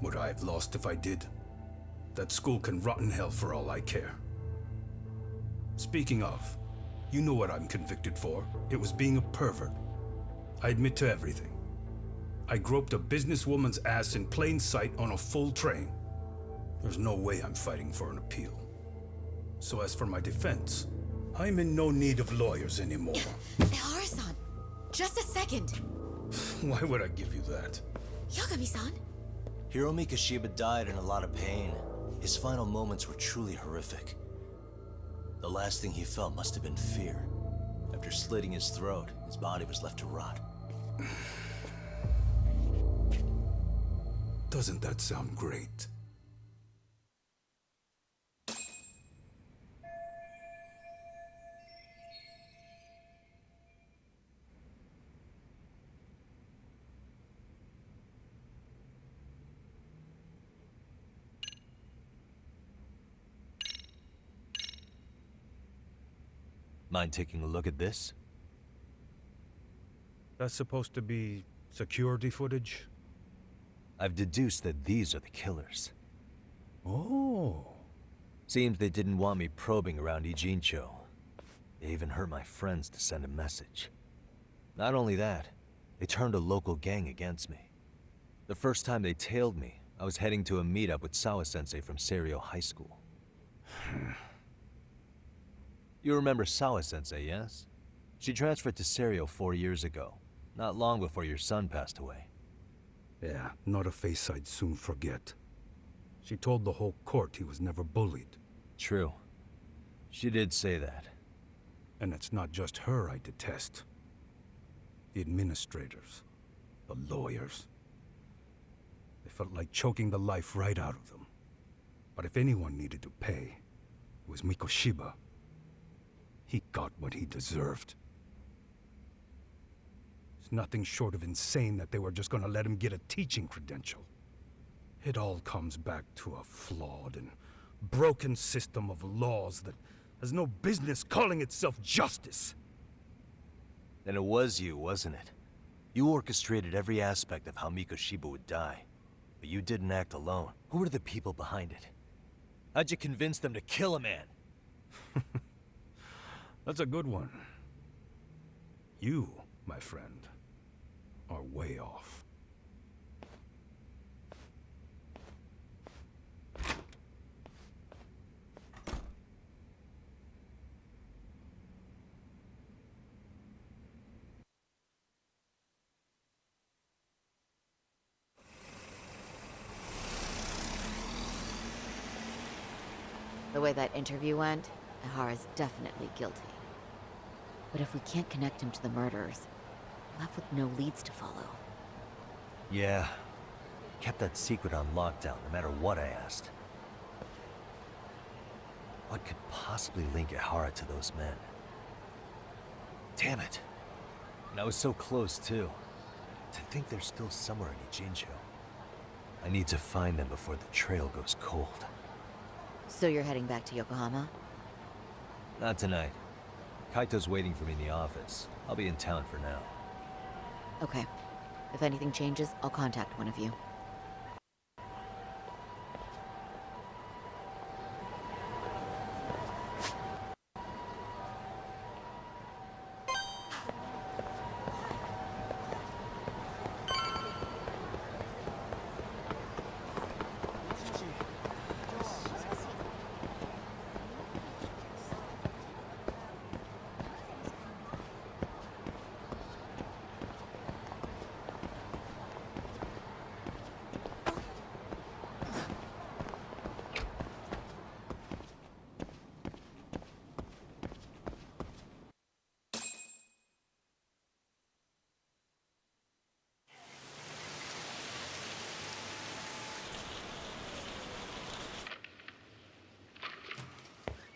Would I have lost if I did? That school can rot in hell for all I care. Speaking of, you know what I'm convicted for. It was being a pervert. I admit to everything. I groped a businesswoman's ass in plain sight on a full train. There's no way I'm fighting for an appeal. So as for my defense, I'm in no need of lawyers anymore. Ehara-san, just a second. Why would I give you that? Yagami-san? Hiro Mikoshiba died in a lot of pain. His final moments were truly horrific. The last thing he felt must have been fear. After slitting his throat, his body was left to rot. Doesn't that sound great? Mind taking a look at this? That's supposed to be security footage? I've deduced that these are the killers. Oh. Seems they didn't want me probing around Ijincho. They even hurt my friends to send a message. Not only that, they turned a local gang against me. The first time they tailed me, I was heading to a meetup with Sawa-sensei from Seiryo High School. You remember Sawa-sensei, yes? She transferred to Seiryo 4 years ago, not long before your son passed away. Yeah, not a face I'd soon forget. She told the whole court he was never bullied. True. She did say that. And it's not just her I detest. The administrators, the lawyers. They felt like choking the life right out of them. But if anyone needed to pay, it was Mikoshiba. He got what he deserved. It's nothing short of insane that they were just gonna let him get a teaching credential. It all comes back to a flawed and broken system of laws that has no business calling itself justice. Then it was you, wasn't it? You orchestrated every aspect of how Mikoshiba would die. But you didn't act alone. Who were the people behind it? How'd you convince them to kill a man? That's a good one. You, my friend, are way off. The way that interview went, Ihara's definitely guilty. But if we can't connect him to the murderers, we're left with no leads to follow. Yeah. Kept that secret on lockdown, no matter what I asked. What could possibly link Ihara to those men? Damn it. And I was so close, too. To think they're still somewhere in Ijincho. I need to find them before the trail goes cold. So you're heading back to Yokohama? Not tonight. Kaito's waiting for me in the office. I'll be in town for now. Okay. If anything changes, I'll contact one of you.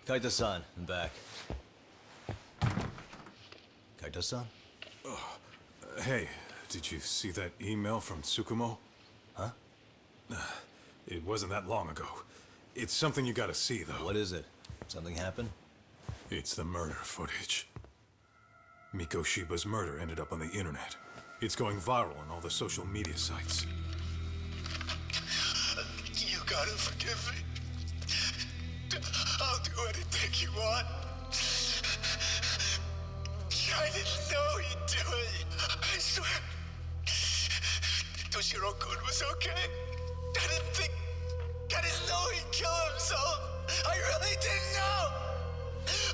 Kaito-san, I'm back. Kaito-san? Hey, did you see that email from Tsukumo? Huh? It wasn't that long ago. It's something you gotta see, though. What is it? Something happened? It's the murder footage. Mikoshiba's murder ended up on the internet. It's going viral on all the social media sites. You gotta forgive me. I'll do anything you want. I didn't know he'd do it. I swear. Toshiro-kun was okay. I didn't know he'd kill himself. I really didn't know.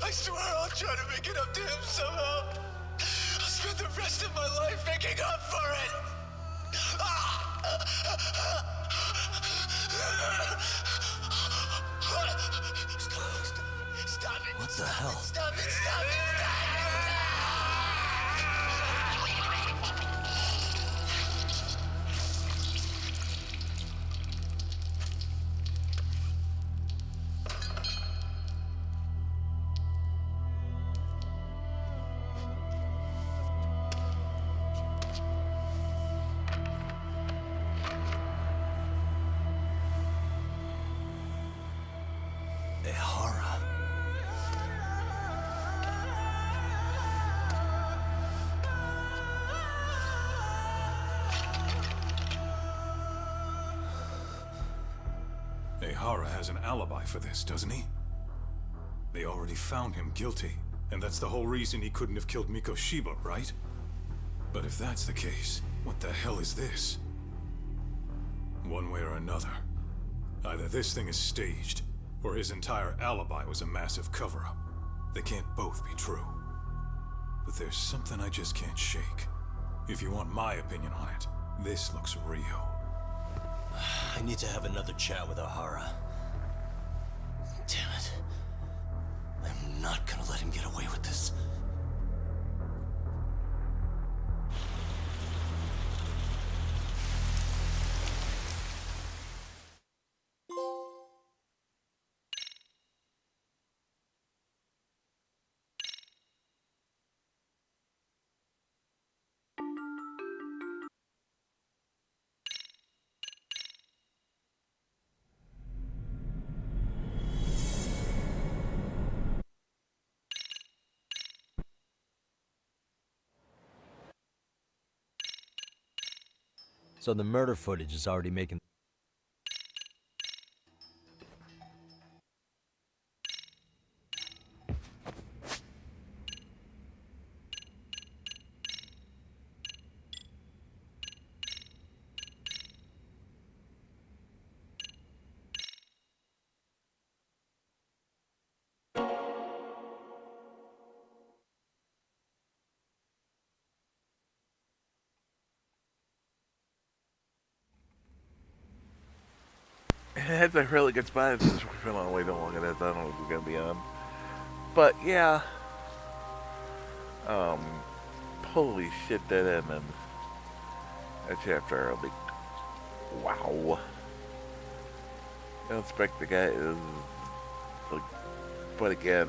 I swear I'll try to make it up to him somehow. I'll spend the rest of my life making up for it. Stop it. What the hell? Stop it, stop it, Ihara. Ehara has an alibi for this, doesn't he? They already found him guilty, and that's the whole reason he couldn't have killed Mikoshiba, right? But if that's the case, what the hell is this? One way or another, either this thing is staged, or his entire alibi was a massive cover-up. They can't both be true. But there's something I just can't shake. If you want my opinion on it, this looks real. I need to have another chat with Ehara. Damn it. I'm not gonna let him get away with this. So the murder footage is already making... That's a really good spot since we've been on way too long and I don't know what we're gonna be on. But yeah. Holy shit, that ended. That chapter, I'll be... Wow. I don't expect the guy is... Like, but again,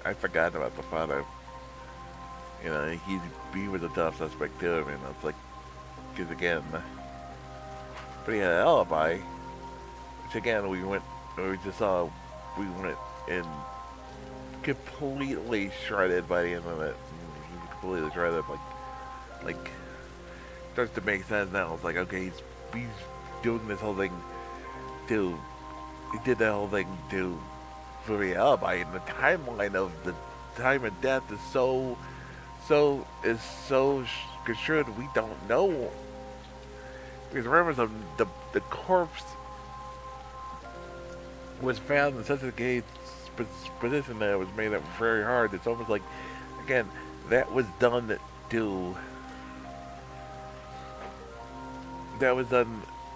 I forgot about the father. You know, he was a tough suspect too. I mean, it's like... Because again... But he had an alibi. Which again, we went and completely shredded by the end of it. Completely shredded, like starts to make sense now. It's like, okay, he's doing this whole thing he did that whole thing for the alibi, and the timeline of the time of death is so construed, we don't know. Because remember, the corpse was found in such a position that it was made up very hard. It's almost like, again, that was done to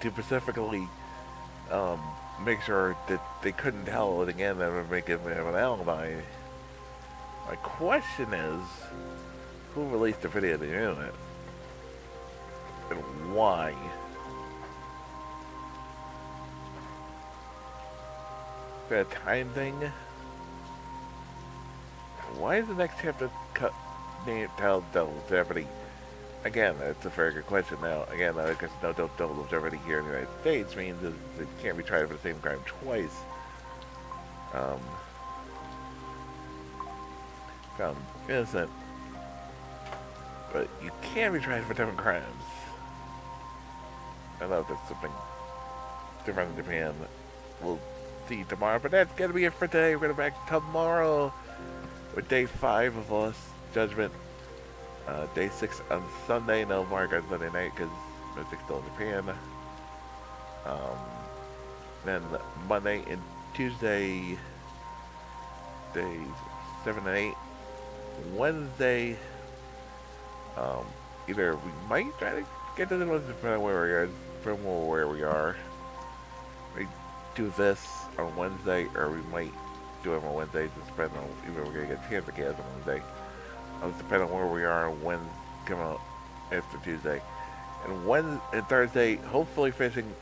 specifically make sure that they couldn't tell it again. That would make him have an alibi. My question is, who released the video to the internet? And why? A time thing? Why is the next chapter titled Double Jeopardy? Again, that's a very good question. Now, again, because no Double Jeopardy here in the United States means that it can't be tried for the same crime twice. Found innocent, but you can be tried for different crimes. I don't know if that's something different in Japan. We'll see tomorrow, but that's gonna be it for today. We're gonna be back tomorrow with day 5 of Lost Judgment. Day 6 on Sunday. No Mark on Sunday night because Mystic's still in Japan. Then Monday and Tuesday, days 7 and 8. Wednesday, either we might try to get to the ones depending on where we are. We do this on Wednesday, or we might do it on Wednesday, just depending on if we're gonna get Tampa Cast on Wednesday. It's depending on where we are and when coming out after Tuesday. And Thursday, hopefully finishing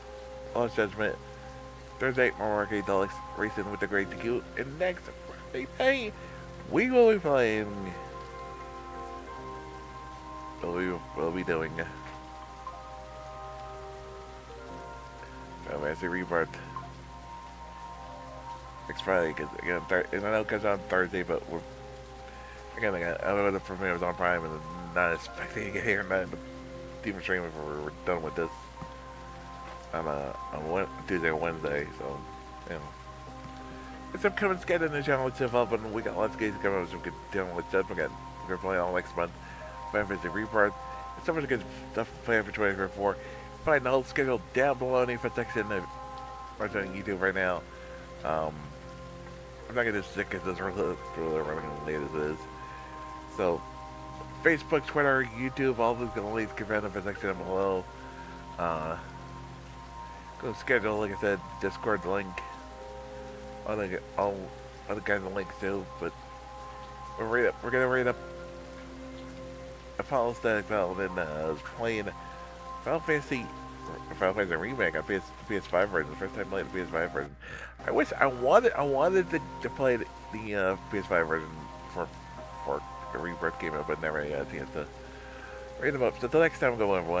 Lost Judgment. Thursday, more Arcade Deluxe Racing with the Great DQ. And next Friday, we will be playing. We'll be doing Final Fantasy Rebirth next Friday, because again, and I know it comes out on Thursday, but we're again, I know the premiere was on Prime, and I'm not expecting to get here and Demon Stream before we're done with this on Tuesday or Wednesday. So you know. It's upcoming schedule in the channel to develop, and we got lots of games coming up, so we can deal with that. We're playing all next month. Final Fantasy Rebirth. It's so much good stuff planned for 2024. Find the whole schedule down below in the info section. Watch on YouTube right now. I'm not gonna stick because this really running late as it is. So, Facebook, Twitter, YouTube, all those gonna links can find in the info section down below. Go schedule, like I said, Discord link. All other kinds of links too, but we're gonna read up Apollo Static Battle, and I was playing Final Fantasy Remake on PS5 version. The first time playing the PS5 version. I wanted to play the PS5 version for the Rebirth game, but never got a chance to read them up. So until next time, go everyone.